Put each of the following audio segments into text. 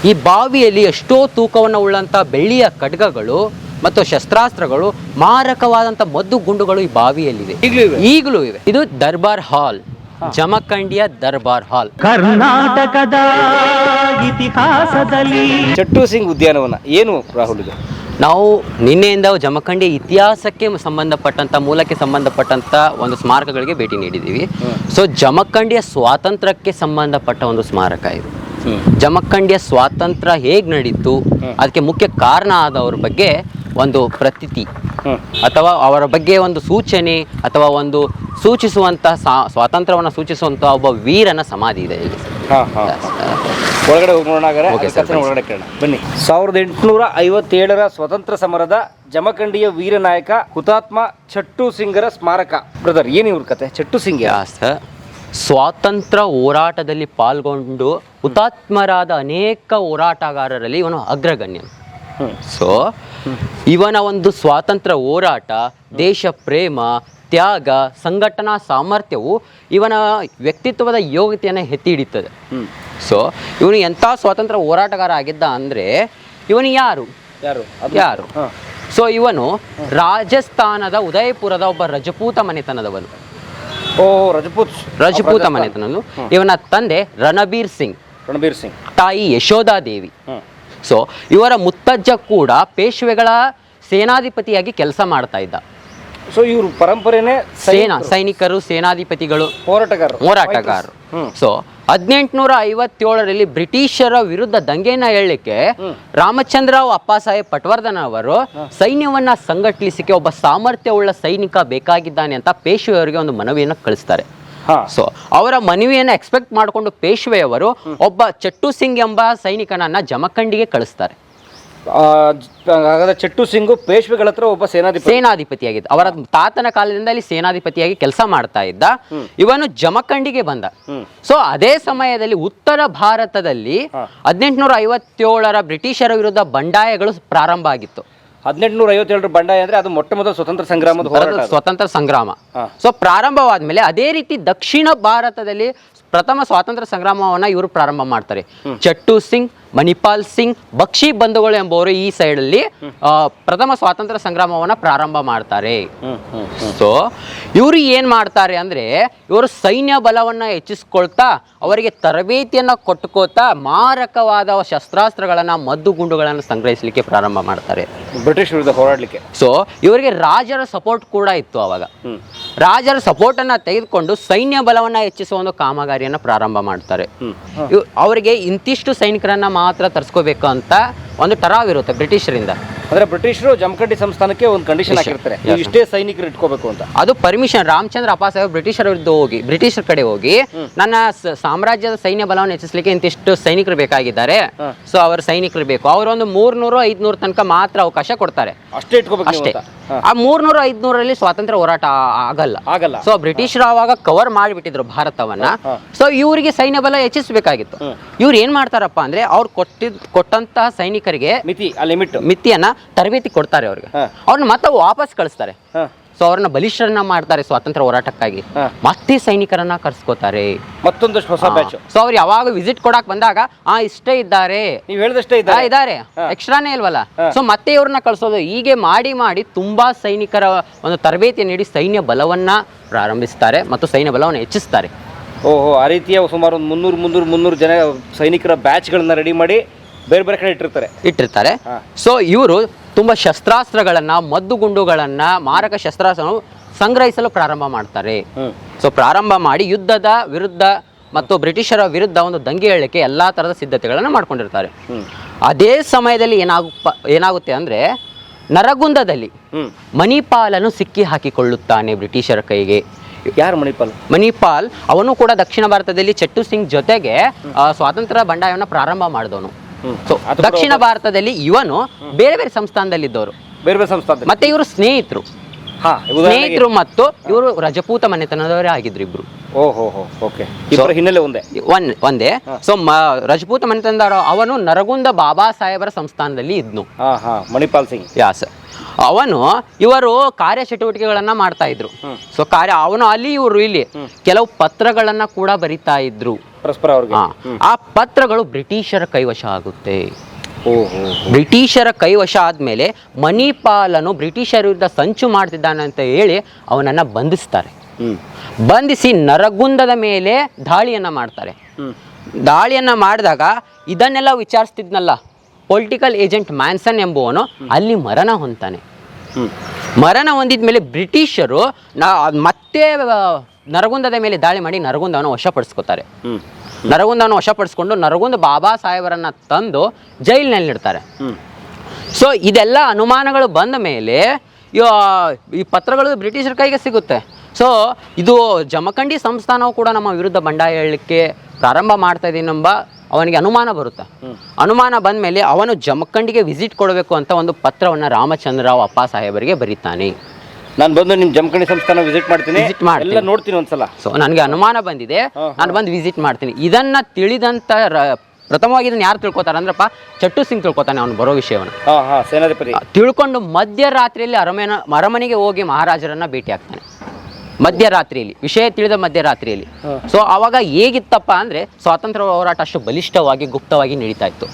ಈ ಬಾವಿಯಲ್ಲಿ ಎಷ್ಟೋ ತೂಕವನ್ನು ಉಳ್ಳಂತ ಬೆಳ್ಳಿಯ ಖಡ್ಗಗಳು ಮತ್ತು ಶಸ್ತ್ರಾಸ್ತ್ರಗಳು, ಮಾರಕವಾದಂತ ಮದ್ದು ಗುಂಡುಗಳು ಈ ಬಾವಿಯಲ್ಲಿವೆ, ಈಗಲೂ ಇವೆ. ಇದು ದರ್ಬಾರ್ ಹಾಲ್, ಜಮಖಂಡಿಯ ದರ್ಬಾರ್ ಹಾಲ್. ಕರ್ನಾಟಕದ ಇತಿಹಾಸದಲ್ಲಿ ಚಟ್ಟೂ ಸಿಂಗ್ ಉದ್ಯಾನವನ ಏನು ರಾಹುಲ್ ಇದು? ನಾವು ನಿನ್ನೆಯಿಂದ ಜಮಖಂಡಿ ಇತಿಹಾಸಕ್ಕೆ ಸಂಬಂಧಪಟ್ಟಂತ, ಮೂಲಕ್ಕೆ ಸಂಬಂಧಪಟ್ಟಂತ ಒಂದು ಸ್ಮಾರಕಗಳಿಗೆ ಭೇಟಿ ನೀಡಿದ್ದೀವಿ. ಸೊ ಜಮಖಂಡಿಯ ಸ್ವಾತಂತ್ರ್ಯಕ್ಕೆ ಸಂಬಂಧಪಟ್ಟ ಒಂದು ಸ್ಮಾರಕ ಇದು. ಜಮಖಂಡಿಯ ಸ್ವಾತಂತ್ರ್ಯ ಹೇಗೆ ನಡೀತು, ಅದಕ್ಕೆ ಮುಖ್ಯ ಕಾರಣ ಆದವ್ರ ಬಗ್ಗೆ ಒಂದು ಪ್ರತೀತಿ ಅಥವಾ ಅವರ ಬಗ್ಗೆ ಒಂದು ಸೂಚನೆ ಅಥವಾ ಒಂದು ಸೂಚಿಸುವಂತಹ ಸ್ವಾತಂತ್ರ್ಯವನ್ನು ಸೂಚಿಸುವಂತಹ ಒಬ್ಬ ವೀರನ ಸಮಾಧಿ ಇದೆ ಇಲ್ಲಿ. ಒಳಗಡೆ ಒಳಗಡೆ ಕೇಳೋಣ ಬನ್ನಿ. 1857ರ ಸ್ವತಂತ್ರ ಸಮರದ ಜಮಖಂಡಿಯ ವೀರ ನಾಯಕ ಹುತಾತ್ಮ ಚಟ್ಟೂ ಸಿಂಗರ ಸ್ಮಾರಕ. ಬ್ರದರ್, ಏನು ಇವ್ರ ಕತೆ? ಚಟ್ಟೂ ಸಿಂಗ್ ಸ್ವಾತಂತ್ರ್ಯ ಹೋರಾಟದಲ್ಲಿ ಪಾಲ್ಗೊಂಡು ಹುತಾತ್ಮರಾದ ಅನೇಕ ಹೋರಾಟಗಾರರಲ್ಲಿ ಇವನು ಅಗ್ರಗಣ್ಯ. ಸೊ ಇವನ ಒಂದು ಸ್ವಾತಂತ್ರ್ಯ ಹೋರಾಟ, ದೇಶ ಪ್ರೇಮ, ತ್ಯಾಗ, ಸಂಘಟನಾ ಸಾಮರ್ಥ್ಯವು ಇವನ ವ್ಯಕ್ತಿತ್ವದ ಯೋಗ್ಯತೆಯನ್ನು ಎತ್ತಿ ಹಿಡಿತದೆ. ಸೊ ಇವನು ಎಂಥ ಸ್ವಾತಂತ್ರ್ಯ ಹೋರಾಟಗಾರ ಆಗಿದ್ದ ಅಂದರೆ ಇವನು ಯಾರು? ಸೊ ಇವನು ರಾಜಸ್ಥಾನದ ಉದಯಪುರದ ಒಬ್ಬ ರಜಪೂತ ಮನೆತನದವನು. ರಜಪೂತ ಮನೆತನದು. ಇವನ ತಂದೆ ರಣಬೀರ್ ಸಿಂಗ್, ತಾಯಿ ಯಶೋಧಾದೇವಿ. ಸೊ ಇವರ ಮುತ್ತಜ್ಜ ಕೂಡ ಪೇಶ್ವೆಗಳ ಸೇನಾಧಿಪತಿಯಾಗಿ ಕೆಲಸ ಮಾಡ್ತಾ ಇದ್ದ. ಸೊ ಇವರು ಪರಂಪರೆನೇ ಸೈನಿಕರು, ಸೇನಾಧಿಪತಿಗಳು, ಹೋರಾಟಗಾರರು. ಸೊ 1857ರಲ್ಲಿ ಬ್ರಿಟಿಷರ ವಿರುದ್ಧ ದಂಗೆಯನ್ನ ಹೇಳಲಿಕ್ಕೆ ರಾಮಚಂದ್ರ ಅಪ್ಪಾಸಾಹೇಬ್ ಪಟ್ವರ್ಧನ್ ಅವರು ಸೈನ್ಯವನ್ನ ಸಂಘಟಿಸಲಿಕ್ಕೆ ಒಬ್ಬ ಸಾಮರ್ಥ್ಯವುಳ್ಳ ಸೈನಿಕ ಬೇಕಾಗಿದ್ದಾನೆ ಅಂತ ಪೇಶ್ವೆಯವರಿಗೆ ಒಂದು ಮನವಿಯನ್ನು ಕಳಿಸ್ತಾರೆ. ಸೊ ಅವರ ಮನವಿಯನ್ನು ಎಕ್ಸ್ಪೆಕ್ಟ್ ಮಾಡಿಕೊಂಡು ಪೇಶ್ವೆಯವರು ಒಬ್ಬ ಚಟ್ಟೂ ಸಿಂಗ್ ಎಂಬ ಸೈನಿಕನನ್ನ ಜಮಖಂಡಿಗೆ ಕಳಿಸ್ತಾರೆ. ಚಟ್ಟೂ ಸಿಂಗ್ ಪೇಶ್ವೆಗಳ ಹತ್ರ ಒಬ್ಬ ಸೇನಾಧಿಪತಿಯಾಗಿದ್ದ. ಅವರ ತಾತನ ಕಾಲದಿಂದ ಅಲ್ಲಿ ಸೇನಾಧಿಪತಿಯಾಗಿ ಕೆಲಸ ಮಾಡ್ತಾ ಇದ್ದ. ಇವನು ಜಮಖಂಡಿಗೆ ಬಂದ. ಸೊ ಅದೇ ಸಮಯದಲ್ಲಿ ಉತ್ತರ ಭಾರತದಲ್ಲಿ 1857ರ ಬ್ರಿಟಿಷರ ವಿರುದ್ಧ ಬಂಡಾಯಗಳು ಪ್ರಾರಂಭ ಆಗಿತ್ತು. 1857 ಬಂಡಾಯ ಅಂದ್ರೆ ಅದು ಮೊಟ್ಟ ಮೊದಲ ಸ್ವತಂತ್ರ ಸಂಗ್ರಾಮ. ಸೊ ಪ್ರಾರಂಭವಾದ್ಮೇಲೆ ಅದೇ ರೀತಿ ದಕ್ಷಿಣ ಭಾರತದಲ್ಲಿ ಪ್ರಥಮ ಸ್ವಾತಂತ್ರ್ಯ ಸಂಗ್ರಾಮವನ್ನ ಇವರು ಪ್ರಾರಂಭ ಮಾಡ್ತಾರೆ. ಚಟ್ಟೂ ಸಿಂಗ್, ಮಣಿಪಾಲ್ ಸಿಂಗ್, ಬಕ್ಷಿ ಬಂಧುಗಳು ಎಂಬುವರು ಈ ಸೈಡ್ ಅಲ್ಲಿ ಪ್ರಥಮ ಸ್ವಾತಂತ್ರ್ಯ ಸಂಗ್ರಾಮವನ್ನ ಪ್ರಾರಂಭ ಮಾಡ್ತಾರೆ. ಸೊ ಇವರು ಏನ್ ಮಾಡ್ತಾರೆ ಅಂದ್ರೆ, ಇವರು ಸೈನ್ಯ ಬಲವನ್ನ ಹೆಚ್ಚಿಸ್ಕೊಳ್ತಾ, ಅವರಿಗೆ ತರಬೇತಿಯನ್ನ ಕೊಟ್ಟುಕೋತಾ, ಮಾರಕವಾದ ಶಸ್ತ್ರಾಸ್ತ್ರಗಳನ್ನ, ಮದ್ದು ಗುಂಡುಗಳನ್ನ ಸಂಗ್ರಹಿಸಲಿಕ್ಕೆ ಪ್ರಾರಂಭ ಮಾಡ್ತಾರೆ ಬ್ರಿಟಿಷ್ ವಿರುದ್ಧ ಹೋರಾಡಲಿಕ್ಕೆ. ಸೊ ಇವರಿಗೆ ರಾಜರ ಸಪೋರ್ಟ್ ಕೂಡ ಇತ್ತು ಅವಾಗ. ರಾಜರ ಸಪೋರ್ಟ್ ಅನ್ನ ತೆಗೆದುಕೊಂಡು ಸೈನ್ಯ ಬಲವನ್ನ ಹೆಚ್ಚಿಸುವ ಒಂದು ಕಾಮಗಾರಿಯನ್ನ ಪ್ರಾರಂಭ ಮಾಡ್ತಾರೆ. ಅವರಿಗೆ ಇಂತಿಷ್ಟು ಸೈನಿಕರನ್ನ ಮಾತ್ರ ತರಿಸ್ಕೋಬೇಕು ಅಂತ ಒಂದು ಟರಾವಿರುತ್ತೆ ಬ್ರಿಟಿಷರಿಂದ. ಅಂದ್ರೆ ಬ್ರಿಟಿಷರು ಜಮಖಂಡಿ ಸಂಸ್ಥಾನಕ್ಕೆ ಒಂದು ಕಂಡೀಷನ್ ಹಾಕಿರ್ತಾರೆ, ಇಷ್ಟೇ ಸೈನಿಕರು ಇಟ್ಕೋಬೇಕು ಅಂತ. ಅದು ಪರ್ಮಿಷನ್ ರಾಮಚಂದ್ರ ಅಪ್ಪಾಸಾಹೇಬ್ ಬ್ರಿಟಿಷರ ವಿರುದ್ಧ ಹೋಗಿ, ಬ್ರಿಟಿಷರ ಕಡೆ ಹೋಗಿ, ನನ್ನ ಸಾಮ್ರಾಜ್ಯದ ಸೈನ್ಯ ಬಲವನ್ನು ಹೆಚ್ಚಿಸಲಿಕ್ಕೆ ಇಂತಿಷ್ಟು ಸೈನಿಕರು ಬೇಕಾಗಿದ್ದಾರೆ, ಸೊ ಅವರ ಸೈನಿಕರು ಬೇಕು, ಅವರೊಂದು 300-500 ತನಕ ಮಾತ್ರ ಅವಕಾಶ ಕೊಡ್ತಾರೆ, ಅಷ್ಟೇ ಇಟ್ಕೋಬೇಕು. ಅಷ್ಟೇ. ಆ 300-500ರಲ್ಲಿ ಸ್ವಾತಂತ್ರ್ಯ ಹೋರಾಟ ಆಗಲ್ಲ. ಸೊ ಬ್ರಿಟಿಷರು ಆವಾಗ ಕವರ್ ಮಾಡಿಬಿಟ್ಟಿದ್ರು ಭಾರತವನ್ನ. ಸೊ ಇವರಿಗೆ ಸೈನ್ಯ ಬಲ ಹೆಚ್ಚಿಸಬೇಕಾಗಿತ್ತು. ಇವ್ರು ಏನ್ ಮಾಡ್ತಾರಪ್ಪ ಅಂದ್ರೆ, ಅವ್ರು ಕೊಟ್ಟಂತಹ ಸೈನಿಕರಿಗೆ ಮಿತಿಯನ್ನ ತರಬೇತಿ ಕೊಡ್ತಾರೆ, ಅವ್ರಿಗೆ ಅವ್ರನ್ನ ಮತ್ತೆ ವಾಪಸ್ ಕಳಿಸ್ತಾರೆ. ಸೊ ಅವ್ರನ್ನ ಬಲಿಷ್ಠರನ್ನ ಮಾಡ್ತಾರೆ ಸ್ವಾತಂತ್ರ್ಯ ಹೋರಾಟಕ್ಕಾಗಿ. ಮತ್ತೆ ಸೈನಿಕರನ್ನ ಕರ್ಸ್ಕೋತಾರೆ, ಮತ್ತೊಂದಷ್ಟು ಹೊಸ ಬ್ಯಾಚ್. ಸೊ ಅವ್ರು ಯಾವಾಗ ವಿಸಿಟ್ ಕೊಡಕ್ ಬಂದಾಗ ಇಷ್ಟೇ ಇದ್ದಾರೆ, ನೀವು ಹೇಳಿದಷ್ಟೇ ಇದ್ದಾರೆ, ಎಕ್ಸ್ಟ್ರಾನೇ ಇಲ್ವಲ್ಲ, ಸೊ ಮತ್ತೆ ಇವ್ರನ್ನ ಕಳ್ಸೋದು. ಹೀಗೆ ಮಾಡಿ ತುಂಬಾ ಸೈನಿಕರ ಒಂದು ತರಬೇತಿ ನೀಡಿ ಸೈನ್ಯ ಬಲವನ್ನ ಪ್ರಾರಂಭಿಸ್ತಾರೆ ಮತ್ತು ಸೈನ್ಯ ಬಲವನ್ನು ಹೆಚ್ಚಿಸ್ತಾರೆ. ಓಹೋ, ಆ ರೀತಿಯ ಸುಮಾರು 300 ಜನ ಸೈನಿಕರ ಬ್ಯಾಚ್ಗಳನ್ನ ರೆಡಿ ಮಾಡಿ ಬೇರೆ ಬೇರೆ ಕಡೆ ಇಟ್ಟಿರ್ತಾರೆ. ಸೊ ಇವರು ತುಂಬಾ ಶಸ್ತ್ರಾಸ್ತ್ರಗಳನ್ನ, ಮದ್ದು ಗುಂಡುಗಳನ್ನ, ಮಾರಕ ಶಸ್ತ್ರಾಸ್ತ್ರಗಳನ್ನು ಸಂಗ್ರಹಿಸಲು ಪ್ರಾರಂಭ ಮಾಡ್ತಾರೆ. ಸೊ ಪ್ರಾರಂಭ ಮಾಡಿ ಯುದ್ಧದ ವಿರುದ್ಧ ಮತ್ತು ಬ್ರಿಟಿಷರ ವಿರುದ್ಧ ಒಂದು ದಂಗೆ ಏಳಲಿಕ್ಕೆ ಎಲ್ಲಾ ತರದ ಸಿದ್ಧತೆಗಳನ್ನ ಮಾಡ್ಕೊಂಡಿರ್ತಾರೆ. ಅದೇ ಸಮಯದಲ್ಲಿ ಏನಾಗುತ್ತೆ ಅಂದ್ರೆ, ನರಗುಂದದಲ್ಲಿ ಮಣಿಪಾಲನು ಸಿಕ್ಕಿ ಹಾಕಿಕೊಳ್ಳುತ್ತಾನೆ ಬ್ರಿಟಿಷರ ಕೈಗೆ. ಯಾರು ಮಣಿಪಾಲ್? ಅವನು ಕೂಡ ದಕ್ಷಿಣ ಭಾರತದಲ್ಲಿ ಚಟ್ಟೂ ಸಿಂಗ್ ಜೊತೆಗೆ ಸ್ವಾತಂತ್ರ್ಯ ಬಂಡಾಯವನ್ನು ಪ್ರಾರಂಭ ಮಾಡಿದವನು. ಸೊ ದಕ್ಷಿಣ ಭಾರತದಲ್ಲಿ ಇವನು ಬೇರೆ ಬೇರೆ ಸಂಸ್ಥಾನದಲ್ಲಿದ್ದವರು, ಮತ್ತೆ ಇವರು ಸ್ನೇಹಿತರು ಮತ್ತು ಇವರು ರಜಪೂತ ಮನೆತನದವರೇ ಆಗಿದ್ರು ಇಬ್ರು. ಹಿನ್ನೆಲೆ ಒಂದೇ. ಸೊ ರಜಪೂತ ಮನೆತನದವರು. ಅವನು ನರಗುಂದ ಬಾಬಾ ಸಾಹೇಬರ ಸಂಸ್ಥಾನದಲ್ಲಿ ಇದ್ನು, ಮಣಿಪಾಲ್ ಸಿಂಗ್. ಅವನು ಇವರು ಕಾರ್ಯ ಚಟುವಟಿಕೆಗಳನ್ನ ಮಾಡ್ತಾ ಇದ್ರು. ಸೊ ಅವನು ಅಲ್ಲಿ, ಇವರು ಇಲ್ಲಿ ಕೆಲವು ಪತ್ರಗಳನ್ನ ಕೂಡ ಬರಿತಾ ಇದ್ರು. ಪರಸ್ಪರ ಅವ್ರಿಗೆ. ಆ ಪತ್ರಗಳು ಬ್ರಿಟಿಷರ ಕೈವಶ ಆಗುತ್ತೆ. ಓಹೋ. ಬ್ರಿಟಿಷರ ಕೈವಶ ಆದ್ಮೇಲೆ ಮಣಿಪಾಲನು ಬ್ರಿಟಿಷರ ವಿರುದ್ಧ ಸಂಚು ಮಾಡ್ತಿದ್ದಾನೆ ಅಂತ ಹೇಳಿ ಅವನನ್ನ ಬಂಧಿಸ್ತಾರೆ. ಬಂಧಿಸಿ ನರಗುಂದದ ಮೇಲೆ ದಾಳಿಯನ್ನ ಮಾಡ್ತಾರೆ. ದಾಳಿಯನ್ನ ಮಾಡಿದಾಗ ಇದನ್ನೆಲ್ಲ ವಿಚಾರಿಸ್ತಿದ್ನಲ್ಲ ಪೊಲಿಟಿಕಲ್ ಏಜೆಂಟ್ ಮ್ಯಾನ್ಸನ್ ಎಂಬುವನು ಅಲ್ಲಿ ಮರಣ ಹೊಂತಾನೆ. ಮರಣ ಹೊಂದಿದ್ಮೇಲೆ ಬ್ರಿಟಿಷರು ಮತ್ತೆ ನರಗುಂದದ ಮೇಲೆ ದಾಳಿ ಮಾಡಿ ನರಗುಂದವನ್ನು ವಶಪಡಿಸ್ಕೋತಾರೆ. ನರಗುಂದವನ್ನು ವಶಪಡಿಸ್ಕೊಂಡು ನರಗುಂದ ಬಾಬಾ ಸಾಹೇಬರನ್ನ ತಂದು ಜೈಲಿನಲ್ಲಿ ಇಡ್ತಾರೆ. ಸೊ ಇದೆಲ್ಲ ಅನುಮಾನಗಳು ಬಂದ ಮೇಲೆ ಈ ಪತ್ರಗಳು ಬ್ರಿಟಿಷರ ಕೈಗೆ ಸಿಗುತ್ತೆ. ಸೊ ಇದು ಜಮಖಂಡಿ ಸಂಸ್ಥಾನವು ಕೂಡ ನಮ್ಮ ವಿರುದ್ಧ ಬಂಡಾಯ ಹೇಳಲಿಕ್ಕೆ ಪ್ರಾರಂಭ ಮಾಡ್ತಾ ಇದೀನೆಂಬ ಅವನಿಗೆ ಅನುಮಾನ ಬರುತ್ತೆ. ಅನುಮಾನ ಬಂದ ಮೇಲೆ ಅವನು ಜಮಖಂಡಿಗೆ ವಿಸಿಟ್ ಕೊಡಬೇಕು ಅಂತ ಒಂದು ಪತ್ರವನ್ನು ರಾಮಚಂದ್ರರಾವ್ ಅಪ್ಪ ಸಾಹೇಬರಿಗೆ ಬರೀತಾನೆ. ನಾನು ಬಂದು ನಿಮ್ಮ ಜಮಖಂಡಿ ಸಂಸ್ಥಾನ ವಿಸಿಟ್ ಮಾಡ್ತೀನಿ, ಎಲ್ಲ ನೋಡ್ತೀನಿ ಒಂದ್ಸಲ. ಸೊ ನನಗೆ ಅನುಮಾನ ಬಂದಿದೆ, ನಾನು ಬಂದು ವಿಸಿಟ್ ಮಾಡ್ತೀನಿ. ಇದನ್ನ ತಿಳಿದಂತ ಪ್ರಥಮವಾಗಿ ಇದನ್ನ ಯಾರು ತಿಳ್ಕೊತಾರೆ ಅಂದ್ರಪ್ಪ ಚಟ್ಟು ಸಿಂಗ್ ತಿಳ್ಕೊತಾನೆ ಅವನು ಬರೋ ವಿಷಯವನ್ನು. ಸೇನಾಧಿಪತಿ ತಿಳ್ಕೊಂಡು ಮಧ್ಯರಾತ್ರಿಯಲ್ಲಿ ಅರಮನೆಗೆ ಹೋಗಿ ಮಹಾರಾಜರನ್ನ ಭೇಟಿ ಆಗ್ತಾನೆ. ಮಧ್ಯರಾತ್ರಿಯಲ್ಲಿ ವಿಷಯ ತಿಳಿದ ಮಧ್ಯರಾತ್ರಿಯಲ್ಲಿ. ಸೊ ಅವಾಗ ಹೇಗಿತ್ತಪ್ಪ ಅಂದ್ರೆ ಸ್ವಾತಂತ್ರ್ಯ ಹೋರಾಟ ಅಷ್ಟು ಬಲಿಷ್ಠವಾಗಿ ಗುಪ್ತವಾಗಿ ನಡೀತಾ ಇತ್ತು.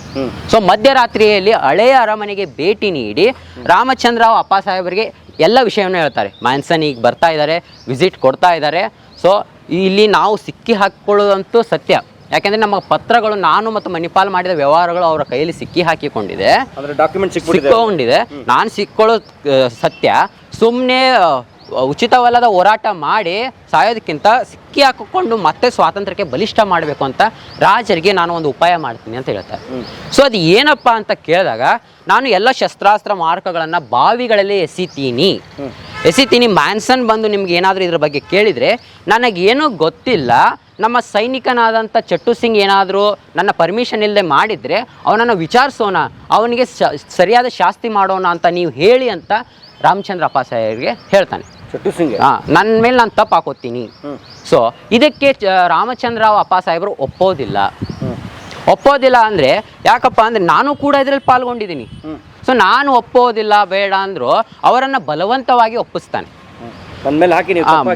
ಸೊ ಮಧ್ಯರಾತ್ರಿಯಲ್ಲಿ ಹಳೆಯ ಅರಮನೆಗೆ ಭೇಟಿ ನೀಡಿ ರಾಮಚಂದ್ರರಾವ್ ಅಪ್ಪ ಸಾಹೇಬರಿಗೆ ಎಲ್ಲ ವಿಷಯವನ್ನು ಹೇಳ್ತಾರೆ. ಮ್ಯಾನ್ಸನ್ ಈಗ ಬರ್ತಾ ಇದ್ದಾರೆ, ವಿಸಿಟ್ ಕೊಡ್ತಾ ಇದ್ದಾರೆ. ಸೊ ಇಲ್ಲಿ ನಾವು ಸಿಕ್ಕಿ ಹಾಕೊಳ್ಳೋದಂತೂ ಸತ್ಯ. ಯಾಕೆಂದ್ರೆ ನಮ್ಮ ಪತ್ರಗಳು ನಾನು ಮತ್ತು ಮಣಿಪಾಲ್ ಮಾಡಿದ ವ್ಯವಹಾರಗಳು ಅವರ ಕೈಯಲ್ಲಿ ಸಿಕ್ಕಿ ಹಾಕಿಕೊಂಡಿದೆ, ಸಿಕ್ಕೊಂಡಿದೆ. ನಾನು ಸಿಕ್ಕೊಳ್ಳೋದು ಸತ್ಯ. ಸುಮ್ಮನೆ ಉಚಿತವಲ್ಲದ ಹೋರಾಟ ಮಾಡಿ ಸಾಯೋದಕ್ಕಿಂತ ಸಿಕ್ಕಿ ಹಾಕಿಕೊಂಡು ಮತ್ತೆ ಸ್ವಾತಂತ್ರ್ಯಕ್ಕೆ ಬಲಿಷ್ಠ ಮಾಡಬೇಕು ಅಂತ ರಾಜರಿಗೆ ನಾನು ಒಂದು ಉಪಾಯ ಮಾಡ್ತೀನಿ ಅಂತ ಹೇಳ್ತಾರೆ. ಸೊ ಅದು ಏನಪ್ಪ ಅಂತ ಕೇಳಿದಾಗ ನಾನು ಎಲ್ಲ ಶಸ್ತ್ರಾಸ್ತ್ರ ಮಾರಕಗಳನ್ನು ಬಾವಿಗಳಲ್ಲಿ ಎಸಿತೀನಿ. ಮ್ಯಾನ್ಸನ್ ಬಂದು ನಿಮ್ಗೆ ಏನಾದರೂ ಇದ್ರ ಬಗ್ಗೆ ಕೇಳಿದರೆ ನನಗೇನೂ ಗೊತ್ತಿಲ್ಲ, ನಮ್ಮ ಸೈನಿಕನಾದಂಥ ಚಟ್ಟು ಸಿಂಗ್ ಏನಾದರೂ ನನ್ನ ಪರ್ಮಿಷನ್ ಇಲ್ಲದೆ ಮಾಡಿದರೆ ಅವನನ್ನು ವಿಚಾರಿಸೋಣ, ಅವನಿಗೆ ಸರಿಯಾದ ಶಾಸ್ತಿ ಮಾಡೋಣ ಅಂತ ನೀವು ಹೇಳಿ ಅಂತ ರಾಮಚಂದ್ರ ಅಪ್ಪ ಸಾಹೇಬ್ರಿಗೆ ಹೇಳ್ತಾನೆ. ನನ್ನ ಮೇಲೆ ನಾನು ತಪ್ಪು ಹಾಕೋತೀನಿ. ಸೊ ಇದಕ್ಕೆ ರಾಮಚಂದ್ರರಾವ್ ಅಪ್ಪ ಸಾಹೇಬರು ಒಪ್ಪೋದಿಲ್ಲ ಅಂದರೆ ಯಾಕಪ್ಪ ಅಂದರೆ ನಾನು ಕೂಡ ಇದರಲ್ಲಿ ಪಾಲ್ಗೊಂಡಿದ್ದೀನಿ. ಸೊ ನಾನು ಒಪ್ಪೋದಿಲ್ಲ ಬೇಡ ಅಂದ್ರು ಅವರನ್ನು ಬಲವಂತವಾಗಿ ಒಪ್ಪಿಸ್ತಾನೆ.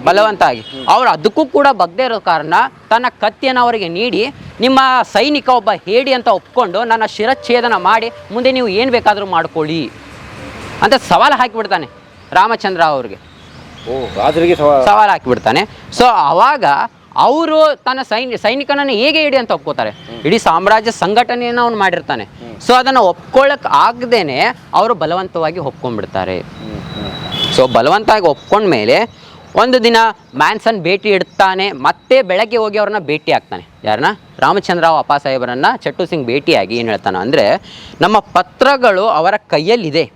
ಬಲವಂತವಾಗಿ ಅವ್ರು ಅದಕ್ಕೂ ಕೂಡ ಬಗ್ದೇ ಇರೋ ಕಾರಣ ತನ್ನ ಕತ್ತಿಯನ್ನು ಅವರಿಗೆ ನೀಡಿ ನಿಮ್ಮ ಸೈನಿಕ ಒಬ್ಬ ಹೇಡಿ ಅಂತ ಒಪ್ಕೊಂಡು ನನ್ನ ಶಿರಚ್ಛೇದನ ಮಾಡಿ ಮುಂದೆ ನೀವು ಏನು ಬೇಕಾದರೂ ಮಾಡ್ಕೊಳ್ಳಿ ಅಂತ ಸವಾಲು ಹಾಕಿಬಿಡ್ತಾನೆ ರಾಮಚಂದ್ರ ಅವ್ರಿಗೆ. ಸವಾಲು ಹಾಕಿಬಿಡ್ತಾನೆ. ಸೊ ಅವಾಗ ಅವರು ತನ್ನ ಸೈನಿಕನನ್ನು ಹೇಗೆ ಹೇಳಿ ಅಂತ ಒಪ್ಕೋತಾರೆ? ಇಡೀ ಸಾಮ್ರಾಜ್ಯ ಸಂಘಟನೆಯನ್ನು ಅವನು ಮಾಡಿರ್ತಾನೆ. ಸೊ ಅದನ್ನು ಒಪ್ಕೊಳ್ಳಕ್ ಆಗದೇನೆ ಅವರು ಬಲವಂತವಾಗಿ ಒಪ್ಕೊಂಡ್ಬಿಡ್ತಾರೆ. ಸೊ ಬಲವಂತವಾಗಿ ಒಪ್ಕೊಂಡ್ಮೇಲೆ ಒಂದು ದಿನ ಮ್ಯಾನ್ಸನ್ ಭೇಟಿ ಇಡ್ತಾನೆ. ಮತ್ತೆ ಬೆಳಗ್ಗೆ ಹೋಗಿ ಅವ್ರನ್ನ ಭೇಟಿ ಆಗ್ತಾನೆ. ಯಾರನ್ನ? ರಾಮಚಂದ್ರರಾವ್ ಅಪ್ಪ ಸಾಹೇಬರನ್ನ ಚಟ್ಟು ಸಿಂಗ್ ಭೇಟಿಯಾಗಿ ಏನು ಹೇಳ್ತಾನೆ ಅಂದರೆ, ನಮ್ಮ ಪತ್ರಗಳು ಅವರ ಕೈಯಲ್ಲಿದೆ.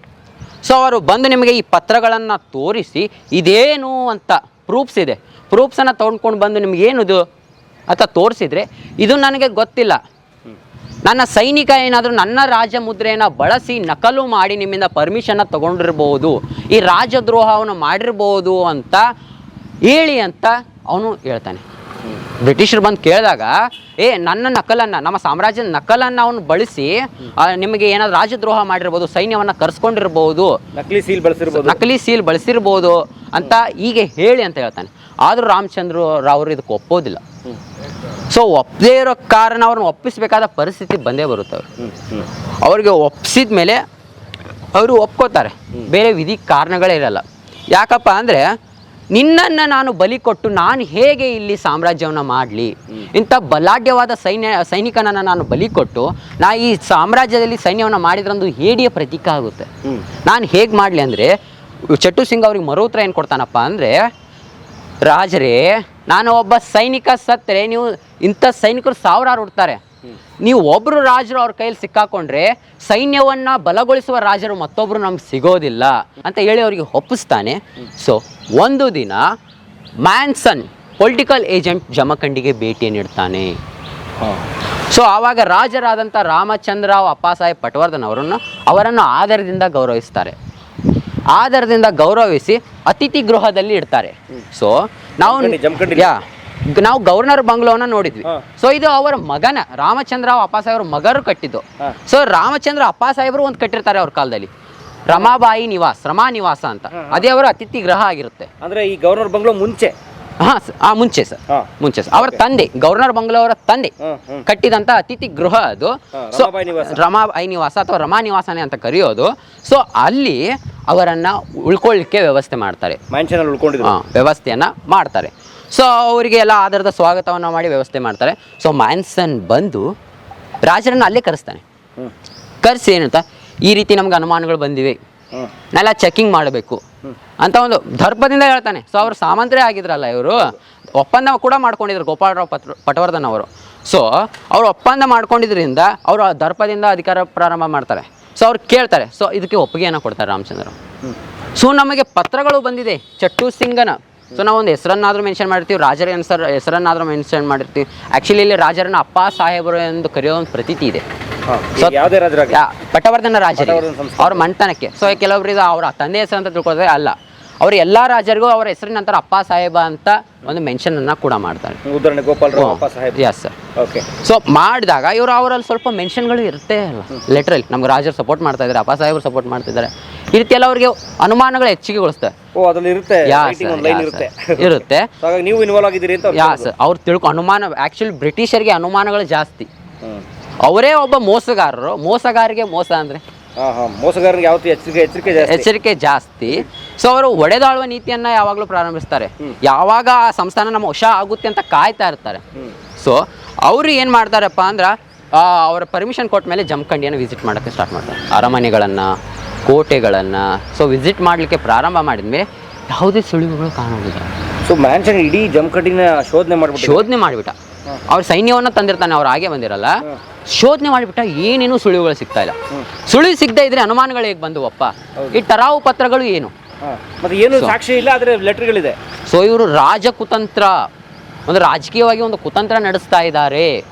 ಸೊ ಅವರು ಬಂದು ನಿಮಗೆ ಈ ಪತ್ರಗಳನ್ನು ತೋರಿಸಿ ಇದೇನು ಅಂತ ಪ್ರೂಫ್ಸ್ ಇದೆ, ಪ್ರೂಫ್ಸನ್ನು ತೊಗೊಂಡ್ಕೊಂಡು ಬಂದು ನಿಮಗೇನಿದು ಅಂತ ತೋರಿಸಿದರೆ ಇದು ನನಗೆ ಗೊತ್ತಿಲ್ಲ, ನನ್ನ ಸೈನಿಕ ಏನಾದರೂ ನನ್ನ ರಾಜ ಮುದ್ರೆಯನ್ನು ಬಳಸಿ ನಕಲು ಮಾಡಿ ನಿಮ್ಮಿಂದ ಪರ್ಮಿಷನ್ನ ತೊಗೊಂಡಿರ್ಬೋದು, ಈ ರಾಜದ್ರೋಹವನ್ನು ಮಾಡಿರ್ಬೋದು ಅಂತ ಹೇಳಿ ಅಂತ ಅವನು ಹೇಳ್ತಾನೆ. ಬ್ರಿಟಿಷರು ಬಂದು ಕೇಳಿದಾಗ ನನ್ನ ನಕಲನ್ನು, ನಮ್ಮ ಸಾಮ್ರಾಜ್ಯದ ನಕಲನ್ನು ಅವನು ಬಳಸಿ ನಿಮಗೆ ಏನಾದ್ರು ರಾಜದ್ರೋಹ ಮಾಡಿರ್ಬೋದು, ಸೈನ್ಯವನ್ನು ಕರೆಸ್ಕೊಂಡಿರ್ಬೋದು, ನಕಲಿ ಸೀಲ್ ಬಳಸಿರ್ಬೋದು ಅಂತ ಹೀಗೆ ಹೇಳಿ ಅಂತ ಹೇಳ್ತಾನೆ. ಆದರೂ ರಾಮಚಂದ್ರ ರಾವ್ ಇದಕ್ಕೆ ಒಪ್ಪೋದಿಲ್ಲ. ಸೊ ಒಪ್ಪದೇ ಇರೋ ಕಾರಣ ಅವ್ರನ್ನ ಒಪ್ಪಿಸಬೇಕಾದ ಪರಿಸ್ಥಿತಿ ಬಂದೇ ಬರುತ್ತೆ. ಅವ್ರಿಗೆ ಒಪ್ಪಿಸಿದ ಮೇಲೆ ಅವರು ಒಪ್ಕೋತಾರೆ, ಬೇರೆ ವಿಧಿ ಕಾರಣಗಳೇ ಇರಲ್ಲ. ಯಾಕಪ್ಪ ಅಂದರೆ ನಿನ್ನನ್ನು ನಾನು ಬಲಿ ಕೊಟ್ಟು ನಾನು ಹೇಗೆ ಇಲ್ಲಿ ಸಾಮ್ರಾಜ್ಯವನ್ನು ಮಾಡಲಿ, ಇಂಥ ಬಲಾಢ್ಯವಾದ ಸೈನಿಕನನ್ನು ನಾನು ಬಲಿ ಕೊಟ್ಟು ನಾ ಈ ಸಾಮ್ರಾಜ್ಯದಲ್ಲಿ ಸೈನ್ಯವನ್ನು ಮಾಡಿದ್ರಂದು ಹೇಡಿಯ ಪ್ರತೀಕ ಆಗುತ್ತೆ. ನಾನು ಹೇಗೆ ಮಾಡಲಿ ಅಂದರೆ, ಚಟ್ಟು ಸಿಂಗ್ ಅವ್ರಿಗೆ ಮರುತ್ತರ ಏನು ಕೊಡ್ತಾನಪ್ಪ ಅಂದರೆ, ರಾಜರೇ ನಾನು ಒಬ್ಬ ಸೈನಿಕ ಸತ್ತರೆ ನೀವು ಇಂಥ ಸೈನಿಕರು ಸಾವಿರಾರು ಹುಡ್ತಾರೆ, ನೀವು ಒಬ್ಬರು ರಾಜರು ಅವ್ರ ಕೈಯಲ್ಲಿ ಸಿಕ್ಕಾಕೊಂಡ್ರೆ ಸೈನ್ಯವನ್ನು ಬಲಗೊಳಿಸುವ ರಾಜರು ಮತ್ತೊಬ್ಬರು ನಮ್ಗೆ ಸಿಗೋದಿಲ್ಲ ಅಂತ ಹೇಳಿ ಅವರಿಗೆ ಒಪ್ಪಿಸ್ತಾನೆ. ಸೊ ಒಂದು ದಿನ ಮ್ಯಾನ್ಸನ್ ಪೊಲಿಟಿಕಲ್ ಏಜೆಂಟ್ ಜಮಖಂಡಿಗೆ ಭೇಟಿ ನೀಡ್ತಾನೆ. ಸೊ ಆವಾಗ ರಾಜರಾದಂಥ ರಾಮಚಂದ್ರರಾವ್ ಅಪ್ಪ ಸಾಹೇಬ್ ಪಟವರ್ಧನ್ ಅವರನ್ನು ಆದರದಿಂದ ಗೌರವಿಸ್ತಾರೆ. ಆದರದಿಂದ ಗೌರವಿಸಿ ಅತಿಥಿ ಗೃಹದಲ್ಲಿ ಇಡ್ತಾರೆ. ಸೊ ನಾವು ಗವರ್ನರ್ ಬಂಗ್ಲೋನ ನೋಡಿದ್ವಿ. ಸೊ ಇದು ಅವರ ಮಗನ ರಾಮಚಂದ್ರ ಅಪ್ಪ ಸಾಹೇಬ್ರ ಮಗರು ಕಟ್ಟಿದ್ದು. ಸೊ ರಾಮಚಂದ್ರ ಅಪ್ಪ ಸಾಹೇಬರು ಒಂದು ಕಟ್ಟಿರ್ತಾರೆ ಅವ್ರ ಕಾಲದಲ್ಲಿ, ರಮಾ ನಿವಾಸ ಅಂತ. ಅದೇ ಅವರ ಅತಿಥಿ ಗೃಹ ಆಗಿರುತ್ತೆ. ಅಂದ್ರೆ ಈ ಗವರ್ನರ್ ಬಂಗ್ಲೋ ಮುಂಚೆ ಮುಂಚೆ ಸರ್, ಹಾ. ಮುಂಚೆ ಸರ್. ಅವರ ತಂದೆ ಗವರ್ನರ್ ಬಂಗ್ಲಾ ಅವರ ತಂದೆ ಕಟ್ಟಿದಂತ ಅತಿಥಿ ಗೃಹ ಅದು. ಸೊ ರಮಾಬಾಯಿ ನಿವಾಸ ಅಥವಾ ರಮಾ ನಿವಾಸನೆ ಅಂತ ಕರೆಯೋದು. ಸೊ ಅಲ್ಲಿ ಅವರನ್ನ ಉಳ್ಕೊಳ್ಳಿಕ್ಕೆ ವ್ಯವಸ್ಥೆ ಮಾಡ್ತಾರೆ, ವ್ಯವಸ್ಥೆಯನ್ನ ಮಾಡ್ತಾರೆ. ಸೊ ಅವರಿಗೆ ಎಲ್ಲ ಆಧಾರದ ಸ್ವಾಗತವನ್ನು ಮಾಡಿ ವ್ಯವಸ್ಥೆ ಮಾಡ್ತಾರೆ. ಸೊ ಮ್ಯಾನ್ಸನ್ ಬಂದು ರಾಜರನ್ನ ಅಲ್ಲೇ ಕರೆಸ್ತಾನೆ. ಕರೆಸಿ ಏನಂತ, ಈ ರೀತಿ ನಮ್ಗೆ ಅನುಮಾನಗಳು ಬಂದಿವೆ, ನೆಲ್ಲ ಚೆಕಿಂಗ್ ಮಾಡಬೇಕು ಅಂತ ಒಂದು ದರ್ಪದಿಂದ ಹೇಳ್ತಾನೆ. ಸೊ ಅವರು ಸಾಮಂತರೇ ಆಗಿದ್ರಲ್ಲ, ಇವರು ಒಪ್ಪಂದ ಕೂಡ ಮಾಡ್ಕೊಂಡಿದ್ರು ಗೋಪಾಲರಾವ್ ಪಟವರ್ಧನ್ ಅವರು. ಸೊ ಅವರು ಒಪ್ಪಂದ ಮಾಡ್ಕೊಂಡಿದ್ರಿಂದ ಅವರು ದರ್ಪದಿಂದ ಅಧಿಕಾರ ಪ್ರಾರಂಭ ಮಾಡ್ತಾರೆ. ಸೊ ಅವ್ರು ಕೇಳ್ತಾರೆ. ಸೊ ಇದಕ್ಕೆ ಒಪ್ಪಿಗೆಯನ್ನು ಕೊಡ್ತಾರೆ ರಾಮಚಂದ್ರ. ಸೊ ನಮಗೆ ಪತ್ರಗಳು ಬಂದಿದೆ ಚಟ್ಟು ಸಿಂಗನ. ಸೊ ನಾವು ಒಂದು ಹೆಸರನ್ನಾದರೂ ಮೆನ್ಷನ್ ಮಾಡಿರ್ತೀವಿ, ರಾಜರ ಹೆಸರನ್ನಾದರೂ ಮೆನ್ಷನ್ ಮಾಡಿರ್ತೀವಿ. ಆ್ಯಕ್ಚುಲಿ ಇಲ್ಲಿ ರಾಜರನ್ನ ಅಪ್ಪ ಸಾಹೇಬರು ಎಂದು ಕರೆಯೋ ಒಂದು ಪ್ರತೀತಿ ಇದೆ. ಪಟವರ್ಧನ ರಾಜರು ಅವ್ರ ಮಣ್ತನಕ್ಕೆ. ಸೊ ಕೆಲವೊಬ್ಬರು ಅವರ ತಂದೆ ಹೆಸರು ಅಂತ ತಿಳ್ಕೊಳ್ತಾರೆ, ಅಲ್ಲ, ಅವರು ಎಲ್ಲ ರಾಜರಿಗೂ ಅವರ ಹೆಸರಿನ ನಂತರ ಅಪ್ಪ ಸಾಹೇಬ ಅಂತ ಒಂದು ಮೆನ್ಷನ್ ಅನ್ನ ಕೂಡ ಮಾಡ್ತಾರೆ. ಉದಾಹರಣೆ ಗೋಪಾಲರಾವ್. Yes sir. ಸೊ ಮಾಡಿದಾಗ ಇವರು ಅವರಲ್ಲಿ ಸ್ವಲ್ಪ ಮೆನ್ಷನ್ಗಳು ಇರುತ್ತೆ ಅಲ್ಲ, ಲೆಟ್ರಲ್ಲಿ ನಮ್ಗೆ ರಾಜರು ಸಪೋರ್ಟ್ ಮಾಡ್ತಾ ಇದ್ದಾರೆ, ಅಪ್ಪ ಸಾಹೇಬರು ಸಪೋರ್ಟ್ ಮಾಡ್ತಿದ್ದಾರೆ, ಈ ರೀತಿ ಎಲ್ಲ ಅವರಿಗೆ ಅನುಮಾನಗಳು ಹೆಚ್ಚಿಗೆಗೊಳಿಸ್ತವೆ. ಇರುತ್ತೆ. ನೀವು ಇನ್ವಾಲ್ವ್ ಆಗಿದ್ದೀರಿ ಅಂತ ಸರ್. ಅವ್ರು ಅನುಮಾನ, ಆಕ್ಚುಲಿ ಬ್ರಿಟಿಷರಿಗೆ ಅನುಮಾನಗಳು ಜಾಸ್ತಿ. ಅವರೇ ಒಬ್ಬ ಮೋಸಗಾರರಿಗೆ ಮೋಸ ಅಂದ್ರೆ ಮೋಸಗಾರರಿಗೆ ಯಾವತ್ತೂ ಎಚ್ಚರಿಕೆ ಜಾಸ್ತಿ. ಸೊ ಅವರು ಒಡೆದಾಳುವ ನೀತಿಯನ್ನ ಯಾವಾಗಲೂ ಪ್ರಾರಂಭಿಸ್ತಾರೆ. ಯಾವಾಗ ಆ ಸಂಸ್ಥಾನ ನಮ್ಮ ವಶ ಆಗುತ್ತೆ ಅಂತ ಕಾಯ್ತಾ ಇರ್ತಾರೆ. ಸೊ ಅವರು ಏನು ಮಾಡ್ತಾರಪ್ಪ ಅಂದ್ರೆ ಅವರ ಪರ್ಮಿಷನ್ ಕೊಟ್ಟ ಮೇಲೆ ಜಮಖಂಡಿಯನ್ನು ವಿಸಿಟ್ ಮಾಡೋಕ್ಕೆ ಸ್ಟಾರ್ಟ್ ಮಾಡ್ತಾರೆ. ಅರಮನೆಗಳನ್ನು, ಕೋಟೆಗಳನ್ನು. ಸೊ ವಿಸಿಟ್ ಮಾಡಲಿಕ್ಕೆ ಪ್ರಾರಂಭ ಮಾಡಿದ್ಮೇಲೆ ಯಾವುದೇ ಸುಳಿವುಗಳು ಕಾಣೋದಿಲ್ಲ. ಸೊ ಮ್ಯಾನ್ಸನ್ ಇಡೀ ಜಮಖಂಡಿನ ಶೋಧನೆ ಮಾಡಿಬಿಟ್ಟ. ಅವ್ರ ಸೈನ್ಯವನ್ನು ತಂದಿರ್ತಾನೆ, ಅವ್ರು ಹಾಗೆ ಬಂದಿರಲ್ಲ, ಶೋಧನೆ ಮಾಡಿಬಿಟ್ಟ. ಏನೇನು ಸುಳಿವುಗಳು ಸಿಗ್ತಾ ಇಲ್ಲ. ಸುಳಿವು ಸಿಗದೆ ಇದ್ರೆ ಅನುಮಾನಗಳು ಹೇಗೆ ಬಂದುವಪ್ಪ? ಈ ಟರಾವು ಪತ್ರಗಳು ಏನು ಸಾಕ್ಷಿ ಇಲ್ಲ, ಆದರೆ ಲೆಟರ್ಗಳಿದೆ. ಸೊ ಇವರು ರಾಜಕುತಂತ್ರ, ಒಂದು ರಾಜಕೀಯವಾಗಿ ಒಂದು ಕುತಂತ್ರ ನಡೆಸ್ತಾ ಇದ್ದಾರೆ,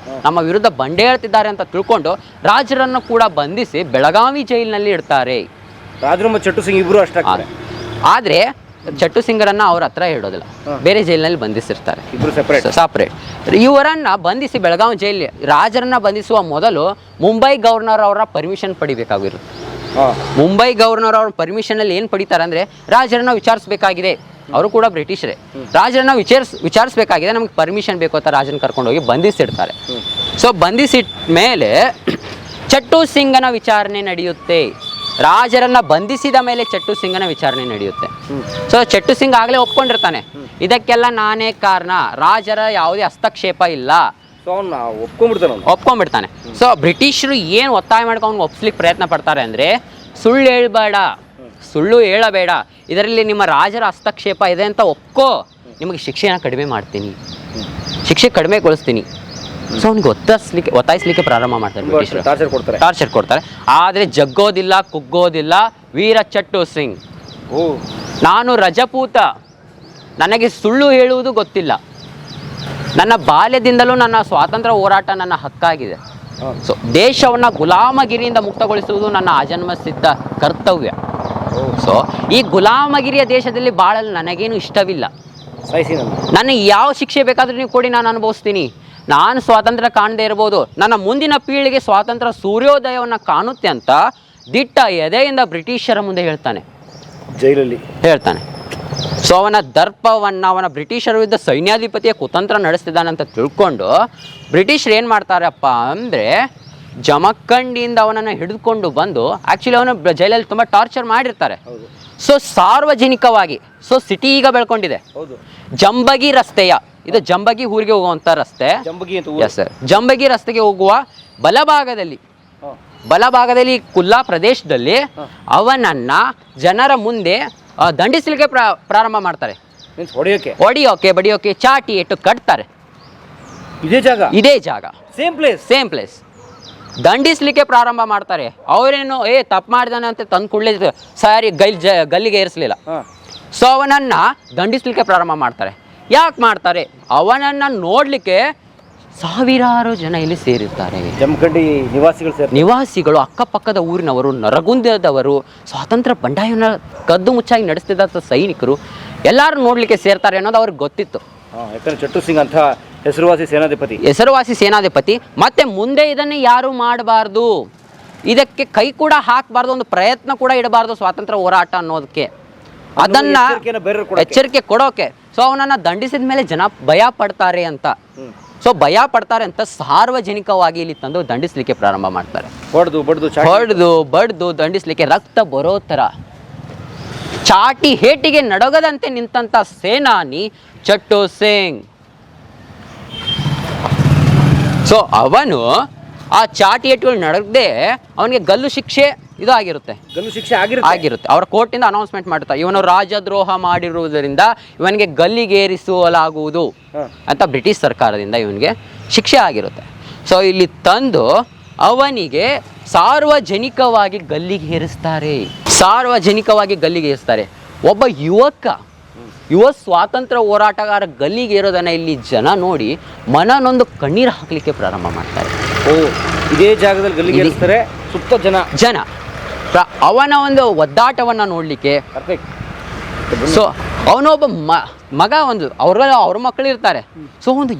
ನಮ್ಮ ವಿರುದ್ಧ ಬಂಡೆ ಹೇಳ್ತಿದ್ದಾರೆ ಅಂತ ತಿಳ್ಕೊಂಡು ರಾಜರನ್ನು ಕೂಡ ಬಂಧಿಸಿ ಬೆಳಗಾವಿ ಜೈಲಿನಲ್ಲಿ ಇಡ್ತಾರೆ. ರಾಜರು ಮತ್ತು ಚಟ್ಟು ಸಿಂಗ್ ಇಬ್ರು ಅಷ್ಟೇ. ಆದರೆ ಚಟ್ಟು ಸಿಂಗರನ್ನ ಅವ್ರ ಹತ್ರ ಇಡೋದಿಲ್ಲ, ಬೇರೆ ಜೈಲಿನಲ್ಲಿ ಬಂಧಿಸಿರ್ತಾರೆ, ಇಬ್ರು ಸಪರೇಟ್. ಇವರನ್ನ ಬಂಧಿಸಿ ಬೆಳಗಾವಿ ಜೈಲಿ, ರಾಜರನ್ನ ಬಂಧಿಸುವ ಮೊದಲು ಮುಂಬೈ ಗವರ್ನರ್ ಅವರ ಪರ್ಮಿಷನ್ ಪಡಿಬೇಕಾಗಿರುತ್ತೆ. ಮುಂಬೈ ಗವರ್ನರ್ ಅವ್ರ ಪರ್ಮಿಷನ್ ಅಲ್ಲಿ ಏನು ಪಡಿತಾರೆ ಅಂದ್ರೆ, ರಾಜರನ್ನ ವಿಚಾರಿಸಬೇಕಾಗಿದೆ, ಅವರು ಕೂಡ ಬ್ರಿಟಿಷರೇ, ರಾಜರನ್ನ ವಿಚಾರಿಸಬೇಕಾಗಿದೆ, ನಮ್ಗೆ ಪರ್ಮಿಷನ್ ಬೇಕು ಅಂತ ರಾಜನ ಕರ್ಕೊಂಡು ಹೋಗಿ ಬಂಧಿಸಿಡ್ತಾರೆ. ಸೊ ಬಂಧಿಸಿಟ್ಟ ಮೇಲೆ ಚಟ್ಟು ಸಿಂಗನ ವಿಚಾರಣೆ ನಡೆಯುತ್ತೆ. ರಾಜರನ್ನ ಬಂಧಿಸಿದ ಮೇಲೆ ಚಟ್ಟು ಸಿಂಗನ ವಿಚಾರಣೆ ನಡೆಯುತ್ತೆ. ಸೊ ಚಟ್ಟು ಸಿಂಗ್ ಆಗಲೇ ಒಪ್ಕೊಂಡಿರ್ತಾನೆ, ಇದಕ್ಕೆಲ್ಲ ನಾನೇ ಕಾರಣ, ರಾಜರ ಯಾವುದೇ ಹಸ್ತಕ್ಷೇಪ ಇಲ್ಲ, ಒಪ್ಕೊಂಡ್ಬಿಡ್ತಾನೆ. ಸೊ ಬ್ರಿಟಿಷರು ಏನು ಒತ್ತಾಯ ಮಾಡ್ಕೊಂಡು ಒಪ್ಸ್ಲಿಕ್ಕೆ ಪ್ರಯತ್ನ ಪಡ್ತಾರೆ ಅಂದರೆ, ಸುಳ್ಳು ಹೇಳಬೇಡ, ಇದರಲ್ಲಿ ನಿಮ್ಮ ರಾಜರ ಹಸ್ತಕ್ಷೇಪ ಇದೆ ಅಂತ ಒಪ್ಕೋ, ನಿಮಗೆ ಶಿಕ್ಷೆನ ಕಡಿಮೆ ಮಾಡ್ತೀನಿ, ಶಿಕ್ಷೆ ಕಡಿಮೆಗೊಳಿಸ್ತೀನಿ. ಸೊ ಅವ್ನಿಗೆ ಒತ್ತಾಯಿಸ್ಲಿಕ್ಕೆ ಪ್ರಾರಂಭ ಮಾಡ್ತಾರೆ ಬ್ರಿಟಿಷರು, ಟಾರ್ಚರ್ ಕೊಡ್ತಾರೆ. ಆದರೆ ಜಗ್ಗೋದಿಲ್ಲ, ಕುಗ್ಗೋದಿಲ್ಲ ವೀರ ಚಟ್ಟು ಸಿಂಗ್. ನಾನು ರಜಪೂತ, ನನಗೆ ಸುಳ್ಳು ಹೇಳುವುದು ಗೊತ್ತಿಲ್ಲ, ನನ್ನ ಬಾಲ್ಯದಿಂದಲೂ ನನ್ನ ಸ್ವಾತಂತ್ರ್ಯ ಹೋರಾಟ ನನ್ನ ಹಕ್ಕಾಗಿದೆ. ಸೊ ದೇಶವನ್ನು ಗುಲಾಮಗಿರಿಯಿಂದ ಮುಕ್ತಗೊಳಿಸುವುದು ನನ್ನ ಆಜನ್ಮಸಿದ್ಧ ಕರ್ತವ್ಯ. ಸೊ ಈ ಗುಲಾಮಗಿರಿಯ ದೇಶದಲ್ಲಿ ಬಾಳಲು ನನಗೇನು ಇಷ್ಟವಿಲ್ಲ, ನನಗೆ ಯಾವ ಶಿಕ್ಷೆ ಬೇಕಾದರೂ ನೀವು ಕೊಡಿ, ನಾನು ಅನುಭವಿಸ್ತೀನಿ. ನಾನು ಸ್ವಾತಂತ್ರ್ಯ ಕಾಣದೇ ಇರ್ಬೋದು, ನನ್ನ ಮುಂದಿನ ಪೀಳಿಗೆ ಸ್ವಾತಂತ್ರ್ಯ ಸೂರ್ಯೋದಯವನ್ನು ಕಾಣುತ್ತೆ ಅಂತ ದಿಟ್ಟ ಎದೆಯಿಂದ ಬ್ರಿಟಿಷರ ಮುಂದೆ ಹೇಳ್ತಾನೆ, ಜೈಲಲ್ಲಿ ಹೇಳ್ತಾನೆ. ಸೊ ಅವನ ದರ್ಪವನ್ನು, ಅವನ ಬ್ರಿಟಿಷರ ವಿರುದ್ಧ ಸೈನ್ಯಾಧಿಪತಿಯ ಕುತಂತ್ರ ನಡೆಸ್ತಿದ್ದಾನಂತ ತಿಳ್ಕೊಂಡು ಬ್ರಿಟಿಷರು ಏನು ಮಾಡ್ತಾರಪ್ಪ ಅಂದರೆ, ಜಮಖಂಡಿಯಿಂದ ಅವನನ್ನು ಹಿಡಿದುಕೊಂಡು ಬಂದು, ಆ್ಯಕ್ಚುಲಿ ಅವನು ಜೈಲಲ್ಲಿ ತುಂಬ ಟಾರ್ಚರ್ ಮಾಡಿರ್ತಾರೆ. ಸೊ ಸಾರ್ವಜನಿಕವಾಗಿ, ಸೊ ಸಿಟಿ ಈಗ ಬೆಳ್ಕೊಂಡಿದೆ, ಜಂಬಗಿ ರಸ್ತೆಯ, ಇದು ಜಂಬಗಿ ಊರಿಗೆ ಹೋಗುವಂಥ ರಸ್ತೆ, ಎಸ್ ಸರ್, ಜಂಬಗಿ ರಸ್ತೆಗೆ ಹೋಗುವ ಬಲಭಾಗದಲ್ಲಿ ಕುಲ್ಲಾ ಪ್ರದೇಶದಲ್ಲಿ ಅವನನ್ನ ಜನರ ಮುಂದೆ ದಂಡಿಸಲಿಕ್ಕೆ ಪ್ರಾರಂಭ ಮಾಡ್ತಾರೆ. ಹೊಡಿಯೋಕೆ ಚಾಟಿ ಇಟ್ಟು ಕಟ್ತಾರೆ. ಇದೇ ಜಾಗ ಸೇಮ್ ಪ್ಲೇಸ್ ದಂಡಿಸ್ಲಿಕ್ಕೆ ಪ್ರಾರಂಭ ಮಾಡ್ತಾರೆ. ಅವರೇನು ತಪ್ಪು ಮಾಡಿದಾನೆ ಅಂತ ತಂದು ಕೂಡಲೇ ಸಾರಿ ಗಲ್ಲಿಗೆ ಏರಿಸಲಿಲ್ಲ. ಸೊ ಅವನನ್ನ ದಂಡಿಸ್ಲಿಕ್ಕೆ ಪ್ರಾರಂಭ ಮಾಡ್ತಾರೆ. ಯಾಕೆ ಮಾಡ್ತಾರೆ? ಅವನನ್ನ ನೋಡ್ಲಿಕ್ಕೆ ಸಾವಿರಾರು ಜನ ಇಲ್ಲಿ ಸೇರಿರ್ತಾರೆ. ಜಮಖಂಡಿ ನಿವಾಸಿಗಳು, ಅಕ್ಕಪಕ್ಕದ ಊರಿನವರು, ನರಗುಂದದವರು, ಸ್ವಾತಂತ್ರ್ಯ ಬಂಡಾಯವನ್ನು ಕದ್ದು ಮುಚ್ಚಾಗಿ ನಡೆಸ್ತಿದ್ದ ಸೈನಿಕರು ಎಲ್ಲರೂ ನೋಡ್ಲಿಕ್ಕೆ ಸೇರ್ತಾರೆ ಅನ್ನೋದು ಅವ್ರಿಗೆ ಗೊತ್ತಿತ್ತು. ಚಟ್ಟು ಸಿಂಗ್ ಅಂತ ಹೆಸರುವಾಸಿ ಸೇನಾಧಿಪತಿ. ಮತ್ತೆ ಮುಂದೆ ಇದನ್ನು ಯಾರು ಮಾಡಬಾರ್ದು, ಇದಕ್ಕೆ ಕೈ ಕೂಡ ಹಾಕಬಾರ್ದು, ಒಂದು ಪ್ರಯತ್ನ ಕೂಡ ಇಡಬಾರ್ದು ಸ್ವಾತಂತ್ರ್ಯ ಹೋರಾಟ ಅನ್ನೋದಕ್ಕೆ, ಅದನ್ನ ಎಚ್ಚರಿಕೆ ಕೊಡೋಕೆ ಸೊ ಅವನನ್ನು ದಂಡಿಸಿದ ಮೇಲೆ ಜನ ಭಯ ಪಡ್ತಾರೆ ಅಂತ. ಸೊ ಭಯ ಪಡ್ತಾರೆ ಅಂತ ಸಾರ್ವಜನಿಕವಾಗಿ ಇಲ್ಲಿ ತಂದು ದಂಡಿಸ್ಲಿಕ್ಕೆ ಪ್ರಾರಂಭ ಮಾಡ್ತಾರೆ. ಬಡ್ದು ದಂಡಿಸ್ಲಿಕ್ಕೆ ರಕ್ತ ಬರೋ ಥರ ಚಾಟಿ ಹೇಟಿಗೆ ನಡಗದಂತೆ ನಿಂತಂತ ಸೇನಾನಿ ಚಟ್ಟು ಸಿಂಗ್. ಸೊ ಅವನು ಆ ಚಾಟಿ ಏಟುಗಳು ನಡಗದೆ ಅವನಿಗೆ ಗಲ್ಲು ಶಿಕ್ಷೆ ಇದು ಆಗಿರುತ್ತೆ. ಅವರ ಕೋರ್ಟಿಂದ ಅನೌನ್ಸ್ಮೆಂಟ್ ಮಾಡ್ತಾರೆ, ಇವನು ರಾಜದ್ರೋಹ ಮಾಡಿರುವುದರಿಂದ ಇವನಿಗೆ ಗಲ್ಲಿಗೇರಿಸಲಾಗುವುದು ಅಂತ ಬ್ರಿಟಿಷ್ ಸರ್ಕಾರದಿಂದ ಇವನಿಗೆ ಶಿಕ್ಷೆ ಆಗಿರುತ್ತೆ. ಸೊ ಇಲ್ಲಿ ತಂದು ಅವನಿಗೆ ಸಾರ್ವಜನಿಕವಾಗಿ ಗಲ್ಲಿಗೇರಿಸ್ತಾರೆ. ಒಬ್ಬ ಯುವ ಸ್ವಾತಂತ್ರ್ಯ ಹೋರಾಟಗಾರ ಗಲ್ಲಿಗೇರೋದನ್ನ ಇಲ್ಲಿ ಜನ ನೋಡಿ ಮನನೊಂದು ಕಣ್ಣೀರು ಹಾಕ್ಲಿಕ್ಕೆ ಪ್ರಾರಂಭ ಮಾಡ್ತಾರೆ. ಇದೇ ಜಾಗದಲ್ಲಿ ಗಲ್ಲಿಗೇರಿಸ್ತಾರೆ ಸುತ್ತ ಜನ ಅವನ ಒಂದು ಒದ್ದಾಟವನ್ನ ನೋಡ್ಲಿಕ್ಕೆ. ಸೊ ಅವನೊಬ್ಬ ಮಗ, ಒಂದು ಅವ್ರ ಮಕ್ಕಳು ಇರ್ತಾರೆ. ಸೊ ಒಂದು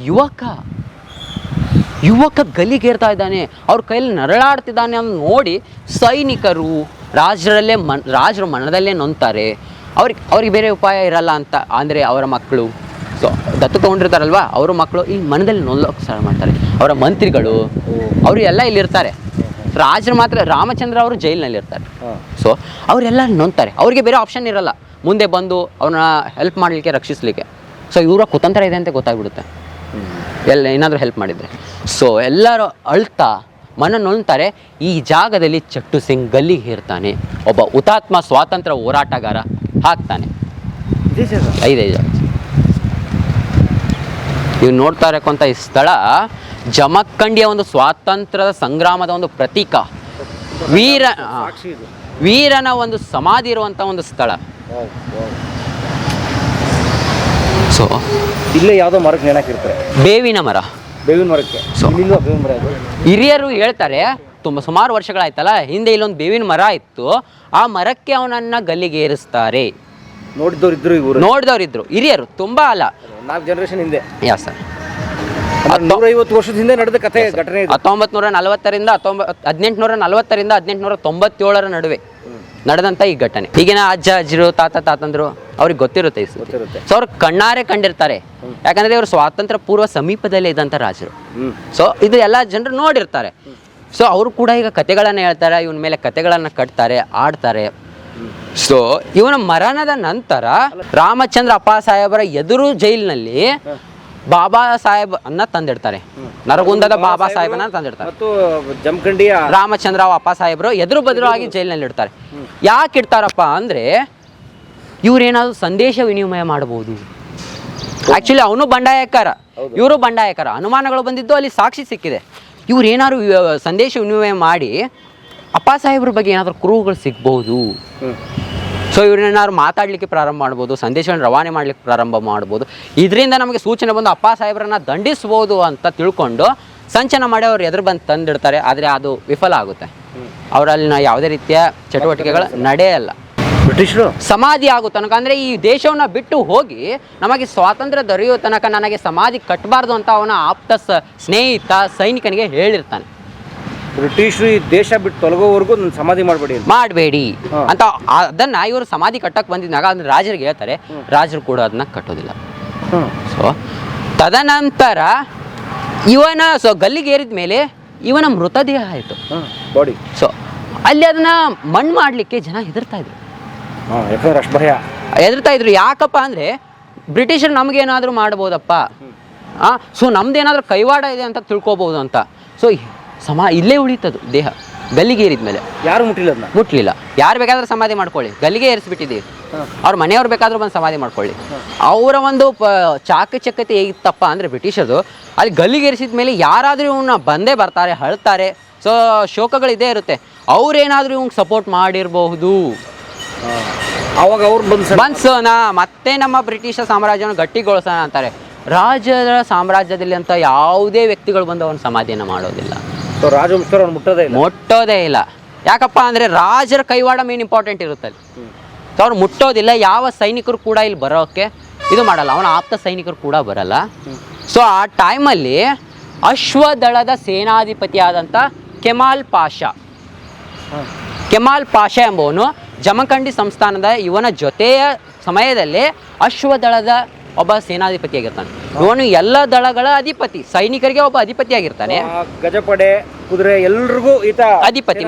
ಯುವಕ ಗಲ್ಲಿಗೇರ್ತಾ ಇದ್ದಾನೆ, ಅವ್ರ ಕೈಯಲ್ಲಿ ನರಳಾಡ್ತಿದ್ದಾನೆ ಅಂತ ನೋಡಿ ಸೈನಿಕರು ರಾಜರ ಮನದಲ್ಲೇ ನೊಂತಾರೆ. ಅವ್ರಿಗೆ ಬೇರೆ ಉಪಾಯ ಇರಲ್ಲ ಅಂತ ಅಂದರೆ ಅವರ ಮಕ್ಕಳು, ಸೊ ದತ್ತು ತೊಗೊಂಡಿರ್ತಾರಲ್ವ ಅವ್ರ ಮಕ್ಕಳು ಈ ಮನದಲ್ಲಿ ನೊಲ್ಲೋಕೆ ಸ್ಟಾರ್ಟ್ ಮಾಡ್ತಾರೆ. ಅವರ ಮಂತ್ರಿಗಳು ಅವರು ಎಲ್ಲ ಇಲ್ಲಿರ್ತಾರೆ. ರಾಜರು ಮಾತ್ರ ರಾಮಚಂದ್ರ ಅವರು ಜೈಲಿನಲ್ಲಿರ್ತಾರೆ. ಸೊ ಅವರೆಲ್ಲ ನೊಂತಾರೆ, ಅವ್ರಿಗೆ ಬೇರೆ ಆಪ್ಷನ್ ಇರಲ್ಲ ಮುಂದೆ ಬಂದು ಅವನ್ನ ಹೆಲ್ಪ್ ಮಾಡಲಿಕ್ಕೆ, ರಕ್ಷಿಸಲಿಕ್ಕೆ. ಸೊ ಇವರ ಕುತಂತ್ರ ಇದೆ ಅಂತ ಗೊತ್ತಾಗ್ಬಿಡುತ್ತೆ ಏನಾದರೂ ಹೆಲ್ಪ್ ಮಾಡಿದರೆ. ಸೊ ಎಲ್ಲರೂ ಅಳ್ತಾ ಮನ ನೊಂತಾರೆ. ಈ ಜಾಗದಲ್ಲಿ ಚಟ್ಟು ಸಿಂಗ್ ಗಲ್ಲಿಗೆ ಹೇರ್ತಾನೆ, ಒಬ್ಬ ಹುತಾತ್ಮ ಸ್ವಾತಂತ್ರ್ಯ ಹೋರಾಟಗಾರ ಹಾಕ್ತಾನೆ. ಇದೇ ಜಾಗ ಇವ್ನು ನೋಡ್ತಾ ಇರಕ್ಕಂಥ ಈ ಸ್ಥಳ ಜಮಖಂಡಿಯ ಒಂದು ಸ್ವಾತಂತ್ರ್ಯದ ಸಂಗ್ರಾಮದ ಒಂದು ಪ್ರತೀಕ, ವೀರನ ಒಂದು ಸಮಾಧಿ ಇರುವಂಥ ಒಂದು ಸ್ಥಳ. ಸೊ ಇಲ್ಲೇ ಯಾವುದೋ ಮರಕ್ಕೆ ನೆನಕಿರ್ತಾರೆ, ಬೇವಿನ ಮರಕ್ಕೆ. ಸೊ ಹಿರಿಯರು ಹೇಳ್ತಾರೆ, ಸುಮಾರು ವರ್ಷಗಳಾಯ್ತಲ್ಲ, ಹಿಂದೆ ಇಲ್ಲೊಂದು ಬೇವಿನ ಮರ ಇತ್ತು, ಆ ಮರಕ್ಕೆ ಅವನನ್ನ ಗಲ್ಲಿಗೇರಿಸ್ತಾರೆ. ನೋಡಿದವರಿದ್ರು ಹಿರಿಯರು, ತುಂಬಾ ಅಲ್ಲ 4 ಜನರೇಷನ್ ಹಿಂದೆ. ಯಾ ಸರ್, 150 ವರ್ಷದ ಹಿಂದೆ ನಡೆದ ಘಟನೆ. 1840ರಿಂದ 1897 ನಡುವೆ ನಡೆದಂತ ಈ ಘಟನೆ. ಈಗಿನ ಅಜ್ಜರು ತಾತಂದ್ರು ಅವ್ರಿಗೆ ಗೊತ್ತಿರುತ್ತೆ. ಸೊ ಅವ್ರು ಕಣ್ಣಾರೆ ಕಂಡಿರ್ತಾರೆ, ಯಾಕಂದ್ರೆ ಇವರು ಸ್ವಾತಂತ್ರ್ಯ ಪೂರ್ವ ಸಮೀಪದಲ್ಲೇ ಇದ್ದಂಥ ರಾಜರು. ಸೊ ಇದು ಎಲ್ಲ ಜನರು ನೋಡಿರ್ತಾರೆ. ಸೊ ಅವರು ಕೂಡ ಈಗ ಕತೆಗಳನ್ನು ಹೇಳ್ತಾರೆ, ಇವನ ಮೇಲೆ ಕತೆಗಳನ್ನು ಕಟ್ತಾರೆ, ಆಡ್ತಾರೆ. ಸೊ ಇವನ ಮರಣದ ನಂತರ ರಾಮಚಂದ್ರ ಅಪ್ಪ ಸಾಹೇಬರ ಎದುರು ಜೈಲಿನಲ್ಲಿ ಬಾಬಾ ಸಾಹೇಬ್ ಅನ್ನ ತಂದಿಡ್ತಾರೆ, ನರಗುಂದದ ಬಾಬಾ ಸಾಹೇಬನ ತಂದಿಡ್ತಾರೆ. ಜಮಖಂಡಿಯ ರಾಮಚಂದ್ರ ಅಪ್ಪ ಸಾಹೇಬರು ಎದುರು ಬದುರಾಗಿ ಜೈಲಿನಲ್ಲಿ ಇಡ್ತಾರೆ. ಯಾಕೆ ಇಡ್ತಾರಪ್ಪ ಅಂದ್ರೆ ಇವ್ರೇನಾದ್ರು ಸಂದೇಶ ವಿನಿಮಯ ಮಾಡಬಹುದು. ಆಕ್ಚುಲಿ ಅವನು ಬಂಡಾಯಕಾರ, ಇವರು ಬಂಡಾಯಕಾರ. ಅನುಮಾನಗಳು ಬಂದಿದ್ದು ಅಲ್ಲಿ ಸಾಕ್ಷಿ ಸಿಕ್ಕಿದೆ. ಇವ್ರು ಏನಾದ್ರು ಸಂದೇಶ ವಿನಿಮಯ ಮಾಡಿ ಅಪ್ಪ ಸಾಹೇಬ್ರ ಬಗ್ಗೆ ಏನಾದರೂ ಕುರುಹುಗಳು ಸಿಗ್ಬಹುದು. ಸೊ ಇವ್ರನ್ನೇನಾದ್ರು ಮಾತಾಡಲಿಕ್ಕೆ ಪ್ರಾರಂಭ ಮಾಡ್ಬೋದು, ಸಂದೇಶವನ್ನು ರವಾನೆ ಮಾಡ್ಲಿಕ್ಕೆ ಪ್ರಾರಂಭ ಮಾಡ್ಬೋದು. ಇದರಿಂದ ನಮಗೆ ಸೂಚನೆ ಬಂದು ಅಪ್ಪ ಸಾಹೇಬ್ರನ್ನ ದಂಡಿಸ್ಬೋದು ಅಂತ ತಿಳ್ಕೊಂಡು ಸಂಚನ ಮಾಡಿ ಅವ್ರು ಎದುರು ಬಂದು ತಂದಿಡ್ತಾರೆ. ಆದರೆ ಅದು ವಿಫಲ ಆಗುತ್ತೆ, ಅವರಲ್ಲಿನ ಯಾವುದೇ ರೀತಿಯ ಚಟುವಟಿಕೆಗಳು ನಡೆಯಲ್ಲ. ಬ್ರಿಟಿಷರು ಸಮಾಧಿ ಆಗೋ ತನಕ, ಅಂದರೆ ಈ ದೇಶವನ್ನು ಬಿಟ್ಟು ಹೋಗಿ ನಮಗೆ ಸ್ವಾತಂತ್ರ್ಯ ದೊರೆಯೋ ತನಕ ನನಗೆ ಸಮಾಧಿ ಕಟ್ಟಬಾರ್ದು ಅಂತ ಅವನ ಆಪ್ತ ಸ್ನೇಹಿತ ಸೈನಿಕನಿಗೆ ಹೇಳಿರ್ತಾನೆ. ಬ್ರಿಟಿಷರು ಈ ದೇಶ ಬಿಟ್ಟು ತೊಲಗೋವರೆಗೂ ನನ್ನ ಸಮಾಧಿ ಮಾಡಬೇಡಿ ಅಂತ. ಅದನ್ನ ಇವರು ಸಮಾಧಿ ಕಟ್ಟಕ್ಕೆ ಬಂದಿದ್ದಾಗ ಅದನ್ನ ರಾಜರಿಗೆ ಹೇಳ್ತಾರೆ, ರಾಜರು ಕೂಡ ಅದನ್ನ ಕಟ್ಟೋದಿಲ್ಲ. ಸೊ ತದನಂತರ ಇವನ ಗಲ್ಲಿಗೇರಿದ ಮೇಲೆ ಇವನ ಮೃತದೇಹ ಆಯಿತು ಬಾಡಿ. ಸೊ ಅಲ್ಲಿ ಅದನ್ನ ಮಣ್ಣು ಮಾಡಲಿಕ್ಕೆ ಜನ ಹೆದರ್ತಾ ಇದ್ರು. ಯಾಕಪ್ಪ ಅಂದರೆ ಬ್ರಿಟಿಷರು ನಮಗೇನಾದರೂ ಮಾಡ್ಬೋದಪ್ಪ, ಸೊ ನಮ್ದೇನಾದ್ರೂ ಕೈವಾಡ ಇದೆ ಅಂತ ತಿಳ್ಕೊಬೋದು ಅಂತ. ಸೊ ಇಲ್ಲೇ ಉಳಿತದು ದೇಹ ಗಲ್ಲಿಗೇರಿದ ಮೇಲೆ. ಯಾರು ಮುಟ್ಲಿಲ್ಲ. ಯಾರು ಬೇಕಾದ್ರೂ ಸಮಾಧಿ ಮಾಡ್ಕೊಳ್ಳಿ, ಗಲ್ಲಿಗೆ ಏರಿಸ್ಬಿಟ್ಟಿದ್ದೀವಿ. ಅವ್ರ ಮನೆಯವ್ರು ಬೇಕಾದ್ರೂ ಬಂದು ಸಮಾಧಿ ಮಾಡ್ಕೊಳ್ಳಿ. ಅವರ ಒಂದು ಚಾಕಚಕ್ಯತೆ ಹೇಗಿತ್ತಪ್ಪ ಅಂದರೆ ಬ್ರಿಟಿಷರು ಅಲ್ಲಿ ಗಲ್ಲಿಗೇರಿಸಿದ ಮೇಲೆ ಯಾರಾದರೂ ಇವನ್ನ ಬಂದೇ ಬರ್ತಾರೆ, ಅಳ್ತಾರೆ. ಸೊ ಶೋಕಗಳಿದೇ ಇರುತ್ತೆ. ಅವ್ರೇನಾದರೂ ಇವ್ಗೆ ಸಪೋರ್ಟ್ ಮಾಡಿರಬಹುದು. ಅವಾಗ ಅವ್ರು ಬಂದ್ಸೋಣ ಮತ್ತೆ ನಮ್ಮ ಬ್ರಿಟಿಷ ಸಾಮ್ರಾಜ್ಯವನ್ನು ಗಟ್ಟಿಗೊಳಿಸೋಣ ಅಂತಾರೆ. ರಾಜರ ಸಾಮ್ರಾಜ್ಯದಲ್ಲಿ ಅಂತ ಯಾವುದೇ ವ್ಯಕ್ತಿಗಳು ಬಂದು ಅವನ ಸಮಾಧಿಯನ್ನು ಮಾಡೋದಿಲ್ಲ, ರಾಜವಂಶಸ್ಥರು ಮುಟ್ಟೋದೇ ಇಲ್ಲ. ಯಾಕಪ್ಪ ಅಂದರೆ ರಾಜರ ಕೈವಾಡ ಮೇನ್ ಇಂಪಾರ್ಟೆಂಟ್ ಇರುತ್ತೆ ಅಲ್ಲಿ. ಸೊ ಅವ್ರು ಮುಟ್ಟೋದಿಲ್ಲ. ಯಾವ ಸೈನಿಕರು ಕೂಡ ಇಲ್ಲಿ ಬರೋಕ್ಕೆ ಇದು ಮಾಡಲ್ಲ, ಅವನ ಆಪ್ತ ಸೈನಿಕರು ಕೂಡ ಬರಲ್ಲ. ಸೊ ಆ ಟೈಮಲ್ಲಿ ಅಶ್ವದಳದ ಸೇನಾಧಿಪತಿಯಾದಂಥ ಕೆಮಾಲ್ ಪಾಷಾ ಎಂಬುವನು ಜಮಖಂಡಿ ಸಂಸ್ಥಾನದ ಇವನ ಜೊತೆಯ ಸಮಯದಲ್ಲಿ ಅಶ್ವದಳದ ಒಬ್ಬ ಸೇನಾಧಿಪತಿ ಆಗಿರ್ತಾನೆ. ಇವನು ಎಲ್ಲ ದಳಗಳ ಅಧಿಪತಿ, ಸೈನಿಕರಿಗೆ ಒಬ್ಬ ಅಧಿಪತಿ ಆಗಿರ್ತಾನೆ. ಗಜಪಡೆ, ಕುದುರೆ ಎಲ್ರಿಗೂ ಈತ ಅಧಿಪತಿ,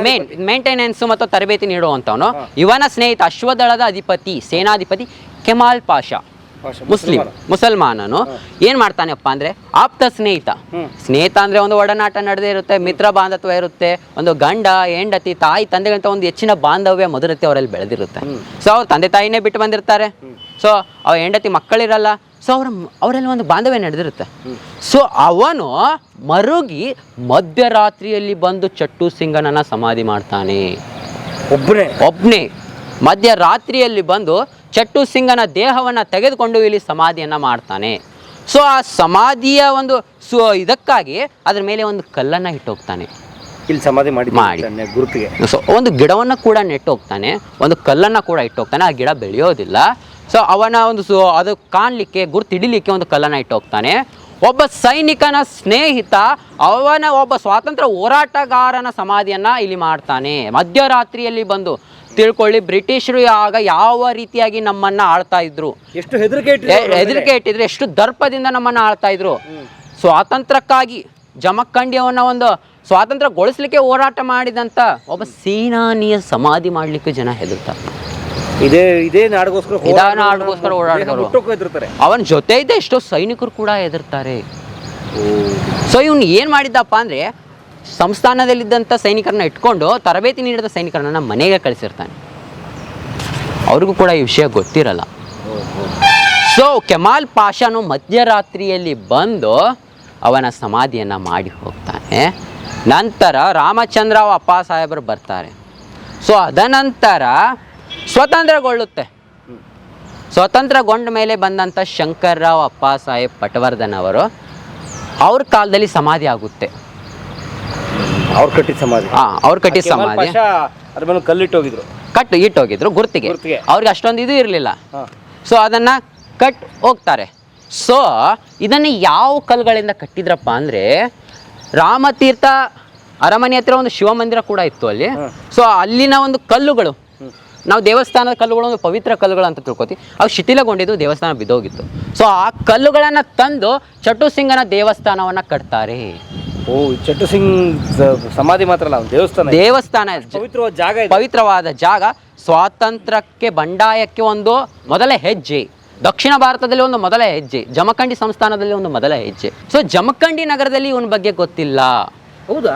ಮೇಂಟೆನೆನ್ಸ್ ಮತ್ತು ತರಬೇತಿ ನೀಡುವಂತವನು. ಇವನ ಸ್ನೇಹಿತ ಅಶ್ವದಳದ ಅಧಿಪತಿ, ಸೇನಾಧಿಪತಿ ಕೆಮಾಲ್ ಪಾಷಾ, ಮುಸಲ್ಮಾನನು ಏನ್ ಮಾಡ್ತಾನೆಪ್ಪ ಅಂದ್ರೆ ಆಪ್ತ ಸ್ನೇಹಿತ. ಸ್ನೇಹಿತ ಅಂದ್ರೆ ಒಂದು ಒಡನಾಟ ನಡೆದೇ ಇರುತ್ತೆ, ಮಿತ್ರ ಬಾಂಧತ್ವ ಇರುತ್ತೆ, ಒಂದು ಗಂಡ ಹೆಂಡತಿ ತಾಯಿ ತಂದೆಗಿಂತ ಒಂದು ಹೆಚ್ಚಿನ ಬಾಂಧವ್ಯ ಮಧುರತೆ ಅವರಲ್ಲಿ ಬೆಳೆದಿರುತ್ತೆ. ಸೊ ಅವ್ರ ತಂದೆ ತಾಯಿನೇ ಬಿಟ್ಟು ಬಂದಿರ್ತಾರೆ. ಸೊ ಅವ್ರ ಹೆಂಡತಿ ಮಕ್ಕಳಿರಲ್ಲ. ಸೊ ಅವರಲ್ಲಿ ಒಂದು ಬಾಂಧವ್ಯ ನಡೆದಿರುತ್ತೆ. ಸೊ ಅವನು ಮರುಗಿ ಮಧ್ಯರಾತ್ರಿಯಲ್ಲಿ ಬಂದು ಚಟ್ಟು ಸಿಂಗನನ್ನ ಸಮಾಧಿ ಮಾಡ್ತಾನೆ. ಒಬ್ನೇ ಮಧ್ಯರಾತ್ರಿಯಲ್ಲಿ ಬಂದು ಚಟ್ಟು ಸಿಂಗನ ದೇಹವನ್ನ ತೆಗೆದುಕೊಂಡು ಇಲ್ಲಿ ಸಮಾಧಿಯನ್ನ ಮಾಡ್ತಾನೆ. ಸೊ ಆ ಸಮಾಧಿಯ ಒಂದು ಇದಕ್ಕಾಗಿ ಅದ್ರ ಮೇಲೆ ಒಂದು ಕಲ್ಲನ್ನ ಇಟ್ಟೋಗ್ತಾನೆ. ಇಲ್ಲಿ ಸಮಾಧಿ ಮಾಡಿ ಗುರುತಿಗೆ. ಸೊ ಒಂದು ಗಿಡವನ್ನ ಕೂಡ ನೆಟ್ಟೋಗ್ತಾನೆ, ಒಂದು ಕಲ್ಲನ್ನ ಕೂಡ ಇಟ್ಟೋಗ್ತಾನೆ. ಆ ಗಿಡ ಬೆಳೆಯೋದಿಲ್ಲ. ಸೊ ಅವನ ಒಂದು ಅದು ಕಾಣಲಿಕ್ಕೆ ಗುರುತಿಡಿಲಿಕ್ಕೆ ಒಂದು ಕಲ್ಲನ್ನ ಇಟ್ಟೋಗ್ತಾನೆ. ಒಬ್ಬ ಸೈನಿಕನ ಸ್ನೇಹಿತ ಅವನ ಒಬ್ಬ ಸ್ವಾತಂತ್ರ್ಯ ಹೋರಾಟಗಾರನ ಸಮಾಧಿಯನ್ನ ಇಲ್ಲಿ ಮಾಡ್ತಾನೆ ಮಧ್ಯರಾತ್ರಿಯಲ್ಲಿ ಬಂದು. ತಿಳ್ಕೊಳ್ಳಿ, ಬ್ರಿಟಿಷರು ಆಗ ಯಾವ ರೀತಿಯಾಗಿ ನಮ್ಮನ್ನ ಆಳ್ತಾ ಇದ್ರು, ಎಷ್ಟು ಹೆದರಿಕೆ ಇಟ್ಟಿದ್ರು, ಎಷ್ಟು ದರ್ಪದಿಂದ ನಮ್ಮನ್ನ ಆಳ್ತಾ ಇದ್ರು. ಸ್ವಾತಂತ್ರ್ಯಕ್ಕಾಗಿ ಜಮಖಂಡಿಯವನ್ನ ಒಂದು ಸ್ವಾತಂತ್ರ್ಯಗೊಳಿಸ್ಲಿಕ್ಕೆ ಹೋರಾಟ ಮಾಡಿದಂತ ಒಬ್ಬ ಸೇನಾನಿಯ ಸಮಾಧಿ ಮಾಡ್ಲಿಕ್ಕೆ ಜನ ಹೆದರ್ತಾರೆ. ಇದೇ ನಾಡಿಗೋಸ್ಕರ ಓಡಾಡ್ತಾರೆ. ಅವನ ಜೊತೆ ಇದ್ದ ಎಷ್ಟೋ ಸೈನಿಕರು ಕೂಡ ಹೆದರ್ತಾರೆ. ಸೊ ಇವನು ಏನ್ ಮಾಡಿದ್ದಪ್ಪ ಅಂದ್ರೆ ಸಂಸ್ಥಾನದಲ್ಲಿದ್ದಂಥ ಸೈನಿಕರನ್ನ ಇಟ್ಕೊಂಡು ತರಬೇತಿ ನೀಡಿದ ಸೈನಿಕರನ್ನ ಮನೆಗೆ ಕಳಿಸಿರ್ತಾನೆ. ಅವ್ರಿಗೂ ಕೂಡ ಈ ವಿಷಯ ಗೊತ್ತಿರಲ್ಲ. ಸೊ ಕೆಮಾಲ್ ಪಾಷಾನು ಮಧ್ಯರಾತ್ರಿಯಲ್ಲಿ ಬಂದು ಅವನ ಸಮಾಧಿಯನ್ನು ಮಾಡಿ ಹೋಗ್ತಾನೆ. ನಂತರ ರಾಮಚಂದ್ರ ಅಪ್ಪ ಸಾಹೇಬರು ಬರ್ತಾರೆ. ಸೊ ಅದನಂತರ ಸ್ವತಂತ್ರಗೊಳ್ಳುತ್ತೆ. ಸ್ವತಂತ್ರಗೊಂಡ ಮೇಲೆ ಬಂದಂಥ ಶಂಕರ್ರಾವ್ ಅಪ್ಪ ಸಾಹೇಬ್ ಪಟವರ್ಧನ್ ಅವರು ಅವ್ರ ಕಾಲದಲ್ಲಿ ಸಮಾಧಿ ಆಗುತ್ತೆ. ಅವ್ರು ಕಟ್ಟಿದ ಸಮಾಧಿ ಅದ್ರ ಮೇಲೆ ಇಟ್ಟೋಗಿದ್ರು ಗುರ್ತಿಗೆ. ಅವ್ರಿಗೆ ಅಷ್ಟೊಂದು ಇದು ಇರಲಿಲ್ಲ. ಸೊ ಅದನ್ನ ಹೋಗ್ತಾರೆ. ಸೊ ಇದನ್ನ ಯಾವ ಕಲ್ಲುಗಳಿಂದ ಕಟ್ಟಿದ್ರಪ್ಪ ಅಂದ್ರೆ ರಾಮತೀರ್ಥ ಅರಮನೆ ಹತ್ರ ಒಂದು ಶಿವ ಮಂದಿರ ಕೂಡ ಇತ್ತು ಅಲ್ಲಿ. ಸೊ ಅಲ್ಲಿನ ಒಂದು ಕಲ್ಲುಗಳು, ನಾವು ದೇವಸ್ಥಾನದ ಕಲ್ಲುಗಳು ಒಂದು ಪವಿತ್ರ ಕಲ್ಲುಗಳು ಅಂತ ತಿಳ್ಕೊತೀವಿ. ಅವು ಶಿಥಿಲಗೊಂಡಿದ್ದು, ದೇವಸ್ಥಾನ ಬಿದ್ದೋಗಿತ್ತು. ಸೊ ಆ ಕಲ್ಲುಗಳನ್ನ ತಂದು ಚಟ್ಟು ಸಿಂಗನ ದೇವಸ್ಥಾನವನ್ನ ಕಟ್ತಾರೆ. ಚಟ್ಟು ಸಿಂಗ್ ಸಮಾಧಿ ಮಾತ್ರ ಅಲ್ಲ, ದೇವಸ್ಥಾನ ಪವಿತ್ರವಾದ ಜಾಗ. ಸ್ವಾತಂತ್ರ್ಯಕ್ಕೆ ಬಂಡಾಯಕ್ಕೆ ಒಂದು ಮೊದಲ ಹೆಜ್ಜೆ, ದಕ್ಷಿಣ ಭಾರತದಲ್ಲಿ ಒಂದು ಮೊದಲ ಹೆಜ್ಜೆ, ಜಮಖಂಡಿ ಸಂಸ್ಥಾನದಲ್ಲಿ ಒಂದು ಮೊದಲ ಹೆಜ್ಜೆ. ಸೊ ಜಮಖಂಡಿ ನಗರದಲ್ಲಿ ಇವನ ಬಗ್ಗೆ ಗೊತ್ತಿಲ್ಲ. ಹೌದಾ?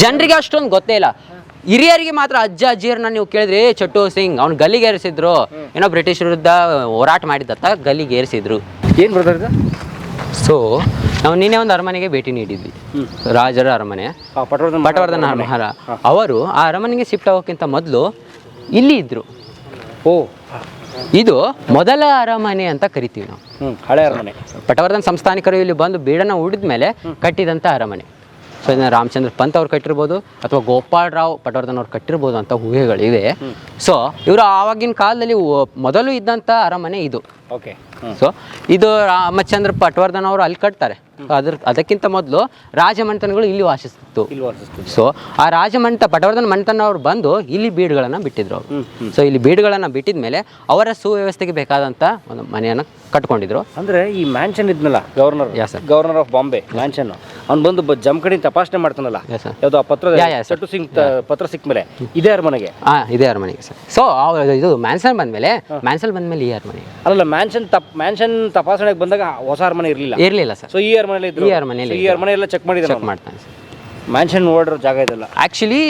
ಜನರಿಗೆ ಅಷ್ಟೊಂದು ಗೊತ್ತೇ ಇಲ್ಲ. ಹಿರಿಯರಿಗೆ ಮಾತ್ರ ಅಜ್ಜ ಅಜ್ಜಿಯರನ್ನ ನೀವು ಕೇಳಿದ್ರೆ ಚಟ್ಟು ಸಿಂಗ್ ಅವ್ನು ಗಲ್ಲಿಗೇರಿಸಿದ್ರು, ಏನೋ ಬ್ರಿಟಿಷ್ ವಿರುದ್ಧ ಹೋರಾಟ ಮಾಡಿದತ್ತ ಗಲ್ಲಿಗೇರಿಸಿದ್ರು. ಏನು ಬರ್ತಾರೆ? ಸೊ ನಾವು ನಿನ್ನೆ ಒಂದು ಅರಮನೆಗೆ ಭೇಟಿ ನೀಡಿದ್ವಿ, ರಾಜರ ಅರಮನೆ, ಪಟವರ್ಧನ ಮಹಾರ. ಅವರು ಆ ಅರಮನೆಗೆ ಶಿಫ್ಟ್ ಆಗೋಕ್ಕಿಂತ ಮೊದಲು ಇಲ್ಲಿ ಇದ್ರು. ಇದು ಮೊದಲ ಅರಮನೆ ಅಂತ ಕರಿತೀವಿ ನಾವು, ಹಳೆ ಅರಮನೆ. ಪಟವರ್ಧನ ಸಂಸ್ಥಾನಿಕರು ಇಲ್ಲಿ ಬಂದು ಬೀಡನ್ನು ಉಡಿದ ಮೇಲೆ ಕಟ್ಟಿದಂಥ ಅರಮನೆ. ಸೊ ಇದನ್ನ ರಾಮಚಂದ್ರ ಪಂತ್ ಅವ್ರು ಕಟ್ಟಿರ್ಬೋದು ಅಥವಾ ಗೋಪಾಲ್ ರಾವ್ ಪಟವರ್ಧನ್ ಅವ್ರು ಕಟ್ಟಿರ್ಬೋದು ಅಂತ ಊಹೆಗಳಿವೆ. ಸೊ ಇವರು ಆವಾಗಿನ ಕಾಲದಲ್ಲಿ ಮೊದಲು ಇದ್ದಂಥ ಅರಮನೆ ಇದು. ಸೊ ಇದು ರಾಮಚಂದ್ರ ಪಟವರ್ಧನ್ ಅವರು ಅಲ್ಲಿ ಕಟ್ತಾರೆ. ಅದಕ್ಕಿಂತ ಮೊದಲು ರಾಜಮನೆತನಗಳು ಇಲ್ಲಿ ವಾಸಿಸ್ತಿತ್ತು. ಸೊ ಆ ಪಟವರ್ಧನ ಮನೆತನ ಅವ್ರು ಬಂದು ಇಲ್ಲಿ ಬೀಡುಗಳನ್ನ ಬಿಟ್ಟಿದ್ರು ಅವರು. ಸೊ ಇಲ್ಲಿ ಬೀಡುಗಳನ್ನ ಬಿಟ್ಟಿದ ಮೇಲೆ ಅವರ ಸುವ್ಯವಸ್ಥೆಗೆ ಬೇಕಾದಂತ ಒಂದು ಮನೆಯನ್ನ ಕಟ್ಕೊಂಡಿದ್ರು. ಅಂದ್ರೆ ಈ ಮ್ಯಾನ್ಷನ್ ಇದ್ನಲ್ಲ, ಗವರ್ನರ್ ಆಫ್ ಬಾಂಬೆ ಮ್ಯಾನ್ಷನ್, ಅವ್ನು ಬಂದು ಜಮಖಂಡಿ ತಪಾಸಣೆ ಮಾಡ್ತಾನಲ್ಲ, ಯಾವ್ದು ಆ ಪತ್ರ ಚಟ್ಟು ಸಿಂಗ್ ಪತ್ರ ಸಿಕ್ಕ ಮೇಲೆ ಇದೇ ಅರಮನೆಗೆ. ಇದೇ ಅರಮನೆಗೆ ಸರ್. ಸೊ ಇದು ಮ್ಯಾನ್ಸನ್ ಬಂದ್ಮೇಲೆ ಈ ಅರಮನೆ ಅಲ್ಲ, ಮ್ಯಾನ್ಷನ್ ತಪಾಸಣೆಗೆ ಬಂದಾಗ ಹೊಸ ಅರಮನೆ ಇರಲಿಲ್ಲ ಸರ್. ಸೊ ಈ ಅರಮನೆ ಎಲ್ಲ ಚೆಕ್ ಮಾಡ್ತಾನೆ ಸರ್. ಮ್ಯಾನ್ಷನ್ ಓಡೋ ಜಾಗ ಇದೆಲ್ಲ. ಆಕ್ಚುಲಿ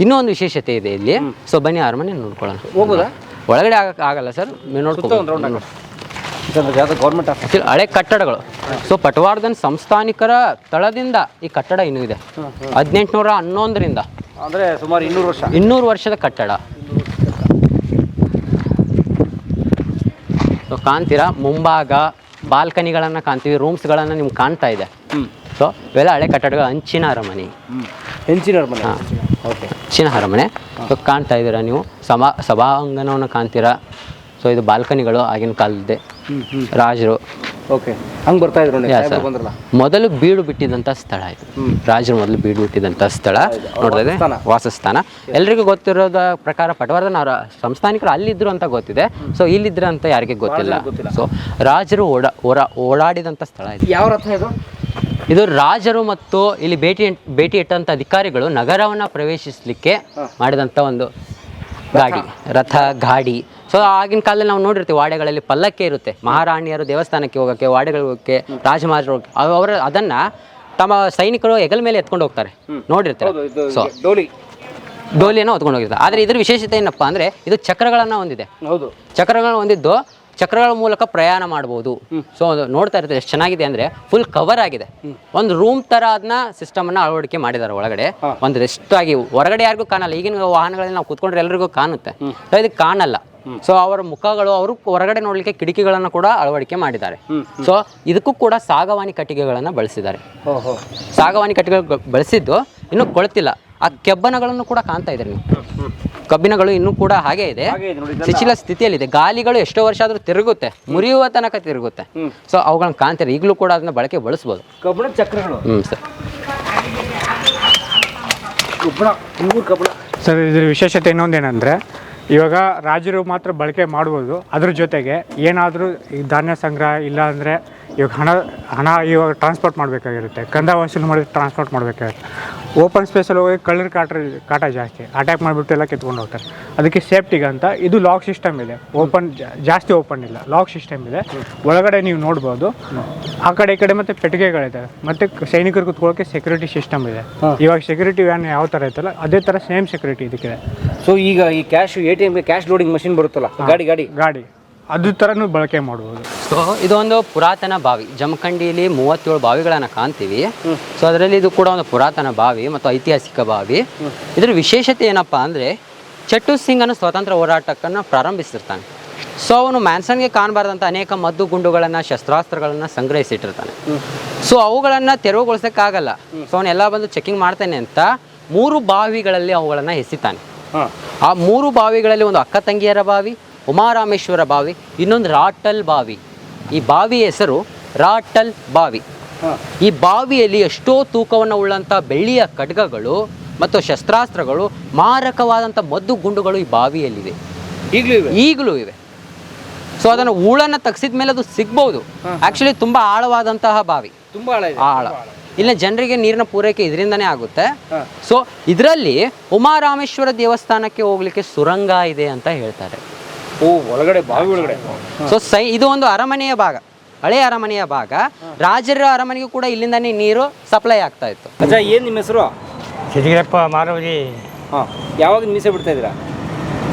ಇನ್ನೊಂದು ವಿಶೇಷತೆ ಇದೆ ಇಲ್ಲಿ. ಸೊ ಬನ್ನಿ ಅರಮನೆ ನೋಡ್ಕೊಳ್ಳೋಣ. ಹೋಗೋದಾ? ಒಳಗಡೆ ಆಗಲ್ಲ ಸರ್, ನೋಡ್ಕೊಂಡು ಗೌರ್ಮೆಂಟ್ ಹಳೆ ಕಟ್ಟಡಗಳು. ಸೊ ಪಟವರ್ಧನ್ ಸಂಸ್ಥಾನಿಕರ ತಳದಿಂದ ಈ ಕಟ್ಟಡ ಇನ್ನೂ ಇದೆ. 1811ರಿಂದ, ಅಂದ್ರೆ ಸುಮಾರು 200 ವರ್ಷದ ಕಟ್ಟಡ. ಸೊ ಕಾಣ್ತೀರಾ, ಮುಂಭಾಗ ಬಾಲ್ಕನಿಗಳನ್ನು ಕಾಣ್ತೀವಿ, ರೂಮ್ಸ್ಗಳನ್ನು ನಿಮ್ಗೆ ಕಾಣ್ತಾ ಇದೆ. ಸೊ ಇವೆಲ್ಲ ಹಳೆ ಕಟ್ಟಡಗಳು. ಹಂಚಿನ ಅರಮನೆ. ಹಂಚಿನ ಅರಮನೆ. ಸೊ ಕಾಣ್ತಾ ಇದ್ದೀರಾ ನೀವು, ಸಭಾಂಗಣವನ್ನು ಕಾಣ್ತೀರಾ. ಸೊ ಇದು ಬಾಲ್ಕನಿಗಳು ಆಗಿನ ಕಾಲದ್ದೇ. ರಾಜರು ಓಕೆ ಹಂಗೆ ಬರ್ತಾ ಇದ್ರು ನೋಡಿ, Yeah, ಸಾಹೇಬ್ರು sir. ಬಂದ್ರಲ್ಲ. ಮೊದಲು ಬೀಡು ಬಿಟ್ಟಿದಂಥ ಸ್ಥಳ ಇದು. ರಾಜರು ಮೊದಲು ಬೀಡು ಬಿಟ್ಟಿದಂಥ ಸ್ಥಳ ನೋಡ್ತಾ ಇದೆ, ವಾಸಸ್ಥಾನ. ಎಲ್ರಿಗೂ ಗೊತ್ತಿರೋದ ಪ್ರಕಾರ ಪಟವರ್ಧನ ಅವರ ಸಂಸ್ಥಾನಿಕರು ಅಲ್ಲಿದ್ರು ಅಂತ ಗೊತ್ತಿದೆ. ಸೊ ಇಲ್ಲಿದ್ರು ಅಂತ ಯಾರಿಗೆ ಗೊತ್ತಿಲ್ಲ. ಸೊ ರಾಜರು ಓಡಾಡಿದಂಥ ಸ್ಥಳ ಇದು. ಯಾವ ರಥ ಇದು? ಇದು ರಾಜರು ಮತ್ತು ಇಲ್ಲಿ ಭೇಟಿ ಇಟ್ಟಂಥ ಅಧಿಕಾರಿಗಳು ನಗರವನ್ನು ಪ್ರವೇಶಿಸಲಿಕ್ಕೆ ಮಾಡಿದಂಥ ಒಂದು ಗಾಡಿ, ರಥ ಗಾಡಿ. ಸೊ ಆಗಿನ ಕಾಲದಲ್ಲಿ ನಾವು ನೋಡಿರ್ತೀವಿ ವಾಡೆಗಳಲ್ಲಿ ಪಲ್ಲಕ್ಕೆ ಇರುತ್ತೆ. ಮಹಾರಾಣಿಯರು ದೇವಸ್ಥಾನಕ್ಕೆ ಹೋಗೋಕ್ಕೆ, ವಾಡೆಗಳಿಗೆ ಹೋಗೋಕ್ಕೆ, ರಾಜಮಹಾರಾಜರು ಹೋಗೋಕ್ಕೆ ಅವರು ಅದನ್ನು ತಮ್ಮ ಸೈನಿಕರು ಹೆಗಲ ಮೇಲೆ ಎತ್ಕೊಂಡು ಹೋಗ್ತಾರೆ, ನೋಡಿರ್ತಾರೆ. ಸೊ ಡೋಲಿಯನ್ನು ಹೊತ್ಕೊಂಡು ಹೋಗಿರ್ತಾರೆ. ಆದರೆ ಇದ್ರ ವಿಶೇಷತೆ ಏನಪ್ಪ ಅಂದರೆ ಇದು ಚಕ್ರಗಳನ್ನು ಹೊಂದಿದೆ. ಹೌದು, ಚಕ್ರಗಳನ್ನು ಹೊಂದಿದ್ದು ಚಕ್ರಗಳ ಮೂಲಕ ಪ್ರಯಾಣ ಮಾಡ್ಬೋದು. ಸೊ ನೋಡ್ತಾ ಇರ್ತಾರೆ ಎಷ್ಟು ಚೆನ್ನಾಗಿದೆ ಅಂದರೆ ಫುಲ್ ಕವರ್ ಆಗಿದೆ. ಒಂದು ರೂಮ್ ಥರ ಅದನ್ನ ಸಿಸ್ಟಮನ್ನು ಅಳವಡಿಕೆ ಮಾಡಿದ್ದಾರೆ ಒಳಗಡೆ. ಒಂದು ರೆಸ್ಟ್ ಆಗಿ ಹೊರಗಡೆ ಯಾರಿಗೂ ಕಾಣಲ್ಲ. ಈಗಿನ ವಾಹನಗಳಲ್ಲಿ ನಾವು ಕೂತ್ಕೊಂಡ್ರೆ ಎಲ್ರಿಗೂ ಕಾಣುತ್ತೆ, ಸೊ ಇದಕ್ಕೆ ಕಾಣಲ್ಲ. ಸೊ ಅವರ ಮುಖಗಳು ಅವರು ಹೊರಗಡೆ ನೋಡಲಿಕ್ಕೆ ಕಿಟಕಿಗಳನ್ನು ಕೂಡ ಅಳವಡಿಕೆ ಮಾಡಿದ್ದಾರೆ. ಸೊ ಇದಕ್ಕೂ ಕೂಡ ಸಾಗವಾನಿ ಕಟ್ಟಿಗೆಗಳನ್ನು ಬಳಸಿದ್ದಾರೆ. ಸಾಗವಾನಿ ಕಟ್ಟಿಗೆಗಳು ಬಳಸಿದ್ದು ಇನ್ನೂ ಕೊಳ್ತಿಲ್ಲ. ಆ ಕೆಬ್ಬನಗಳನ್ನು ಕೂಡ ಕಾಣ್ತಾ ಇದ್ದಾರೆ ನೀವು. ಕಬ್ಬಿನಗಳು ಇನ್ನೂ ಕೂಡ ಹಾಗೆ ಇದೆ, ಶಿಥಿಲ ಸ್ಥಿತಿಯಲ್ಲಿದೆ. ಗಾಲಿಗಳು ಎಷ್ಟೋ ವರ್ಷ ಆದರೂ ತಿರುಗುತ್ತೆ, ಮುರಿಯುವ ತನಕ ತಿರುಗುತ್ತೆ. ಸೊ ಅವುಗಳನ್ನ ಕಾಣ್ತಾರೆ. ಈಗಲೂ ಕೂಡ ಅದನ್ನ ಬಳಕೆ ಬಳಸ್ಬೋದು. ಕಬ್ಬಣ ಚಕ್ರಗಳು ಸರ್. ಸರ್ ಇದ್ರ ವಿಶೇಷತೆ ಇನ್ನೊಂದೇನೆಂದರೆ ಇವಾಗ ರಾಜರು ಮಾತ್ರ ಬಳಕೆ ಮಾಡ್ಬೋದು. ಅದ್ರ ಜೊತೆಗೆ ಏನಾದರೂ ಈ ಧಾನ್ಯ ಸಂಗ್ರಹ ಇಲ್ಲ ಅಂದರೆ ಇವಾಗ ಹಣ ಇವಾಗ ಟ್ರಾನ್ಸ್ಪೋರ್ಟ್ ಮಾಡಬೇಕಾಗಿರುತ್ತೆ, ಕಂದ ವಸೂಲು ಮಾಡಿ ಟ್ರಾನ್ಸ್ಪೋರ್ಟ್ ಮಾಡಬೇಕಾಗುತ್ತೆ. ಓಪನ್ ಸ್ಪೇಸಲ್ಲಿ ಹೋಗಿ ಕಳ್ಳರ ಕಾಟ ಜಾಸ್ತಿ, ಅಟ್ಯಾಕ್ ಮಾಡಿಬಿಟ್ಟು ಎಲ್ಲ ಕಿತ್ಕೊಂಡು ಹೋಗ್ತಾರೆ. ಅದಕ್ಕೆ ಸೇಫ್ಟಿಗೆ ಅಂತ ಇದು ಲಾಕ್ ಸಿಸ್ಟಮ್ ಇದೆ. ಜಾಸ್ತಿ ಓಪನ್ ಇಲ್ಲ, ಲಾಕ್ ಸಿಸ್ಟಮ್ ಇದೆ. ಒಳಗಡೆ ನೀವು ನೋಡ್ಬೋದು. ಆ ಕಡೆ ಈ ಕಡೆ ಮತ್ತು ಪೆಟ್ಟಿಗೆಗಳಿದ್ದಾವೆ, ಮತ್ತು ಸೈನಿಕರು ಕೂತ್ಕೊಳ್ಳೋಕ್ಕೆ ಸೆಕ್ಯೂರಿಟಿ ಸಿಸ್ಟಮ್ ಇದೆ. ಇವಾಗ ಸೆಕ್ಯೂರಿಟಿ ವ್ಯಾನ್ ಯಾವ ಥರ ಇತ್ತಲ್ಲ ಅದೇ ಥರ ಸೇಮ್ ಸೆಕ್ಯೂರಿಟಿ ಇದಕ್ಕಿದೆ. ಸೊ ಈಗ ಈ ATMಗೆ ಕ್ಯಾಶ್ ಲೋಡಿಂಗ್ ಮಷಿನ್ ಬರುತ್ತಲ್ಲ, ಗಾಡಿ ಅದು ಥರನೂ ಬಳಕೆ ಮಾಡ್ಬೋದು. ಸೊ ಇದೊಂದು ಪುರಾತನ ಬಾವಿ. ಜಮಖಂಡಿಯಲ್ಲಿ 37 ಬಾವಿಗಳನ್ನು ಕಾಣ್ತೀವಿ. ಸೊ ಅದರಲ್ಲಿ ಇದು ಕೂಡ ಒಂದು ಪುರಾತನ ಬಾವಿ ಮತ್ತು ಐತಿಹಾಸಿಕ ಬಾವಿ. ಇದರ ವಿಶೇಷತೆ ಏನಪ್ಪ ಅಂದರೆ ಚಟ್ಟು ಸಿಂಗನು ಸ್ವಾತಂತ್ರ್ಯ ಹೋರಾಟಕ್ಕನ್ನು ಪ್ರಾರಂಭಿಸಿರ್ತಾನೆ. ಸೊ ಅವನು ಮ್ಯಾನ್ಸನ್ಗೆ ಕಾಣಬಾರ್ದಂಥ ಅನೇಕ ಮದ್ದು ಗುಂಡುಗಳನ್ನು, ಶಸ್ತ್ರಾಸ್ತ್ರಗಳನ್ನು ಸಂಗ್ರಹಿಸಿಟ್ಟಿರ್ತಾನೆ. ಸೊ ಅವುಗಳನ್ನು ತೆರವುಗೊಳಿಸೋಕ್ಕಾಗಲ್ಲ. ಸೊ ಅವನ್ನೆಲ್ಲ ಬಂದು ಚೆಕಿಂಗ್ ಮಾಡ್ತಾನೆ ಅಂತ 3 ಬಾವಿಗಳಲ್ಲಿ ಅವುಗಳನ್ನು ಎಸಿತಾನೆ. ಆ 3 ಬಾವಿಗಳಲ್ಲಿ ಒಂದು ಅಕ್ಕ ತಂಗಿಯರ ಬಾವಿ, ಉಮಾರಾಮೇಶ್ವರ ಬಾವಿ, ಇನ್ನೊಂದು ರಾಟಲ್ ಬಾವಿ. ಈ ಬಾವಿಯ ಹೆಸರು ರಾಟಲ್ ಬಾವಿ. ಈ ಬಾವಿಯಲ್ಲಿ ಎಷ್ಟೋ ತೂಕವನ್ನು ಉಳ್ಳಂಥ ಬೆಳ್ಳಿಯ ಖಡ್ಗಗಳು ಮತ್ತು ಶಸ್ತ್ರಾಸ್ತ್ರಗಳು, ಮಾರಕವಾದಂಥ ಮದ್ದು ಗುಂಡುಗಳು ಈ ಬಾವಿಯಲ್ಲಿವೆ, ಈಗಲೂ ಇವೆ. ಸೊ ಅದನ್ನು ಹೂಳನ್ನು ತೆಗೆಸಿದ ಮೇಲೆ ಅದು ಸಿಗ್ಬೋದು. ಆ್ಯಕ್ಚುಲಿ ತುಂಬ ಆಳವಾದಂತಹ ಬಾವಿ, ತುಂಬ ಆಳ. ಇಲ್ಲ ಜನರಿಗೆ ನೀರಿನ ಪೂರೈಕೆ ಇದರಿಂದನೇ ಆಗುತ್ತೆ. ಸೊ ಇದರಲ್ಲಿ ಉಮಾರಾಮೇಶ್ವರ ದೇವಸ್ಥಾನಕ್ಕೆ ಹೋಗ್ಲಿಕ್ಕೆ ಸುರಂಗ ಇದೆ ಅಂತ ಹೇಳ್ತಾರೆ. ಒಳಗಡೆ ಬಾವಿ ಒಳಗಡೆ. ಸೊ ಇದು ಒಂದು ಅರಮನೆಯ ಭಾಗ, ಹಳೆಯ ಅರಮನೆಯ ಭಾಗ. ರಾಜರ ಅರಮನೆಗೂ ಕೂಡ ಇಲ್ಲಿಂದಾನೇ ನೀರು ಸಪ್ಲೈ ಆಗ್ತಾ ಇತ್ತು. ಅಜ್ಜ ಏನು ನಿಮ್ಮ ಹೆಸರು? ಸಿದ್ದಿರಪ್ಪ ಮಾರುವದಿ. ಯಾವಾಗ ಮೀಸೆ ಬಿಡ್ತಾ ಇದ್ದೀರಾ?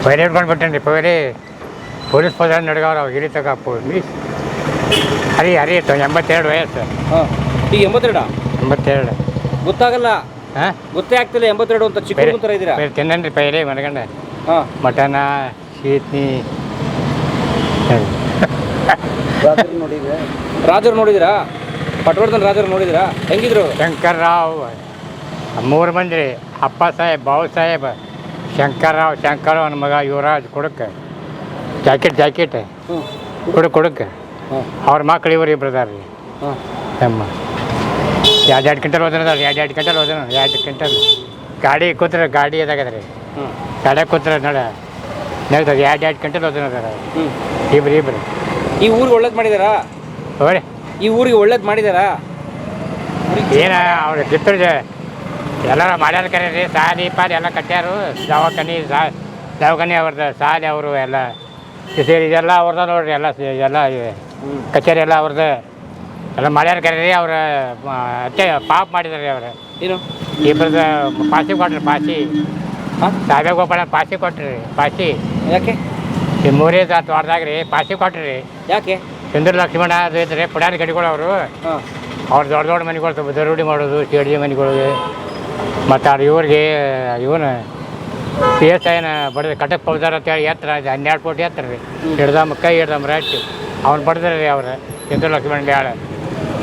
ಪೈರೆ ಹಿಡ್ಕೊಂಡು ಬಿಟ್ಟೇನ್ರಿ. ಪೈರೆ ಪೊಲೀಸ್ ಪದ ನಡ್ಗವ್ರ ಅವಾಗ ಹಿರಿ ತಗ ಹರಿ ಇತ್ತು. 82 ವಯಸ್ಸು. ಈಗ 82? 82 ಗೊತ್ತಾಗಲ್ಲ, ಗೊತ್ತೇ ಆಗ್ತಿಲ್ಲ 82 ಅಂತ. ಚಿಕ್ಕ ಥರ ಇದ್ದೀರಾ? ತಿನ್ನನ್ರಿ ಪೈರೆ ಮನ್ಗಂಡ ಮಟನ ಶೀತ್ನಿ. ರಾಜರು ನೋಡಿದಿರಾ? ಪಟವರ್ಧನ ರಾಜರು ನೋಡಿದಿರಾ? ಹೆಂಗಿದ್ರು? ಶಂಕರ್ರಾವ್ 3 ಮಂದಿ ರೀ. ಅಪ್ಪ ಸಾಹೇಬ್, ಬಾವು ಸಾಹೇಬ್, ಶಂಕರ್ರಾವ್ ಅವನ ಮಗ ಯುವರಾಜ್ ಕೊಡಕ್ಕೆ ಜಾಕೆಟ್ ಕೊಡಕ್ಕೆ. ಅವ್ರ ಮಕ್ಳು ಇವರು ಇಬ್ಬರು ಅದಾರ ರೀ. ನಮ್ಮ 2 ಕ್ವಿಂಟಲ್ ಓದನ 2 ಕ್ವಿಂಟಲ್ ಓದನ 2 ಕ್ವಿಂಟಲ್ ಗಾಡಿ ಕೂತ್ರೆ ಗಾಡಿ ಅದಾಗದ್ರಿ. ಗಾಡಿಯಾಗ ಕೂತ್ರೆ ನಡ್ತದೆ 2 ಕ್ವಿಂಟಲ್ ಓದನ ಅದಾರ ಇಬ್ರು. ಈ ಊರಿಗೆ ಒಳ್ಳೇದು ಮಾಡಿದಾರಾ? ಹೋರಿ ಈ ಊರಿಗೆ ಒಳ್ಳೇದು ಮಾಡಿದಾರಾ? ಏನ ಅವ್ರ ಕಿತ್ತೂರು ಎಲ್ಲಾರ ಮಾಡ್ಯಾರ ಕರೆ ರೀ. ಸಾಲಿ ಪಾಲಿ ಎಲ್ಲ ಕಟ್ಟ್ಯಾರು. ದವಾಖಾನೆ ಅವ್ರದ್ದು, ಸಾಲಿ ಅವರು ಎಲ್ಲ ಸೇರಿ ಇದೆಲ್ಲ ಅವ್ರದ ನೋಡ್ರಿ. ಎಲ್ಲ ಕಚೇರಿ ಎಲ್ಲ ಅವ್ರದ್ದು ಎಲ್ಲ ಮಾಡ್ಯಾರ ಕರೆ ರೀ. ಅವ್ರ ಅತ್ತೆ ಪಾಪ ಮಾಡಿದಾರೆ ಅವ್ರು. ಏನು ಇಬ್ಬರದ ಪಾಸಿ ಕೊಟ್ರಿ. ಸಾಬೆ ಗೋಪಾಲ ಪಾಸಿ ಕೊಟ್ರಿ. ಪಾಸಿ ಯಾಕೆ? ಈ 3 ತೋಟದಾಗ ರೀ ಪಾಸಿ ಕೊಟ್ರಿ. ಯಾಕೆ? ಚಂದ್ರ ಲಕ್ಷ್ಮಣ ಅದು ಇದ್ರೆ ಪುಡಾರಿ ಗಡಿಗಳು ಅವರು. ಅವ್ರು ದೊಡ್ಡ ಮನೆಗಳು ದರೋಡಿ ಮಾಡೋದು, ಚೇಡ್ಜಿ ಮನೆಗಳು. ಮತ್ತು ಅವ್ರು ಇವ್ರಿಗೆ ಇವನು PSIನ ಬಡ್ದು ಕಟಕ್ ಪೌದಾರ ಅಂತೇಳಿ ಎತ್ತರ 12 ಫೂಟ್ ಎತ್ತರ ರೀ. ಕೈ ಹಿಡ್ದಮ್ಮ ರಟ್ಟಿ ಅವ್ನು ಬಡ್ದಾರೆ ರೀ. ಅವ್ರು ಚಂದ್ರ ಲಕ್ಷ್ಮಣ ಬ್ಯಾಳ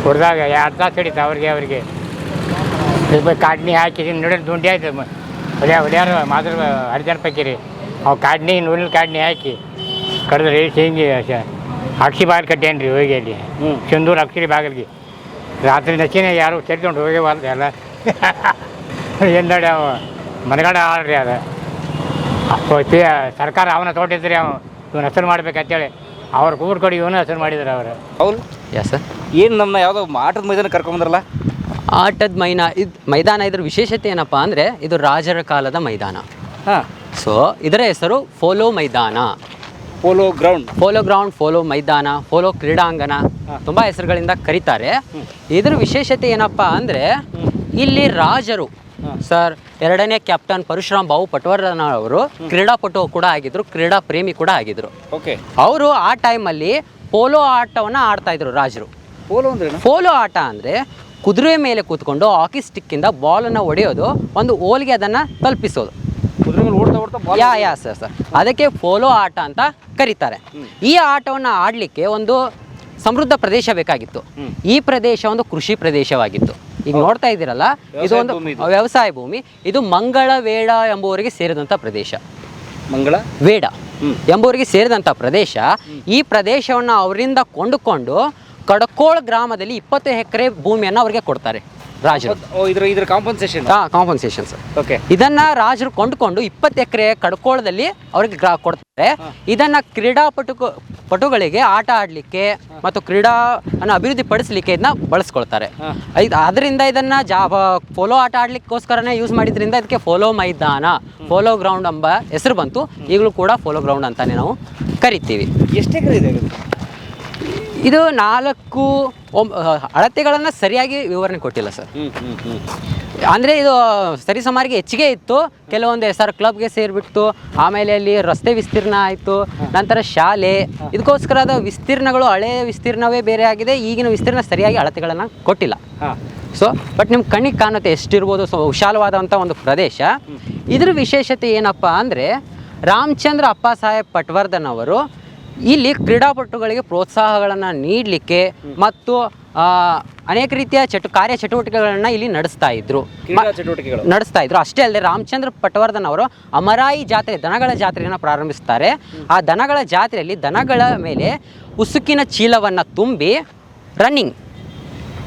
ಹೊಡೆದಾಗ 2 ತಾಸು ಹಿಡಿತು ಅವ್ರಿಗೆ. ಕಾಡ್ನಿ ಹಾಕಿ ನೋಡಿ ದುಂಡಿ ಆಯ್ತು. ಹೊಡ್ಯಾರು ಮಾತ್ರ 10 ಜನ ಪೈಕಿ ರೀ. ಅವು ಕಾಡ್ನಿ ನೂರಿನ ಕಾಡ್ನಿ ಹಾಕಿ ಕಡ್ದ್ರಿ. ಹಿಂಗೆ ಅಕ್ಷಿ ಬಾಗಿಲು ಕಟ್ಟೇನ್ರಿ ಹೋಗಿ ಅಲ್ಲಿ ಚಂದೂರು ಅಕ್ಷರಿ ಬಾಗಿಲಿಗೆ ರಾತ್ರಿ ನಚ್ಚಿನ ಯಾರು ಸೇರ್ಕೊಂಡು ಹೋಗ್ಯವಾರ್ದು ಎಲ್ಲ ಎಂದಡಿ ಅವ ಮನೆಗಡೆ ಆಳ್ರಿ ಅದು ಸರ್ಕಾರ ಅವನ ತೋಟಿದ್ರಿ ಅವ ಇವನು ಹೆಸರು ಮಾಡ್ಬೇಕಂತೇಳಿ ಅವ್ರ ಕೂರ್ ಕಡೆ ಇವನು ಹೆಸರು ಮಾಡಿದ್ರು ಅವರು. ಹೌದು ಯಾ ಸರ್. ಏನು ನಮ್ಮ ಯಾವುದೋ ಆಟದ ಮೈದಾನ ಕರ್ಕೊಂಬಂದ್ರಲ್ಲ? ಆಟದ ಮೈದಾನ ಇದ್ರ ವಿಶೇಷತೆ ಏನಪ್ಪ ಅಂದರೆ ಇದು ರಾಜರ ಕಾಲದ ಮೈದಾನ. ಹಾಂ. ಸೊ ಇದರ ಹೆಸರು ಪೋಲೋ ಮೈದಾನ, ಪೋಲೋ ಗ್ರೌಂಡ್, ಪೋಲೋ ಮೈದಾನ, ಪೋಲೋ ಕ್ರೀಡಾಂಗಣ, ತುಂಬ ಹೆಸರುಗಳಿಂದ ಕರೀತಾರೆ. ಇದ್ರ ವಿಶೇಷತೆ ಏನಪ್ಪ ಅಂದರೆ ಇಲ್ಲಿ ರಾಜರು ಸರ್ 2ನೇ ಕ್ಯಾಪ್ಟನ್ ಪರಶುರಾಮ್ ಬಾವು ಪಟವರ್ಧನ ಅವರು ಕ್ರೀಡಾಪಟು ಕೂಡ ಆಗಿದ್ರು, ಕ್ರೀಡಾ ಪ್ರೇಮಿ ಕೂಡ ಆಗಿದ್ರು. ಓಕೆ. ಅವರು ಆ ಟೈಮಲ್ಲಿ ಪೋಲೋ ಆಟವನ್ನು ಆಡ್ತಾ ಇದ್ರು ರಾಜರು. ಪೋಲೋ ಅಂದ್ರೆ ಪೋಲೋ ಆಟ ಅಂದರೆ ಕುದುರೆ ಮೇಲೆ ಕೂತ್ಕೊಂಡು ಹಾಕಿ ಸ್ಟಿಕ್ಕಿಂದ ಬಾಲನ್ನು ಹೊಡೆಯೋದು, ಒಂದು ಓಲ್ಗೆ ಅದನ್ನು ತಲುಪಿಸೋದು. ಕುದುರೆ ಮೇಲೆ ಓಡ್ತಾ ಯಾ ಸರ್. ಅದಕ್ಕೆ ಪೋಲೋ ಆಟ ಅಂತ ಕರೀತಾರೆ. ಈ ಆಟವನ್ನು ಆಡಲಿಕ್ಕೆ ಒಂದು ಸಮೃದ್ಧ ಪ್ರದೇಶ ಬೇಕಾಗಿತ್ತು. ಈ ಪ್ರದೇಶ ಒಂದು ಕೃಷಿ ಪ್ರದೇಶವಾಗಿತ್ತು. ಈಗ ನೋಡ್ತಾ ಇದ್ದೀರಲ್ಲ, ಇದು ಒಂದು ವ್ಯವಸಾಯ ಭೂಮಿ. ಇದು ಮಂಗಳವೇಡ ಎಂಬುವರಿಗೆ ಸೇರಿದಂಥ ಪ್ರದೇಶ. ಮಂಗಳವೇಡ ಎಂಬುವರಿಗೆ ಸೇರಿದಂಥ ಪ್ರದೇಶ. ಈ ಪ್ರದೇಶವನ್ನು ಅವರಿಂದ ಕೊಂಡುಕೊಂಡು ಕಡಕೋಳ ಗ್ರಾಮದಲ್ಲಿ 20 ಎಕರೆ ಭೂಮಿಯನ್ನು ಅವರಿಗೆ ಕೊಡ್ತಾರೆ ರಾಜರು. ಇದ್ರ ಕಾಂಪನ್ಸೇಷನ್. Compensation sir. ಓಕೆ. ಇದನ್ನ ರಾಜರು ಕೊಂಡುಕೊಂಡು 20 ಎಕರೆ ಕಡ್ಕೋಳದಲ್ಲಿ ಅವ್ರಿಗೆ ಕೊಡ್ತಾರೆ. ಇದನ್ನ ಪಟುಗಳಿಗೆ ಆಟ ಆಡಲಿಕ್ಕೆ ಮತ್ತು ಕ್ರೀಡಾವನ್ನು ಅಭಿವೃದ್ಧಿ ಪಡಿಸಲಿಕ್ಕೆ ಇದನ್ನ ಬಳಸ್ಕೊಳ್ತಾರೆ. ಅದರಿಂದ ಇದನ್ನ ಪೋಲೋ ಆಟ ಆಡ್ಲಿಕ್ಕೋಸ್ಕರನೇ ಯೂಸ್ ಮಾಡಿದ್ರಿಂದ ಇದಕ್ಕೆ ಪೋಲೋ ಮೈದಾನ, ಪೋಲೋ ಗ್ರೌಂಡ್ ಎಂಬ ಹೆಸರು ಬಂತು. ಈಗಲೂ ಕೂಡ ಪೋಲೋ ಗ್ರೌಂಡ್ ಅಂತಾನೆ ನಾವು ಕರಿತೀವಿ. ಎಷ್ಟು ಎಕರೆ ಇದೆ ಇದು 4 ಅಳತೆಗಳನ್ನು ಸರಿಯಾಗಿ ವಿವರಣೆ ಕೊಟ್ಟಿಲ್ಲ ಸರ್. ಅಂದರೆ ಇದು ಸರಿಸುಮಾರಿಗೆ ಹೆಚ್ಚಿಗೆ ಇತ್ತು. ಕೆಲವೊಂದು SR ಕ್ಲಬ್ಗೆ ಸೇರಿಬಿಟ್ಟು ಆಮೇಲೆ ಅಲ್ಲಿ ರಸ್ತೆ ವಿಸ್ತೀರ್ಣ ಆಯಿತು, ನಂತರ ಶಾಲೆ. ಇದಕ್ಕೋಸ್ಕರ ಅದು ವಿಸ್ತೀರ್ಣಗಳು ಹಳೆಯ ವಿಸ್ತೀರ್ಣವೇ ಬೇರೆ ಆಗಿದೆ. ಈಗಿನ ವಿಸ್ತೀರ್ಣ ಸರಿಯಾಗಿ ಅಳತೆಗಳನ್ನು ಕೊಟ್ಟಿಲ್ಲ. ಸೊ ಬಟ್ ನಿಮ್ಮ ಕಣ್ಣಿಗೆ ಕಾಣುತ್ತೆ ಎಷ್ಟಿರ್ಬೋದು. ಸೊ ವಿಶಾಲವಾದಂಥ ಒಂದು ಪ್ರದೇಶ. ಇದ್ರ ವಿಶೇಷತೆ ಏನಪ್ಪ ಅಂದರೆ ರಾಮಚಂದ್ರ ಅಪ್ಪಾಸಾಹೇಬ್ ಪಟವರ್ಧನ್ ಅವರು ಇಲ್ಲಿ ಕ್ರೀಡಾಪಟುಗಳಿಗೆ ಪ್ರೋತ್ಸಾಹಗಳನ್ನು ನೀಡಲಿಕ್ಕೆ ಮತ್ತು ಅನೇಕ ರೀತಿಯ ಕಾರ್ಯಚಟುವಟಿಕೆಗಳನ್ನು ಇಲ್ಲಿ ನಡೆಸ್ತಾ ಇದ್ರು. ಅಷ್ಟೇ ಅಲ್ಲದೆ ರಾಮಚಂದ್ರ ಪಟವರ್ಧನ್ ಅವರು ಅಮರಾಯಿ ಜಾತ್ರೆ, ದನಗಳ ಜಾತ್ರೆಯನ್ನು ಪ್ರಾರಂಭಿಸ್ತಾರೆ. ಆ ದನಗಳ ಜಾತ್ರೆಯಲ್ಲಿ ದನಗಳ ಮೇಲೆ ಉಸುಕಿನ ಚೀಲವನ್ನು ತುಂಬಿ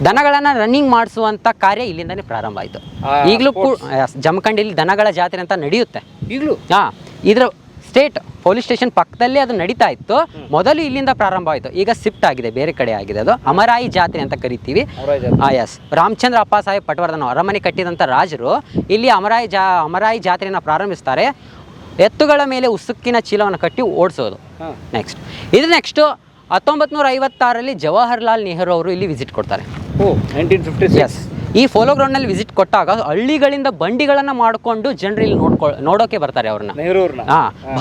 ದನಗಳನ್ನು ರನ್ನಿಂಗ್ ಮಾಡಿಸುವಂಥ ಕಾರ್ಯ ಇಲ್ಲಿಂದನೇ ಪ್ರಾರಂಭ ಆಯಿತು. ಈಗಲೂ ಜಮಖಂಡಿಯಲ್ಲಿ ದನಗಳ ಜಾತ್ರೆ ಅಂತ ನಡೆಯುತ್ತೆ ಈಗಲೂ. ಇದರ ಸ್ಟೇಟ್ ಪೊಲೀಸ್ ಸ್ಟೇಷನ್ ಪಕ್ಕದಲ್ಲೇ ಅದು ನಡೀತಾ ಇತ್ತು. ಮೊದಲು ಇಲ್ಲಿಂದ ಪ್ರಾರಂಭ ಆಯಿತು, ಈಗ ಶಿಫ್ಟ್ ಆಗಿದೆ, ಬೇರೆ ಕಡೆ ಆಗಿದೆ. ಅದು ಅಮರಾಯಿ ಜಾತ್ರೆ ಅಂತ ಕರಿತೀವಿ. ಎಸ್. ರಾಮಚಂದ್ರ ಅಪ್ಪಾಸಾಹೇಬ್ ಪಟವರ್ಧನ್ ಅರಮನೆ ಕಟ್ಟಿದಂಥ ರಾಜರು ಇಲ್ಲಿ ಅಮರಾಯಿ ಜಾತ್ರೆಯನ್ನು ಪ್ರಾರಂಭಿಸ್ತಾರೆ. ಎತ್ತುಗಳ ಮೇಲೆ ಉಸುಕಿನ ಚೀಲವನ್ನು ಕಟ್ಟಿ ಓಡಿಸೋದು. ನೆಕ್ಸ್ಟ್ 1956ರಲ್ಲಿ ಜವಾಹರ್ಲಾಲ್ ನೆಹರು ಅವರು ಇಲ್ಲಿ ವಿಸಿಟ್ ಕೊಡ್ತಾರೆ. 1956. ಈ ಪೋಲೋ ಗ್ರೌಂಡ್ನಲ್ಲಿ ವಿಸಿಟ್ ಕೊಟ್ಟಾಗ ಹಳ್ಳಿಗಳಿಂದ ಬಂಡಿಗಳನ್ನು ಮಾಡಿಕೊಂಡು ಜನರು ಇಲ್ಲಿ ನೋಡೋಕೆ ಬರ್ತಾರೆ ಅವ್ರನ್ನ.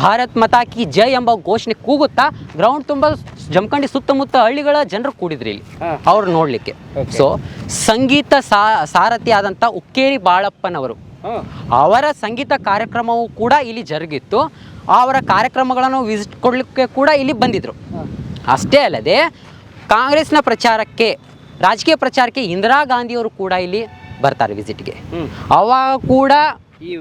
ಭಾರತ್ ಮಾತಾ ಕಿ ಜೈ ಎಂಬ ಘೋಷಣೆ ಕೂಗುತ್ತಾ ಗ್ರೌಂಡ್ ತುಂಬ ಜಮಖಂಡಿ ಸುತ್ತಮುತ್ತ ಹಳ್ಳಿಗಳ ಜನರು ಕೂಡಿದ್ರು ಇಲ್ಲಿ ಅವ್ರು ನೋಡ್ಲಿಕ್ಕೆ. ಸೊ ಸಂಗೀತ ಸಾರಥಿ ಆದಂಥ ಉಕ್ಕೇರಿ ಬಾಳಪ್ಪನವರು, ಅವರ ಸಂಗೀತ ಕಾರ್ಯಕ್ರಮವೂ ಕೂಡ ಇಲ್ಲಿ ಜರುಗಿತ್ತು. ಅವರ ಕಾರ್ಯಕ್ರಮಗಳನ್ನು ವಿಸಿಟ್ ಕೊಡಲಿಕ್ಕೆ ಕೂಡ ಇಲ್ಲಿ ಬಂದಿದ್ರು. ಅಷ್ಟೇ ಅಲ್ಲದೆ ಕಾಂಗ್ರೆಸ್ನ ರಾಜಕೀಯ ಪ್ರಚಾರಕ್ಕೆ ಇಂದಿರಾ ಗಾಂಧಿಯವರು ಕೂಡ ಇಲ್ಲಿ ಬರ್ತಾರೆ ವಿಸಿಟ್ಗೆ. ಅವಾಗ ಕೂಡ ಈ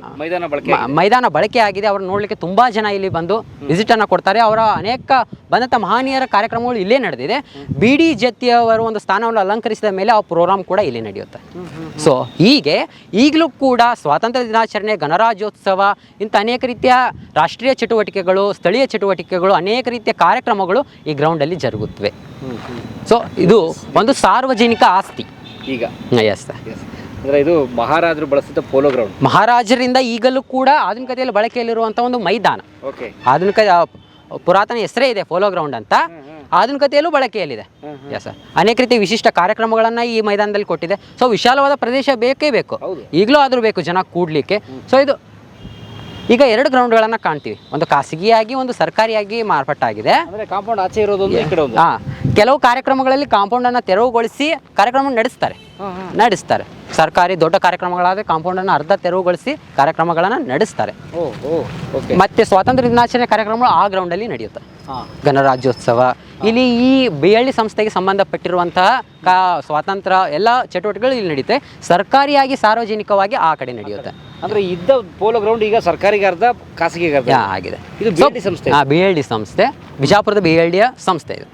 ಮೈದಾನ ಬಳಕೆ ಆಗಿದೆ. ಅವ್ರನ್ನ ನೋಡಲಿಕ್ಕೆ ತುಂಬ ಜನ ಇಲ್ಲಿ ಬಂದು ವಿಸಿಟನ್ನು ಕೊಡ್ತಾರೆ. ಅವರ ಅನೇಕ ಬಂದಂಥ ಮಹನೀಯರ ಕಾರ್ಯಕ್ರಮಗಳು ಇಲ್ಲೇ ನಡೆದಿದೆ. BD ಜತ್ತಿಯವರು ಒಂದು ಸ್ಥಾನವನ್ನು ಅಲಂಕರಿಸಿದ ಮೇಲೆ ಆ ಪ್ರೋಗ್ರಾಮ್ ಕೂಡ ಇಲ್ಲೇ ನಡೆಯುತ್ತೆ. ಸೊ ಹೀಗೆ ಈಗಲೂ ಕೂಡ ಸ್ವಾತಂತ್ರ್ಯ ದಿನಾಚರಣೆ, ಗಣರಾಜ್ಯೋತ್ಸವ, ಇಂಥ ಅನೇಕ ರೀತಿಯ ರಾಷ್ಟ್ರೀಯ ಚಟುವಟಿಕೆಗಳು, ಸ್ಥಳೀಯ ಚಟುವಟಿಕೆಗಳು, ಅನೇಕ ರೀತಿಯ ಕಾರ್ಯಕ್ರಮಗಳು ಈ ಗ್ರೌಂಡಲ್ಲಿ ಜರುಗುತ್ತವೆ. ಸೊ ಇದು ಒಂದು ಸಾರ್ವಜನಿಕ ಆಸ್ತಿ ಈಗ. Yes sir. ಅಂದರೆ ಇದು ಮಹಾರಾಜರು ಬಳಸಿದ ಪೋಲೋ ಗ್ರೌಂಡ್. ಮಹಾರಾಜರಿಂದ ಈಗಲೂ ಕೂಡ ಆಧುನಿಕತೆಯಲ್ಲಿ ಬಳಕೆಯಲ್ಲಿರುವಂಥ ಒಂದು ಮೈದಾನ. ಓಕೆ. ಪುರಾತನ ಹೆಸರೇ ಇದೆ ಪೋಲೋ ಗ್ರೌಂಡ್ ಅಂತ. ಆಧುನಿಕತೆಯಲ್ಲೂ ಬಳಕೆಯಲ್ಲಿದೆ. Yes sir. ಅನೇಕ ರೀತಿಯ ವಿಶಿಷ್ಟ ಕಾರ್ಯಕ್ರಮಗಳನ್ನು ಈ ಮೈದಾನದಲ್ಲಿ ಕೊಟ್ಟಿದೆ. ಸೊ ವಿಶಾಲವಾದ ಪ್ರದೇಶ ಬೇಕೇ ಬೇಕು, ಈಗಲೂ ಆದರೂ ಬೇಕು ಜನ ಕೂಡಲಿಕ್ಕೆ. ಸೊ ಇದು ಈಗ 2 ಗ್ರೌಂಡ್ಗಳನ್ನು ಕಾಣ್ತೀವಿ. ಒಂದು ಖಾಸಗಿಯಾಗಿ, ಒಂದು ಸರ್ಕಾರಿಯಾಗಿ ಮಾರ್ಪಾಟಾಗಿದೆ. ಕಾಂಪೌಂಡ್ ಆಚೆ ಇರೋದು ಕೆಲವು ಕಾರ್ಯಕ್ರಮಗಳಲ್ಲಿ ಕಾಂಪೌಂಡನ್ನು ತೆರವುಗೊಳಿಸಿ ಕಾರ್ಯಕ್ರಮ ನಡೆಸ್ತಾರೆ. ಸರ್ಕಾರಿ ದೊಡ್ಡ ಕಾರ್ಯಕ್ರಮಗಳಾದರೆ ಕಾಂಪೌಂಡನ್ನು ಅರ್ಧ ತೆರವುಗೊಳಿಸಿ ಕಾರ್ಯಕ್ರಮಗಳನ್ನು ನಡೆಸ್ತಾರೆ. ಮತ್ತೆ ಸ್ವಾತಂತ್ರ್ಯ ದಿನಾಚರಣೆ ಕಾರ್ಯಕ್ರಮಗಳು ಆ ಗ್ರೌಂಡಲ್ಲಿ ನಡೆಯುತ್ತೆ. ಗಣರಾಜ್ಯೋತ್ಸವ ಇಲ್ಲಿ ಈ BLD ಸಂಸ್ಥೆಗೆ ಸಂಬಂಧಪಟ್ಟಿರುವಂತಹ ಸ್ವಾತಂತ್ರ್ಯ ಎಲ್ಲ ಚಟುವಟಿಕೆಗಳು ಇಲ್ಲಿ ನಡೆಯುತ್ತೆ. ಸರ್ಕಾರಿಯಾಗಿ, ಸಾರ್ವಜನಿಕವಾಗಿ ಆ ಕಡೆ ನಡೆಯುತ್ತೆ. ಅಂದರೆ ಇದ್ದ ಪೋಲೋ ಗ್ರೌಂಡ್ ಈಗ ಸರ್ಕಾರಿಗೆ ಅರ್ಧ, ಖಾಸಗಿಗೆ ಅರ್ಧ ಆಗಿದೆ. ಇದು BLD ಸಂಸ್ಥೆ. BLD ಸಂಸ್ಥೆ, ಬಿಜಾಪುರದ BLDಯ ಸಂಸ್ಥೆ ಇದು.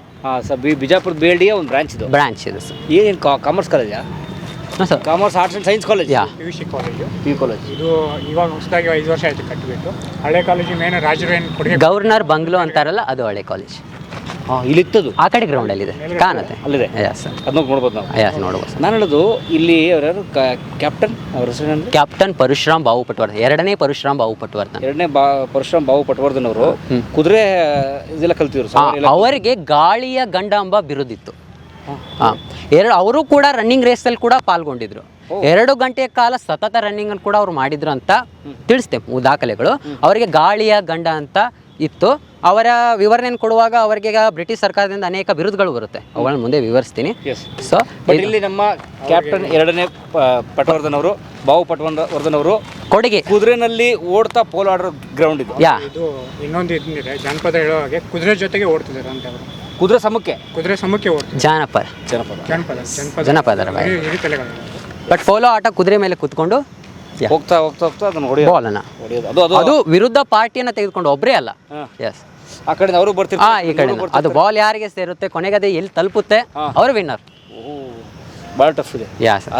ಬಿಜಾಪುರದ BLD ಒಂದು ಬ್ರಾಂಚ್ ಇದು. ಬ್ರಾಂಚ್ ಇದೆ ಸರ್. ಏನೇನು ಕಾಮರ್ಸ್ ಕಾಲೇಜಾ? ಹಾಂ sir. Commerce arts and science college. Yeah PUC college PU college. ಇದು ಇವಾಗ ಹೊಸದಾಗಿ 5 ವರ್ಷ ಆಯಿತು ಕಟ್ಟಬೇಕು. ಹಳೆ ಕಾಲೇಜು ಮೇನ್ ರಾಜರೇನ್ ಕೊಡುಗೆ ಗವರ್ನರ್ ಬಂಗ್ಲೋ ಅಂತಾರಲ್ಲ, ಅದು ಹಳೆ ಕಾಲೇಜ್. ಹಾಂ, ಇಲ್ಲಿತ್ತದು ಆ ಕಡೆ ಗ್ರೌಂಡಲ್ಲಿ ಇದೆ, ಕಾಣುತ್ತೆ. ಅಲ್ಲಿದೆ. Yes sir. ಅದನ್ನ ನೋಡ್ಬೋದು ನಾವು. ಯಸ್ ನೋಡ್ಬೋದು ಸರ್. ನಾನು ಹೇಳೋದು ಇಲ್ಲಿ ಯಾರು ಕ್ಯಾಪ್ಟನ್ ಅವ್ರ ಹೆಸರು ಅಂದ್ರೆ ಕ್ಯಾಪ್ಟನ್ ಪರಶುರಾಮ್ ಬಾವು ಪಟ್ವರ್ಧನ್, ಎರಡನೇ ಪರಶುರಾಮ್ ಬಾವು ಪಟ್ವರ್ಧನ್. ಎರಡನೇ ಪರಶುರಾಮ್ ಬಾವು ಪಟ್ವರ್ಧನ್ ಅವರು ಕುದುರೆ ಇದೆಲ್ಲ ಕಲ್ತಿದ್ರು. ಅವರಿಗೆ ಗಾಳಿಯ ಗಂಡ ಎಂಬ ಬಿರುದಿತ್ತು. ಅವರು ಕೂಡ ರನ್ನಿಂಗ್ ರೇಸಲ್ಲಿ ಕೂಡ ಪಾಲ್ಗೊಂಡಿದ್ರು. 2 ಗಂಟೆಯ ಕಾಲ ಸತತ ರನ್ನಿಂಗ್ ಕೂಡ ಅವ್ರು ಮಾಡಿದ್ರು ಅಂತ ತಿಳಿಸ್ತೇವೆ ದಾಖಲೆಗಳು. ಅವರಿಗೆ ಗಾಳಿಯ ಗಂಡ ಅಂತ ಇತ್ತು. ಅವರ ವಿವರಣೆಯನ್ನು ಕೊಡುವಾಗ ಅವರಿಗೆ ಬ್ರಿಟಿಷ್ ಸರ್ಕಾರದಿಂದ ಅನೇಕ ಬಿರುದುಗಳು ಬರುತ್ತೆ, ಅವುಗಳನ್ನ ಮುಂದೆ ವಿವರಿಸ್ತೀನಿ. ಸೊ ಇಲ್ಲಿ ನಮ್ಮ ಕ್ಯಾಪ್ಟನ್ ಎರಡನೇ ಪಟ್ವರ್ಧನ್ ಅವರು, ಬಾವು ಪಟ್ವರ್ಧನ್ ಅವರು ಕೊಡುಗೆ ಕುದುರೆನಲ್ಲಿ ಓಡ್ತಾ ಪೋಲೋ ಆಡೋ ಗ್ರೌಂಡ್ ಇದು. ಇದು ಇನ್ನೊಂದು ಇದಿದೆ, ಜಾನಪದ ಹೇಳೋ ಹಾಗೆ ಕುದುರೆ ಜೊತೆಗೆ ಓಡ್ತಿದ್ದಾರೆ ಅಂತ ಅವರು. ಕುದುರೆ ಸಮಕ್ಕೆ ಓಡ್ತಿದ್ದಾರೆ. ಜನಪದ ಬಟ್ ಪೋಲೋ ಆಟ ಕುದುರೆ ಮೇಲೆ ಕುತ್ಕೊಂಡು ಹೋಗ್ತಾ ಅದನ್ನ ಬಾಲನ್ನ ಅದು ವಿರುದ್ಧ ಪಾರ್ಟಿಯನ್ನ ತೆಗೆದುಕೊಂಡು ಒಬ್ಬರೇ ಅಲ್ಲ. ಎಸ್, ಆ ಕಡೆ ಅವರು ಬರ್ತಿರ್ತಾರೆ, ಈ ಕಡೆ ಅದು ಬಾಲ್ ಯಾರಿಗೆ ಸೇರುತ್ತೆ, ಕೊನೆಗೆ ಅದು ಎಲ್ಲಿ ತಲುಪುತ್ತೆ ಅವರು ವಿನ್ನರ್. ಭಾಳ ಟಫ್ ಇದೆ.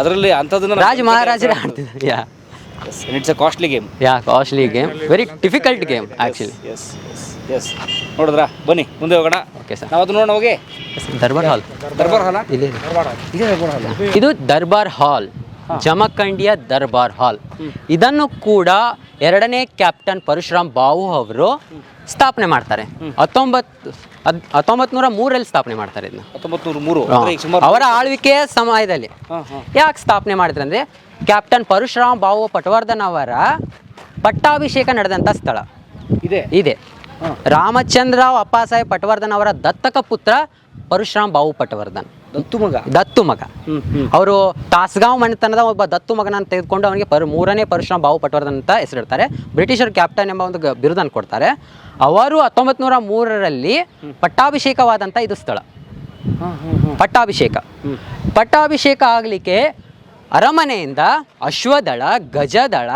ಅದರಲ್ಲಿ ಅಂಥದನ್ನ ರಾಜ ಮಹಾರಾಜರೇ ಆಡ್ತಿದ್ದಾರೆ. It's a costly game. Costly game, very difficult game actually. Yes ನೋಡಿದ್ರಾ? ಬನ್ನಿ ಮುಂದೆ ಹೋಗೋಣ. Okay sir. ನಾವು ಅದು ನೋಡೋಣ. ಹೋಗಿ ದರ್ಬಾರ್ ಹಾಲ್. ಇಲ್ಲಿ ಇದು ದರ್ಬಾರ್ ಹಾಲ್, ಜಮಖಂಡಿಯ ದರ್ಬಾರ್ ಹಾಲ್. ಇದನ್ನು ಕೂಡ ಎರಡನೇ ಕ್ಯಾಪ್ಟನ್ ಪರಶುರಾಮ್ ಬಾವು ಅವರು ಸ್ಥಾಪನೆ ಮಾಡ್ತಾರೆ. 1903 ಸ್ಥಾಪನೆ ಮಾಡ್ತಾರೆ ಇದನ್ನ. 1903 ಅವರ ಆಳ್ವಿಕೆಯ ಸಮಯದಲ್ಲಿ. ಯಾಕೆ ಸ್ಥಾಪನೆ ಮಾಡಿದ್ರೆ ಅಂದ್ರೆ ಕ್ಯಾಪ್ಟನ್ ಪರಶುರಾಮ್ ಬಾವು ಪಟ್ವರ್ಧನ್ ಅವರ ಪಟ್ಟಾಭಿಷೇಕ ನಡೆದಂತ ಸ್ಥಳ ಇದೆ. ರಾಮಚಂದ್ರ ಅಪ್ಪಾಸಾಹೇಬ್ ಪಟ್ವರ್ಧನ್ ಅವರ ದತ್ತಕ ಪುತ್ರ ಪರಶುರಾಮ್ ಬಾವು ಪಟ್ವರ್ಧನ್, ದತ್ತು ಮಗ. ಅವರು ತಾಸ್ಗಾಂವ್ ಮನೆತನದ ಒಬ್ಬ ದತ್ತು ಮಗನನ್ನು ತೆಗೆದುಕೊಂಡು ಅವನಿಗೆ ಮೂರನೇ ಪರಶುರಾಮ್ ಬಾವು ಪಟ್ವರ್ಧನ್ ಅಂತ ಹೆಸರಿಡ್ತಾರೆ. ಬ್ರಿಟಿಷರು ಕ್ಯಾಪ್ಟನ್ ಎಂಬ ಒಂದು ಬಿರುದನ್ನು ಕೊಡ್ತಾರೆ. ಅವರು 1903 ಪಟ್ಟಾಭಿಷೇಕವಾದಂಥ ಇದು ಸ್ಥಳ. ಪಟ್ಟಾಭಿಷೇಕ ಆಗಲಿಕ್ಕೆ ಅರಮನೆಯಿಂದ ಅಶ್ವದಳ, ಗಜದಳ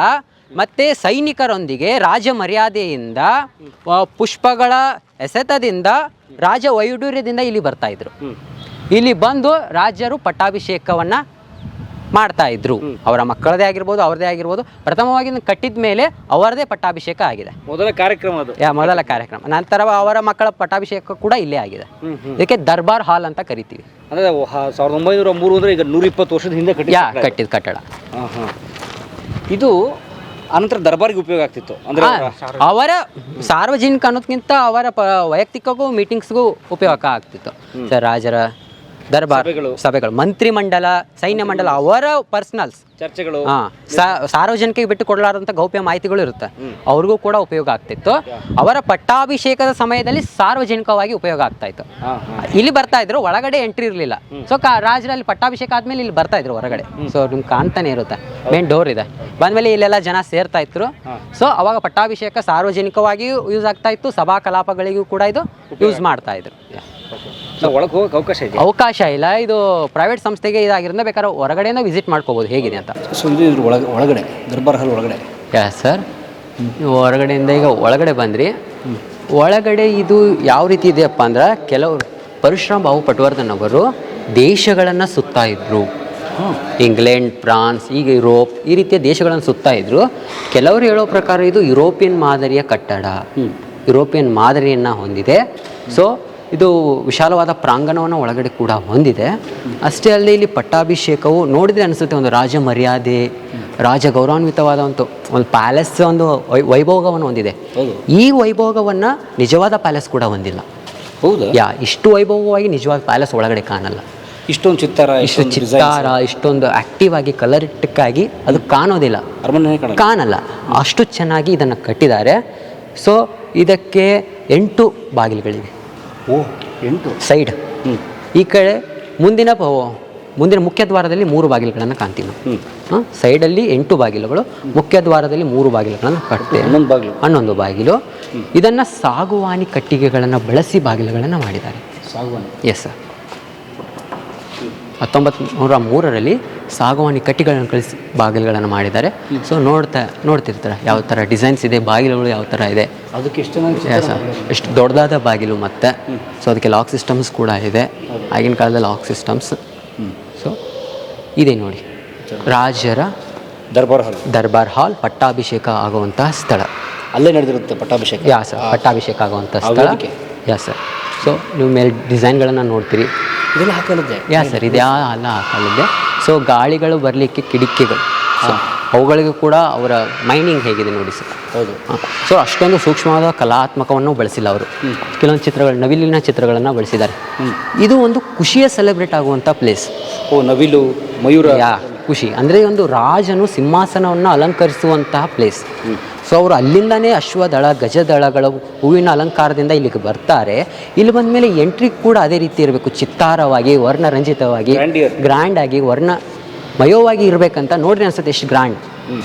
ಮತ್ತು ಸೈನಿಕರೊಂದಿಗೆ ರಾಜ ಮರ್ಯಾದೆಯಿಂದ, ಪುಷ್ಪಗಳ ಎಸೆತದಿಂದ, ರಾಜ ವೈಡೂರ್ಯದಿಂದ ಇಲ್ಲಿ ಬರ್ತಾ ಇದ್ರು. ಇಲ್ಲಿ ಬಂದು ರಾಜರು ಪಟ್ಟಾಭಿಷೇಕವನ್ನು ಮಾಡ್ತಾ ಇದ್ರು. ಅವರ ಮಕ್ಕಳದೇ ಆಗಿರ್ಬೋದು, ಅವ್ರದೇ ಆಗಿರ್ಬೋದು. ಪ್ರಥಮವಾಗಿ ಕಟ್ಟಿದ ಮೇಲೆ ಅವರದೇ ಪಟ್ಟಾಭಿಷೇಕ ಆಗಿದೆ, ಮೊದಲ ಕಾರ್ಯಕ್ರಮ. ನಂತರ ಅವರ ಮಕ್ಕಳ ಪಟ್ಟಾಭಿಷೇಕ ಕೂಡ ಇಲ್ಲೇ ಆಗಿದೆ. ಇದಕ್ಕೆ ದರ್ಬಾರ್ ಹಾಲ್ ಅಂತ ಕರಿತೀವಿ. ಅಂದರೆ 1903 ಅಂದರೆ ಈಗ 120 ವರ್ಷದ ಹಿಂದೆ ಕಟ್ಟಿದ ಕಟ್ಟಡ ಇದು. ಅನಂತರ ದರ್ಬಾರಿಗೆ ಉಪಯೋಗ ಆಗ್ತಿತ್ತು. ಅಂದರೆ ಅವರ ಸಾರ್ವಜನಿಕ ಅನ್ನೋದಕ್ಕಿಂತ ಅವರ ವೈಯಕ್ತಿಕಗೂ ಮೀಟಿಂಗ್ಸ್ಗೂ ಉಪಯೋಗ ಆಗ್ತಿತ್ತು. ರಾಜರ ದರ್ಬಾರ್ ಸಭೆಗಳು, ಮಂತ್ರಿ ಮಂಡಲ, ಸೈನ್ಯ ಮಂಡಲ, ಅವರ ಪರ್ಸನಲ್ಸ್ ಚರ್ಚೆಗಳು, ಸಾರ್ವಜನಿಕರಿಗೆ ಬಿಟ್ಟು ಕೊಡಲಾರಂಥ ಗೌಪ್ಯ ಮಾಹಿತಿಗಳು ಇರುತ್ತೆ, ಅವ್ರಿಗೂ ಕೂಡ ಉಪಯೋಗ ಆಗ್ತಿತ್ತು. ಅವರ ಪಟ್ಟಾಭಿಷೇಕದ ಸಮಯದಲ್ಲಿ ಸಾರ್ವಜನಿಕವಾಗಿ ಉಪಯೋಗ ಆಗ್ತಾ ಇತ್ತು. ಇಲ್ಲಿ ಬರ್ತಾ ಇದ್ರು, ಒಳಗಡೆ ಎಂಟ್ರಿ ಇರಲಿಲ್ಲ. ಸೊ ರಾಜರಲ್ಲಿ ಪಟ್ಟಾಭಿಷೇಕ ಆದ್ಮೇಲೆ ಇಲ್ಲಿ ಬರ್ತಾ ಇದ್ರು ಹೊರಗಡೆ. ಸೊ ನಿಮ್ಗೆ ಕಾಣ್ತಾನೆ ಇರುತ್ತೆ, ಮೇನ್ ಡೋರ್ ಇದೆ. ಬಂದ್ಮೇಲೆ ಇಲ್ಲೆಲ್ಲ ಜನ ಸೇರ್ತಾ ಇದ್ರು. ಸೊ ಅವಾಗ ಪಟ್ಟಾಭಿಷೇಕ ಸಾರ್ವಜನಿಕವಾಗಿಯೂ ಯೂಸ್ ಆಗ್ತಾ ಇತ್ತು, ಸಭಾ ಕಲಾಪಗಳಿಗೂ ಕೂಡ ಇದು ಯೂಸ್ ಮಾಡ್ತಾ ಇದ್ರು. ಒಳಗೆ ಹೋಗಕ್ಕೆ ಅವಕಾಶ ಇಲ್ಲ. ಇದು ಪ್ರೈವೇಟ್ ಸಂಸ್ಥೆಗೆ ಇದಾಗಿರೋದ್ರಿಂದ ಬೇಕಾದ್ರೆ ಹೊರಗಡೆಯಿಂದ ವಿಸಿಟ್ ಮಾಡ್ಕೋಬೋದು ಹೇಗಿದೆ ಅಂತ. ಸೊ ಇದು ಒಳಗಡೆ ದರ್ಬಾರ್ ಹಾಲ್ ಒಳಗಡೆ. ಸರ್, ಹೊರಗಡೆಯಿಂದ ಈಗ ಒಳಗಡೆ ಬಂದ್ರಿ. ಒಳಗಡೆ ಇದು ಯಾವ ರೀತಿ ಇದೆಯಪ್ಪ ಅಂದ್ರೆ, ಕೆಲವರು ಪರಶುರಾಮ್ ಬಾವು ಪಟ್ವರ್ಧನ್ ಅವರು ದೇಶಗಳನ್ನು ಸುತ್ತಾ ಇದ್ರು. ಇಂಗ್ಲೆಂಡ್, ಫ್ರಾನ್ಸ್, ಈಗ ಯುರೋಪ್, ಈ ರೀತಿಯ ದೇಶಗಳನ್ನು ಸುತ್ತಾ ಇದ್ರು. ಕೆಲವರು ಹೇಳೋ ಪ್ರಕಾರ ಇದು ಯುರೋಪಿಯನ್ ಮಾದರಿಯ ಕಟ್ಟಡ, ಯುರೋಪಿಯನ್ ಮಾದರಿಯನ್ನು ಹೊಂದಿದೆ. ಸೊ ಇದು ವಿಶಾಲವಾದ ಪ್ರಾಂಗಣವನ್ನು ಒಳಗಡೆ ಕೂಡ ಹೊಂದಿದೆ. ಅಷ್ಟೇ ಅಲ್ಲದೆ ಇಲ್ಲಿ ಪಟ್ಟಾಭಿಷೇಕವು ನೋಡಿದರೆ ಅನಿಸುತ್ತೆ ಒಂದು ರಾಜ ಮರ್ಯಾದೆ, ರಾಜ ಗೌರವಾನ್ವಿತವಾದ ಒಂದು ಪ್ಯಾಲೇಸ್, ಒಂದು ವೈಭೋಗವನ್ನು ಹೊಂದಿದೆ. ಈ ವೈಭೋಗವನ್ನು ನಿಜವಾದ ಪ್ಯಾಲೇಸ್ ಕೂಡ ಹೊಂದಿಲ್ಲ. ಹೌದಾ? ಇಷ್ಟು ವೈಭವವಾಗಿ ನಿಜವಾದ ಪ್ಯಾಲೇಸ್ ಒಳಗಡೆ ಕಾಣಲ್ಲ. ಇಷ್ಟು ಚಿತ್ತಾರ, ಇಷ್ಟೊಂದು ಆಕ್ಟಿವ್ ಆಗಿ, ಕಲರಿಟಿಕ್ ಆಗಿ ಅದು ಕಾಣೋದಿಲ್ಲ, ಕಾಣಲ್ಲ. ಅಷ್ಟು ಚೆನ್ನಾಗಿ ಇದನ್ನು ಕಟ್ಟಿದ್ದಾರೆ. ಸೊ ಇದಕ್ಕೆ 8 ಬಾಗಿಲುಗಳಿವೆ. 8 ಸೈಡ್. ಈ ಕಡೆ ಮುಂದಿನ ಮುಖ್ಯ ದ್ವಾರದಲ್ಲಿ 3 ಬಾಗಿಲುಗಳನ್ನು ಕಾಣ್ತೀವಿ ನಾವು. ಸೈಡಲ್ಲಿ 8 ಬಾಗಿಲುಗಳು, ಮುಖ್ಯ ದ್ವಾರದಲ್ಲಿ 3 ಬಾಗಿಲುಗಳನ್ನು ಕಟ್ತೇವೆ. 11 ಬಾಗಿಲು. ಇದನ್ನು ಸಾಗುವಾನಿ ಕಟ್ಟಿಗೆಗಳನ್ನು ಬಳಸಿ ಬಾಗಿಲುಗಳನ್ನು ಮಾಡಿದ್ದಾರೆ. ಸಾಗುವಾನಿ? Yes sir. 1903ರಲ್ಲಿ ಸಾಗವಾನಿ ಕಟ್ಟಿಗಳನ್ನು ಕಳಿಸಿ ಬಾಗಿಲುಗಳನ್ನು ಮಾಡಿದ್ದಾರೆ. ಸೊ ನೋಡ್ತಿರ್ತಾರೆ ಯಾವ ಥರ ಡಿಸೈನ್ಸ್ ಇದೆ, ಬಾಗಿಲುಗಳು ಯಾವ ಥರ ಇದೆ. ಅದಕ್ಕೆ ಎಷ್ಟು ಎಷ್ಟು ದೊಡ್ಡದಾದ ಬಾಗಿಲು ಮತ್ತು ಸೊ ಅದಕ್ಕೆ ಲಾಕ್ ಸಿಸ್ಟಮ್ಸ್ ಕೂಡ ಇದೆ. ಆಗಿನ ಕಾಲದಲ್ಲಿ ಲಾಕ್ ಸಿಸ್ಟಮ್ಸ್. ಸೊ ಇದೆ ನೋಡಿ, ರಾಜರ ದರ್ಬಾರ್ ಹಾಲ್ ಪಟ್ಟಾಭಿಷೇಕ ಆಗುವಂತಹ ಸ್ಥಳ. ಅಲ್ಲೇ ನಡೆದಿರುತ್ತೆ ಪಟ್ಟಾಭಿಷೇಕ. ಯಾ ಸರ್, ಪಟ್ಟಾಭಿಷೇಕ ಆಗುವಂಥ ಸ್ಥಳ. ಯಾ ಸರ್. ಸೊ ನೀವು ಮೇಲೆ ಡಿಸೈನ್ಗಳನ್ನು ನೋಡ್ತೀರಿ. ಇದೆಲ್ಲ ಹಾಕಲಿದ್ದೆ. ಯಾ ಸರ್, ಇದು ಎಲ್ಲ ಹಾಕಲಿದ್ದೆ. ಸೊ ಗಾಳಿಗಳು ಬರಲಿಕ್ಕೆ ಕಿಟಕಿಗಳು, ಸೊ ಅವುಗಳಿಗೂ ಕೂಡ ಅವರ ಮೈನಿಂಗ್ ಹೇಗಿದೆ ನೋಡಿ ಸರ್. ಹೌದು. ಸೊ ಅಷ್ಟೊಂದು ಸೂಕ್ಷ್ಮವಾದ ಕಲಾತ್ಮಕವನ್ನು ಬಳಸಿಲ್ಲ ಅವರು. ಕೆಲವೊಂದು ಚಿತ್ರಗಳು, ನವಿಲಿನ ಚಿತ್ರಗಳನ್ನು ಬಳಸಿದ್ದಾರೆ. ಇದು ಒಂದು ಖುಷಿಯ ಸೆಲೆಬ್ರೇಟ್ ಆಗುವಂಥ ಪ್ಲೇಸ್. ನವಿಲು, ಮಯೂರ. ಯಾ, ಖುಷಿ ಅಂದರೆ ಒಂದು ರಾಜನು ಸಿಂಹಾಸನವನ್ನು ಅಲಂಕರಿಸುವಂತಹ ಪ್ಲೇಸ್. ಸೊ ಅವರು ಅಲ್ಲಿಂದನೇ ಅಶ್ವದಳ, ಗಜದಳಗಳು ಹೂವಿನ ಅಲಂಕಾರದಿಂದ ಇಲ್ಲಿಗೆ ಬರ್ತಾರೆ. ಇಲ್ಲಿ ಬಂದ ಮೇಲೆ ಎಂಟ್ರಿ ಕೂಡ ಅದೇ ರೀತಿ ಇರಬೇಕು, ಚಿತ್ತಾರವಾಗಿ, ವರ್ಣರಂಜಿತವಾಗಿ, ಗ್ರ್ಯಾಂಡ್ ಆಗಿ, ವರ್ಣಮಯವಾಗಿ ಇರಬೇಕಂತ. ನೋಡ್ರಿ ಅನ್ಸುತ್ತೆ ಎಷ್ಟು ಗ್ರ್ಯಾಂಡ್.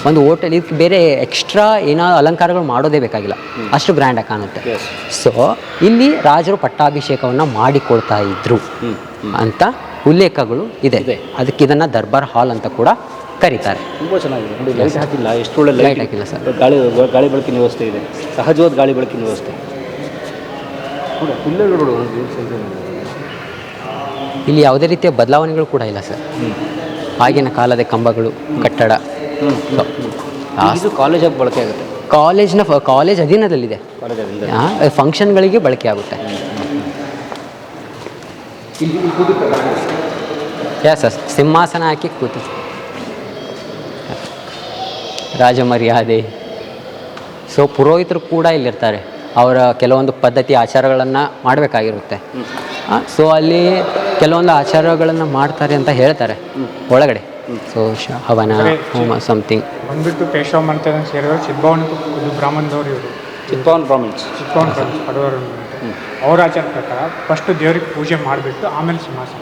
ಒಂದು ಹೋಟೆಲ್ ಇದಕ್ಕೆ ಬೇರೆ ಎಕ್ಸ್ಟ್ರಾ ಏನೋ ಅಲಂಕಾರಗಳು ಮಾಡೋದೇ ಬೇಕಾಗಿಲ್ಲ, ಅಷ್ಟು ಗ್ರ್ಯಾಂಡಾಗಿ ಕಾಣುತ್ತೆ. ಸೊ ಇಲ್ಲಿ ರಾಜರು ಪಟ್ಟಾಭಿಷೇಕವನ್ನು ಮಾಡಿಕೊಳ್ತಾ ಇದ್ರು ಅಂತ ಉಲ್ಲೇಖಗಳು ಇದೆ. ಅದಕ್ಕೆ ಇದನ್ನು ದರ್ಬಾರ್ ಹಾಲ್ ಅಂತ ಕೂಡ ಕರೀತಾರೆ. ತುಂಬ ಚೆನ್ನಾಗಿದೆ ನೋಡಿ. ಲೈಟ್ ಹಾಕಿಲ್ಲ, ಎಷ್ಟು ಒಳ್ಳೆ ಲೈಟ್ ಹಾಕಿಲ್ಲ ಸರ್. ಗಾಳಿ ಬೆಳಕಿನ ವ್ಯವಸ್ಥೆ ಇದೆ, ಸಹಜವಾದ ಗಾಳಿ ಬೆಳಕಿನ ವ್ಯವಸ್ಥೆ. ಇಲ್ಲಿ ಯಾವುದೇ ರೀತಿಯ ಬದಲಾವಣೆಗಳು ಕೂಡ ಇಲ್ಲ ಸರ್. ಆಗಿನ ಕಾಲದ ಕಂಬಗಳು, ಕಟ್ಟಡ. ಇದು ಕಾಲೇಜ್ ಆಗಿ ಬಳಕೆ ಆಗುತ್ತೆ. ಕಾಲೇಜ್ ಅಧೀನದಲ್ಲಿದೆ. ಫಂಕ್ಷನ್ಗಳಿಗೆ ಬಳಕೆ ಆಗುತ್ತೆ. ಯಾ ಸರ್, ಸಿಂಹಾಸನ ಹಾಕಿ ಕೂತು ರಾಜ ಮರ್ಯಾದೆ. ಸೊ ಪುರೋಹಿತರು ಕೂಡ ಇಲ್ಲಿರ್ತಾರೆ. ಅವರ ಕೆಲವೊಂದು ಪದ್ಧತಿ ಆಚಾರಗಳನ್ನು ಮಾಡಬೇಕಾಗಿರುತ್ತೆ. ಸೊ ಅಲ್ಲಿ ಕೆಲವೊಂದು ಆಚಾರಗಳನ್ನು ಮಾಡ್ತಾರೆ ಅಂತ ಹೇಳ್ತಾರೆ ಒಳಗಡೆ. ಸೊ ಹವನ, ಹೋಮ, ಸಮಥಿಂಗ್ ಬಂದ್ಬಿಟ್ಟು ಪೇಶ್ವ ಮಂತ್ರ ಸೇರಿದ್ರು ಚಿತ್ಭವನ ಬ್ರಾಹ್ಮಣದವ್ರು ಇವರು. ಚಿತ್ಭವನ್ ಬ್ರಾಹ್ಮಿನ್ಸ್ ಪಡವರು. ಅವ್ರ ಆಚಾರ ಪ್ರಕಾರ ಫಸ್ಟ್ ದೇವ್ರಿಗೆ ಪೂಜೆ ಮಾಡಿಬಿಟ್ಟು ಆಮೇಲೆ ಸಿಂಹಾಸನ.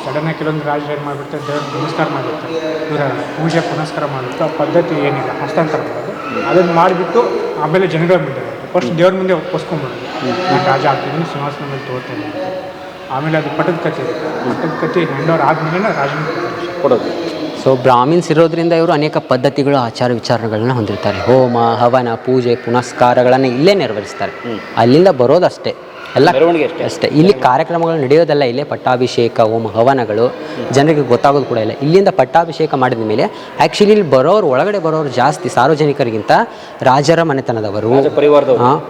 ಸಡನ್ನಾಗಿ ಕೆಲವೊಂದು ರಾಜರು ಏನು ಮಾಡಿಬಿಡ್ತಾರೆ, ದೇವ್ರಿಗೆ ನಮಸ್ಕಾರ ಮಾಡಿಬಿಡ್ತಾರೆ. ಇವರ ಪೂಜೆ ಪುನಸ್ಕಾರ ಮಾಡಿಬಿಟ್ಟು ಆ ಪದ್ಧತಿ ಏನಿಲ್ಲ ಹಸ್ತಾಂತರ ಮಾಡೋದು, ಅದನ್ನು ಮಾಡಿಬಿಟ್ಟು ಆಮೇಲೆ ಜನಗಳ ಮುಂದೆ ಫಸ್ಟ್ ದೇವ್ರ ಮುಂದೆ ಒಪ್ಪಿಸ್ಕೊಂಡ್ಬಿಡೋದು. ನಾನು ರಾಜ ಆಗ್ತಿದ್ದೀನಿ, ಸಿಂಹಾಸನ ಮೇಲೆ ತಗೋತೇನೆ. ಆಮೇಲೆ ಅದು ಪಟ್ಟದ ಕಥೆ ಇರುತ್ತೆ. ಪಟ್ಟದ ಕಥೆ ಹೆಂಡೋರು ಆದಮೇಲೆ ರಾಜನ ಕೊಡೋದು. ಸೊ ಬ್ರಾಹ್ಮಿನ್ಸ್ ಇರೋದ್ರಿಂದ ಇವರು ಅನೇಕ ಪದ್ಧತಿಗಳು, ಆಚಾರ ವಿಚಾರಗಳನ್ನ ಹೊಂದಿರ್ತಾರೆ. ಹೋಮ, ಹವನ, ಪೂಜೆ ಪುನಸ್ಕಾರಗಳನ್ನು ಇಲ್ಲೇ ನೆರವೇರಿಸ್ತಾರೆ. ಅಲ್ಲಿಂದ ಬರೋದಷ್ಟೇ, ಎಲ್ಲ ಅಷ್ಟೇ. ಇಲ್ಲಿ ಕಾರ್ಯಕ್ರಮಗಳು ನಡೆಯೋದಲ್ಲ. ಇಲ್ಲೇ ಪಟ್ಟಾಭಿಷೇಕ, ಹೋಮ, ಹವನಗಳು ಜನರಿಗೆ ಗೊತ್ತಾಗೋದು ಕೂಡ ಇಲ್ಲ. ಇಲ್ಲಿಂದ ಪಟ್ಟಾಭಿಷೇಕ ಮಾಡಿದ ಮೇಲೆ ಆ್ಯಕ್ಚುಲಿ ಇಲ್ಲಿ ಒಳಗಡೆ ಬರೋರು ಜಾಸ್ತಿ ಸಾರ್ವಜನಿಕರಿಗಿಂತ ರಾಜರ ಮನೆತನದವರು,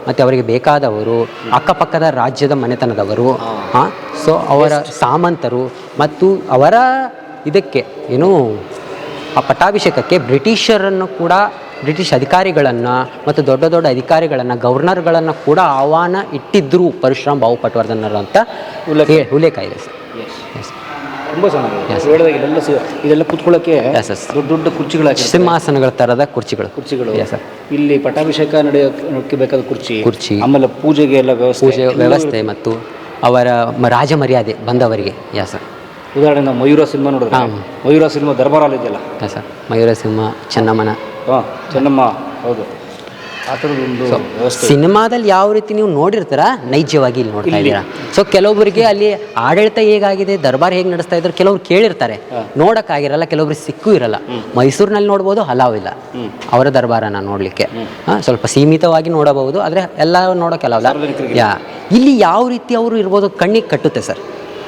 ಮತ್ತು ಅವರಿಗೆ ಬೇಕಾದವರು, ಅಕ್ಕಪಕ್ಕದ ರಾಜ್ಯದ ಮನೆತನದವರು, ಸೊ ಅವರ ಸಾಮಂತರು ಮತ್ತು ಅವರ ಇದಕ್ಕೆ ಏನು ಆ ಪಟ್ಟಾಭಿಷೇಕಕ್ಕೆ ಬ್ರಿಟಿಷ್ ಅಧಿಕಾರಿಗಳನ್ನು ಮತ್ತು ದೊಡ್ಡ ದೊಡ್ಡ ಅಧಿಕಾರಿಗಳನ್ನು, ಗವರ್ನರ್ಗಳನ್ನು ಕೂಡ ಆಹ್ವಾನ ಇಟ್ಟಿದ್ದರು ಪರಶುರಾಮ್ ಬಾವು ಪಟ್ವರ್ಧನರು ಅಂತ ಉಲ್ಲೇಖ ಇದೆ ಸರ್. ತುಂಬ ಚೆನ್ನಾಗಿದೆ. ಇದೆಲ್ಲ ಕೂತ್ಕೊಳ್ಳೋಕ್ಕೆ ದೊಡ್ಡ ದೊಡ್ಡ ಕುರ್ಚಿಗಳು, ಸಿಂಹಾಸನಗಳ ಥರದ ಕುರ್ಚಿಗಳು. ಸರ್ ಇಲ್ಲಿ ಪಟ್ಟಾಭಿಷೇಕ ನಡೆಯೋಕ್ಕೆ ಬೇಕಾದ ಕುರ್ಚಿ, ಆಮೇಲೆ ಪೂಜೆಗೆ ಎಲ್ಲ ವ್ಯವಸ್ಥೆ ಮತ್ತು ಅವರ ರಾಜ ಮರ್ಯಾದೆ ಬಂದವರಿಗೆ. ಸರ್ ಉದಾಹರಣೆ ಮಯೂರ ಸಿನಿಮಾ ನೋಡಿದ್ರೆ, ಮಯೂರ ಸಿನಿಮಾ ದರ್ಬಾರಲ್ಲಿ ಇದೆಯಲ್ಲ ಸರ್, ಮಯೂರ ಸಿಂಹ, ಚೆನ್ನಮ್ಮನ. ಚೆನ್ನಮ್ಮ, ಹೌದು. ಆ ಥರದೊಂದು ಸಿನಿಮಾದಲ್ಲಿ ಯಾವ ರೀತಿ ನೀವು ನೋಡಿರ್ತೀರ ನೈಜವಾಗಿ ಇಲ್ಲಿ ನೋಡ್ತಾ ಇದ್ದೀರಾ. ಸೊ ಕೆಲವೊಬ್ಬರಿಗೆ ಅಲ್ಲಿ ಆಡಳಿತ ಹೇಗಾಗಿದೆ, ದರ್ಬಾರ್ ಹೇಗೆ ನಡೆಸ್ತಾ ಇದ್ರು ಕೆಲವ್ರು ಕೇಳಿರ್ತಾರೆ, ನೋಡೋಕ್ಕಾಗಿರಲ್ಲ, ಕೆಲವೊಬ್ರಿಗೆ ಸಿಕ್ಕೂ ಇರಲ್ಲ. ಮೈಸೂರಿನಲ್ಲಿ ನೋಡ್ಬೋದು, ಹಲಾವಿಲ್ಲ ಅವರ ದರ್ಬಾರನ್ನು ನೋಡಲಿಕ್ಕೆ. ಸ್ವಲ್ಪ ಸೀಮಿತವಾಗಿ ನೋಡಬಹುದು, ಆದರೆ ಎಲ್ಲ ನೋಡೋಕ್ಕೆಲ್ಲ. ಇಲ್ಲಿ ಯಾವ ರೀತಿ ಅವರು ಇರ್ಬೋದು ಕಣ್ಣಿಗೆ ಕಟ್ಟುತ್ತೆ ಸರ್.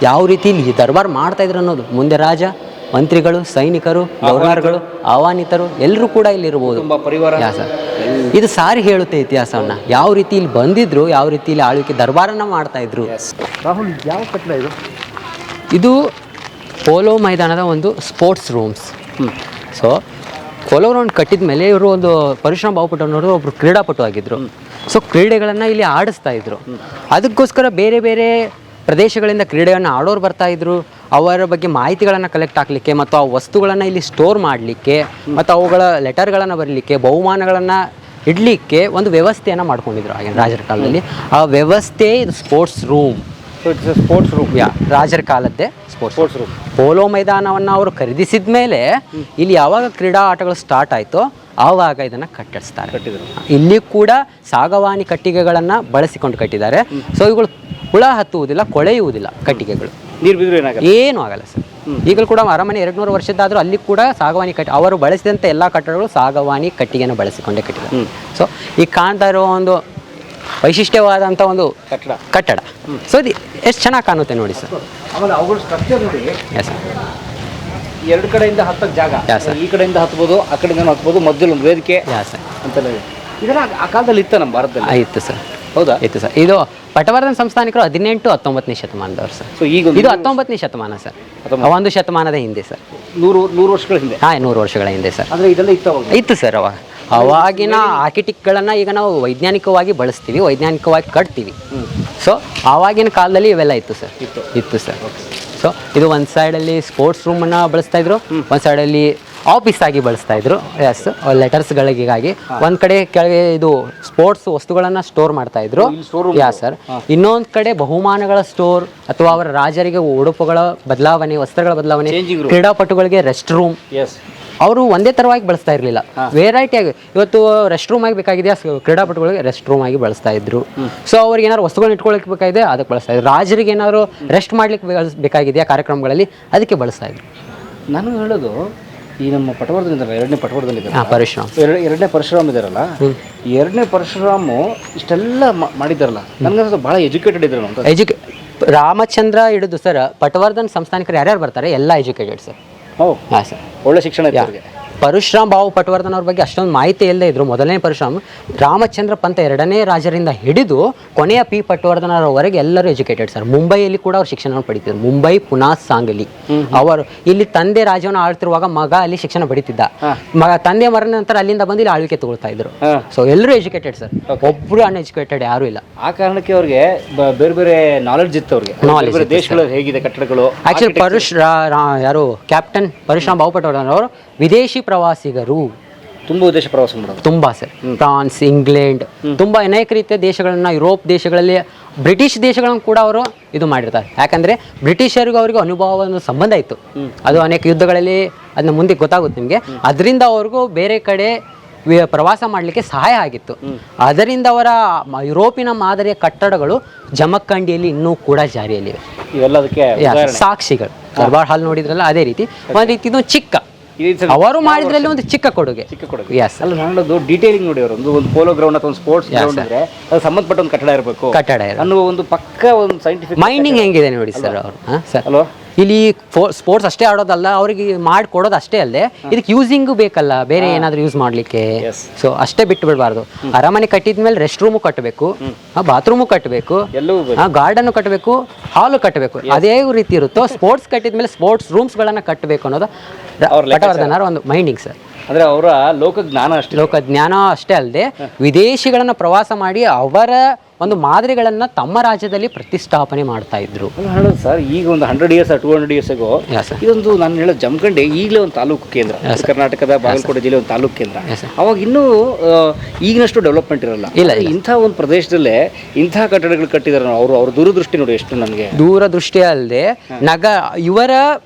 ಯಾವ ರೀತಿ ಇಲ್ಲಿ ದರ್ಬಾರ್ ಮಾಡ್ತಾ ಇದ್ರು ಅನ್ನೋದು. ಮುಂದೆ ರಾಜ, ಮಂತ್ರಿಗಳು, ಸೈನಿಕರು, ಗವರ್ನರ್ಗಳು, ಆಹ್ವಾನಿತರು ಎಲ್ಲರೂ ಕೂಡ ಇಲ್ಲಿರ್ಬೋದು. ಸರ್ ಇದು ಸಾರಿ ಹೇಳುತ್ತೆ ಇತಿಹಾಸವನ್ನು. ಯಾವ ರೀತಿ ಇಲ್ಲಿ ಬಂದಿದ್ರು, ಯಾವ ರೀತಿ ಇಲ್ಲಿ ಆಳ್ವಿಕೆ ದರ್ಬಾರನ್ನು ಮಾಡ್ತಾ ಇದ್ರು. ರಾಹುಲ್, ಯಾವ ಕಟ್ಟಡ ಇದು? ಇದು ಪೋಲೋ ಮೈದಾನದ ಒಂದು sports rooms. So polo ground ಕಟ್ಟಿದ ಮೇಲೆ ಇವರು ಒಂದು ಪರಶುರಾಮ್ ಬಾವು ಪಟ್ವರ್ಧನರು ಒಬ್ಬರು ಕ್ರೀಡಾಪಟು ಆಗಿದ್ದರು. ಸೊ ಕ್ರೀಡೆಗಳನ್ನು ಇಲ್ಲಿ ಆಡಿಸ್ತಾ ಇದ್ರು. ಅದಕ್ಕೋಸ್ಕರ ಬೇರೆ ಬೇರೆ ಪ್ರದೇಶಗಳಿಂದ ಕ್ರೀಡೆಯನ್ನು ಆಡೋರು ಬರ್ತಾಯಿದ್ರು. ಅವರ ಬಗ್ಗೆ ಮಾಹಿತಿಗಳನ್ನು ಕಲೆಕ್ಟ್ ಆಗಲಿಕ್ಕೆ ಮತ್ತು ಆ ವಸ್ತುಗಳನ್ನು ಇಲ್ಲಿ ಸ್ಟೋರ್ ಮಾಡಲಿಕ್ಕೆ ಮತ್ತು ಅವುಗಳ ಲೆಟರ್ಗಳನ್ನು ಬರಲಿಕ್ಕೆ, ಬಹುಮಾನಗಳನ್ನು ಇಡಲಿಕ್ಕೆ ಒಂದು ವ್ಯವಸ್ಥೆಯನ್ನು ಮಾಡ್ಕೊಂಡಿದ್ರು ಆಗಿನ ರಾಜರ ಕಾಲದಲ್ಲಿ. ಆ ವ್ಯವಸ್ಥೆ ಇದು ಸ್ಪೋರ್ಟ್ಸ್ ರೂಮ್. ರಾಜರ ಕಾಲದ್ದೇ ಸ್ಪೋರ್ಟ್ಸ್ ರೂಮ್. ಪೋಲೋ ಮೈದಾನವನ್ನು ಅವರು ಖರೀದಿಸಿದ ಮೇಲೆ ಇಲ್ಲಿ ಯಾವಾಗ ಕ್ರೀಡಾ ಆಟಗಳು ಸ್ಟಾರ್ಟ್ ಆಯಿತೋ ಆವಾಗ ಇದನ್ನು ಕಟ್ಟಿಸ್ತಾರೆ. ಇಲ್ಲಿ ಕೂಡ ಸಾಗವಾನಿ ಕಟ್ಟಿಗೆಗಳನ್ನು ಬಳಸಿಕೊಂಡು ಕಟ್ಟಿದ್ದಾರೆ. ಸೊ ಇವುಗಳು ಹುಳ ಹತ್ತುವುದಿಲ್ಲ, ಕೊಳೆಯುವುದಿಲ್ಲ. ಕಟ್ಟಿಗೆಗಳು ನೀರು ಬಿದ್ದರೆ ಏನೂ ಆಗಲ್ಲ ಸರ್. ಈಗಲೂ ಕೂಡ ಅರಮನೆ 200 ವರ್ಷದ್ದಾದರೂ ಅಲ್ಲಿ ಕೂಡ ಸಾಗವಾನಿ ಅವರು ಬಳಸಿದಂಥ ಎಲ್ಲ ಕಟ್ಟಡಗಳು ಸಾಗವಾನಿ ಕಟ್ಟಿಗೆಯನ್ನು ಬಳಸಿಕೊಂಡೇ ಕಟ್ಟಿದ್ದಾರೆ. ಸೊ ಈಗ ಕಾಣ್ತಾ ಇರೋ ಒಂದು ವೈಶಿಷ್ಟ್ಯವಾದಂಥ ಒಂದು ಕಟ್ಟಡ. ಸೊ ಇದು ಎಷ್ಟು ಚೆನ್ನಾಗಿ ಕಾಣುತ್ತೆ ನೋಡಿ ಸರ್. ಆಮೇಲೆ ಅವುಗಳ ಸ್ಟ್ರಕ್ಚರ್ ನೋಡಿ, ಎಸ್ ಸರ್. ಎರಡು ಕಡೆಯಿಂದ ಹತ್ತಕ್ಕೆ ಜಾಗ, ಈ ಕಡೆಯಿಂದ ಹತ್ಬೋದು, ಆ ಕಡೆಯಿಂದ ಹತ್ಬೋದು, ಮಧ್ಯದಲ್ಲಿ ಒಂದು ವೇದಿಕೆ ಸರ್ ಅಂತೆಲ್ಲ ಇದೆ. ಇದೆಲ್ಲ ಆ ಕಾಲದಲ್ಲಿ ಇತ್ತು ನಮ್ಮ ಭಾರತದಲ್ಲಿ? ಇತ್ತು ಸರ್. ಹೌದಾ? ಇತ್ತು ಸರ್. ಇದು ಪಟವರ್ಧನ ಸಂಸ್ಥಾನಿಕರು 18-19ನೇ ಶತಮಾನದವರು ಸರ್. ಸೊ ಈಗ ಇದು 19ನೇ ಶತಮಾನ ಸರ್. 1 ಶತಮಾನದ ಹಿಂದೆ ಸರ್. 100 ವರ್ಷಗಳ ಹಿಂದೆ? 100 ವರ್ಷಗಳ ಹಿಂದೆ ಸರ್. ಅಂದರೆ ಇದೆಲ್ಲ ಇತ್ತು ಅವಾಗ? ಇತ್ತು ಸರ್. ಅವಾಗಿನ ಆರ್ಕಿಟೆಕ್ಟ್ಗಳನ್ನು ಈಗ ನಾವು ವೈಜ್ಞಾನಿಕವಾಗಿ ಬಳಸ್ತೀವಿ, ವೈಜ್ಞಾನಿಕವಾಗಿ ಕಟ್ತೀವಿ. ಸೊ ಆವಾಗಿನ ಕಾಲದಲ್ಲಿ ಇವೆಲ್ಲ ಇತ್ತು ಸರ್. ಇತ್ತು ಸರ್. ಸೊ ಇದು ಒಂದು ಸೈಡಲ್ಲಿ ಸ್ಪೋರ್ಟ್ಸ್ ರೂಮನ್ನು ಬಳಸ್ತಾ ಇದ್ರು, ಒಂದು ಸೈಡಲ್ಲಿ ಆಫೀಸ್ ಆಗಿ ಬಳಸ್ತಾ ಇದ್ರು. ಎಸ್, ಲೆಟರ್ಸ್ಗಳಿಗಾಗಿ ಒಂದು ಕಡೆ ಕೆಳಗೆ ಇದು ಸ್ಪೋರ್ಟ್ಸ್ ವಸ್ತುಗಳನ್ನು ಸ್ಟೋರ್ ಮಾಡ್ತಾ ಇದ್ರು. ಯಾ ಸರ್. ಇನ್ನೊಂದು ಕಡೆ ಬಹುಮಾನಗಳ ಸ್ಟೋರ್ ಅಥವಾ ಅವರ ರಾಜರಿಗೆ ಉಡುಪುಗಳ ಬದಲಾವಣೆ, ವಸ್ತ್ರಗಳ ಬದಲಾವಣೆ, ಕ್ರೀಡಾಪಟುಗಳಿಗೆ ರೆಸ್ಟ್ ರೂಮ್. ಅವರು ಒಂದೇ ಥರವಾಗಿ ಬಳಸ್ತಾ ಇರಲಿಲ್ಲ, ವೆರೈಟಿಯಾಗಿ. ಇವತ್ತು ರೆಸ್ಟ್ ರೂಮ್ ಆಗಿ ಬೇಕಾಗಿದೆ, ಕ್ರೀಡಾಪಟುಗಳಿಗೆ ರೆಸ್ಟ್ ರೂಮ್ ಆಗಿ ಬಳಸ್ತಾ ಇದ್ರು. ಸೊ ಅವ್ರಿಗೆ ಏನಾದ್ರು ವಸ್ತುಗಳನ್ನ ಇಟ್ಕೊಳ್ಳಿಕ್ಕೆ ಬೇಕಾಗಿದೆ, ಅದಕ್ಕೆ ಬಳಸ್ತಾ ಇದ್ರು. ರಾಜರಿಗೆ ಏನಾದ್ರು ರೆಸ್ಟ್ ಮಾಡ್ಲಿಕ್ಕೆ ಬೇಕಾಗಿದೆಯಾ ಕಾರ್ಯಕ್ರಮಗಳಲ್ಲಿ, ಅದಕ್ಕೆ ಬಳಸ್ತಾ ಇದ್ರು. ನಾನು ಹೇಳೋದು, ಈ ನಮ್ಮ ಪಟವರ್ಧನ ಇದ್ದಾರಲ್ಲ, ಎರಡನೇ ಪಟವರ್ಧನ ಇದ್ದಾರೆ, ಪರಶುರಾಮ್, ಎರಡನೇ ಪರಶುರಾಮ್ ಇದ್ದಾರಲ್ಲ, ಎರಡನೇ ಪರಶುರಾಮು ಇಷ್ಟೆಲ್ಲ ಮಾಡಿದ್ದಾರಲ್ಲ, ನನಗನ್ನಿಸೋದು ಭಾಳ ಎಜುಕೇಟೆಡ್ ಇದ್ರು ಅಂತ. ರಾಮಚಂದ್ರ ಹಿಡಿದು ಸರ್ ಪಟವರ್ಧನ್ ಸಂಸ್ಥಾನಿಕರು ಯಾರ್ಯಾರು ಬರ್ತಾರೆ ಎಲ್ಲ ಎಜುಕೇಟೆಡ್ ಸರ್. ಹಾಂ ಸರ್. ಒಳ್ಳೆ ಶಿಕ್ಷಣ ಇದೆ ಅವ್ರಿಗೆ. ಪರಶುರಾಮ್ ಬಾವು ಪಟವರ್ಧನ್ ಅವ್ರ ಬಗ್ಗೆ ಅಷ್ಟೊಂದು ಮಾಹಿತಿ ಇಲ್ಲದೆ ಇದ್ರು. ಮೊದಲನೇ ಪರಶುರಾಮ್, ರಾಮಚಂದ್ರ ಪಂತ ಎರಡನೇ ರಾಜರಿಂದ ಹಿಡಿದು ಕೊನೆಯ ಪಿ ಪಟವರ್ಧನರವರೆಗೆ ಎಲ್ಲರೂ ಎಜುಕೇಟೆಡ್ ಸರ್. ಮುಂಬೈಯಲ್ಲಿ ಕೂಡ ಅವ್ರು ಶಿಕ್ಷಣ ಪಡಿತಿದ್ರು. ಮುಂಬೈ, ಪುನಾ, ಸಾಂಗಲಿ. ಅವರು ಇಲ್ಲಿ ತಂದೆ ರಾಜ್ಯವನ್ನು ಆಳ್ತಿರುವಾಗ ಮಗ ಅಲ್ಲಿ ಶಿಕ್ಷಣ ಪಡಿತಿದ್ದ. ತಂದೆ ಮರಣ ನಂತರ ಅಲ್ಲಿಂದ ಬಂದು ಇಲ್ಲಿ ಆಳ್ವಿಕೆ ತಗೊಳ್ತಾ ಇದ್ರು. ಸೊ ಎಲ್ಲರೂ ಎಜುಕೇಟೆಡ್ ಸರ್, ಒಬ್ರು ಅನ್ಎಜುಕೇಟೆಡ್ ಯಾರು ಇಲ್ಲ. ಆ ಕಾರಣಕ್ಕೆ ಅವ್ರಿಗೆ ಬೇರೆ ಬೇರೆ ನಾಲೆಡ್ಜ್ ಇತ್ತು ಅವ್ರಿಗೆ, ದೇಶಗಳು ಹೇಗಿದೆ ಕಟ್ಟಡಗಳು. ಆಕ್ಚುಲಿ ಯಾರು ಕ್ಯಾಪ್ಟನ್ ಪರಶುರಾಮ್ ಬಾವು ಪಟವರ್ಧನ್ ಅವರು ವಿದೇಶಿ ಪ್ರವಾಸಿಗರು, ತುಂಬ ದೇಶ ಪ್ರವಾಸ ಮಾಡೋದು. ತುಂಬಾ ಸರ್. ಫ್ರಾನ್ಸ್, ಇಂಗ್ಲೆಂಡ್, ತುಂಬಾ ಅನೇಕ ರೀತಿಯ ದೇಶಗಳನ್ನ, ಯುರೋಪ್ ದೇಶಗಳಲ್ಲಿ, ಬ್ರಿಟಿಷ್ ದೇಶಗಳನ್ನು ಕೂಡ ಅವರು ಇದು ಮಾಡಿರ್ತಾರೆ. ಯಾಕಂದ್ರೆ ಬ್ರಿಟಿಷರಿಗೂ ಅವರಿಗೂ ಅನುಭವ ಸಂಬಂಧ ಇತ್ತು. ಅದು ಅನೇಕ ಯುದ್ಧಗಳಲ್ಲಿ ಅದನ್ನ ಮುಂದೆ ಗೊತ್ತಾಗುತ್ತೆ ನಿಮಗೆ. ಅದರಿಂದ ಅವ್ರಿಗೂ ಬೇರೆ ಕಡೆ ಪ್ರವಾಸ ಮಾಡಲಿಕ್ಕೆ ಸಹಾಯ ಆಗಿತ್ತು. ಅದರಿಂದ ಅವರ ಯುರೋಪಿನ ಮಾದರಿಯ ಕಟ್ಟಡಗಳು ಜಮಖಂಡಿಯಲ್ಲಿ ಇನ್ನೂ ಕೂಡ ಜಾರಿಯಲ್ಲಿವೆ. ಇವೆಲ್ಲದಕ್ಕೆ ಸಾಕ್ಷಿಗಳು. ದರ್ಬಾರ್ ಹಾಲ್ ನೋಡಿದ್ರಲ್ಲ, ಅದೇ ರೀತಿ ಒಂದು ರೀತಿ ಇದು ಚಿಕ್ಕ ಅವರು ಮಾಡಿದ್ರಲ್ಲಿ ಒಂದು ಚಿಕ್ಕ ಕೊಡುಗೆ. ಎಸ್. ಅಲ್ಲ, ನಾನು ಡೀಟೇಲಿಂಗ್ ನೋಡಿ, ಅವರು ಒಂದು ಪೋಲೋ ಗ್ರೌಂಡ್ ಅಥವಾ ಒಂದು ಸ್ಪೋರ್ಟ್ಸ್ ಗ್ರೌಂಡ್ ಅಂದ್ರೆ ಅದು ಸಂಬಂಧಪಟ್ಟ ಒಂದು ಕಟ್ಟಡ ಇರಬೇಕು ಅನ್ನೋ ಒಂದು ಪಕ್ಕ ಒಂದು ಸೈಂಟಿಫಿಕ್ ಮೈಂಡಿಂಗ್ ಹೆಂಗಿದೆ ನೋಡಿ ಸರ್ ಅವರು. ಸರ್ ಅಲ್ವಾ, ಇಲ್ಲಿ ಸ್ಪೋರ್ಟ್ಸ್ ಅಷ್ಟೇ ಆಡೋದಲ್ಲ, ಅವ್ರಿಗೆ ಮಾಡಿ ಕೊಡೋದು ಅಷ್ಟೇ ಅಲ್ಲದೆ ಇದಕ್ಕೆ ಯೂಸಿಂಗು ಬೇಕಲ್ಲ, ಬೇರೆ ಏನಾದರೂ ಯೂಸ್ ಮಾಡಲಿಕ್ಕೆ. ಸೊ ಅಷ್ಟೇ ಬಿಟ್ಟು ಬಿಡಬಾರ್ದು. ಅರಮನೆ ಕಟ್ಟಿದ ಮೇಲೆ ರೆಸ್ಟ್ ರೂಮು ಕಟ್ಟಬೇಕು, ಬಾತ್ರೂಮು ಕಟ್ಟಬೇಕು, ಗಾರ್ಡನ್ನು ಕಟ್ಟಬೇಕು, ಹಾಲು ಕಟ್ಟಬೇಕು. ಅದೇ ರೀತಿ ಇರುತ್ತೋ ಸ್ಪೋರ್ಟ್ಸ್ ಕಟ್ಟಿದ ಮೇಲೆ ಸ್ಪೋರ್ಟ್ಸ್ ರೂಮ್ಸ್ಗಳನ್ನು ಕಟ್ಟಬೇಕು ಅನ್ನೋದು ಪಟವರ್ಧನರ ಒಂದು ಮೈಂಡಿಂಗ್ ಸರ್. ಅಂದರೆ ಅವರ ಲೋಕಜ್ಞಾನ ಅಷ್ಟೇ ಅಲ್ಲದೆ ವಿದೇಶಿಗಳನ್ನು ಪ್ರವಾಸ ಮಾಡಿ ಅವರ ಒಂದು ಮಾದರಿಗಳನ್ನು ತಮ್ಮ ರಾಜ್ಯದಲ್ಲಿ ಪ್ರತಿಷ್ಠಾಪನೆ ಮಾಡ್ತಾ ಇದ್ರು. ಹೇಳೋದು ಸರ್, ಈಗ ಒಂದು 100 years 200 years ಆಗೋ ಇದೊಂದು ನಾನು ಹೇಳೋದು ಜಮಖಂಡಿ ಈಗಲೇ ಒಂದು ತಾಲೂಕು ಕೇಂದ್ರ, ಕರ್ನಾಟಕದ ಬಾಗಲಕೋಟೆ ಜಿಲ್ಲೆ ಒಂದು ತಾಲೂಕು ಕೇಂದ್ರ. ಅವಾಗ ಇನ್ನೂ ಈಗಿನಷ್ಟು ಡೆವಲಪ್ಮೆಂಟ್ ಇರಲ್ಲ. ಇಲ್ಲ, ಇಂಥ ಒಂದು ಪ್ರದೇಶದಲ್ಲೇ ಇಂಥ ಕಟ್ಟಡಗಳು ಕಟ್ಟಿದಾರೆ. ಅವ್ರ ದೂರದೃಷ್ಟಿ ನೋಡಿ ಎಷ್ಟು. ನನಗೆ ದೂರದೃಷ್ಟಿ ಅಲ್ಲದೆ ಇವರ